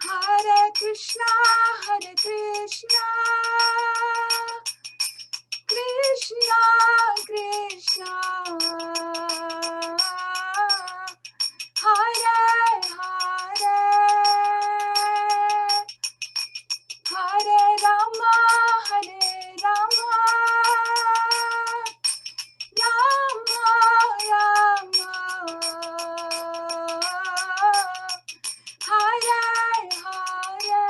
Hare Krishna, Hare Krishna, Krishna Krishna, Hare Hare, Hare Rama, Hare Rama, Rama Rama, Hare Hare,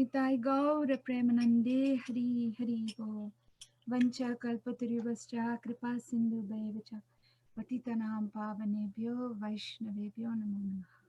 Nitai Gaura Premanande Hari Hari Bo Vancha Kalpatarubhascha Kripa Sindhu Bhaivacha Patitanam Pavanebhyo Vaishnavebhyo Namo Namaha.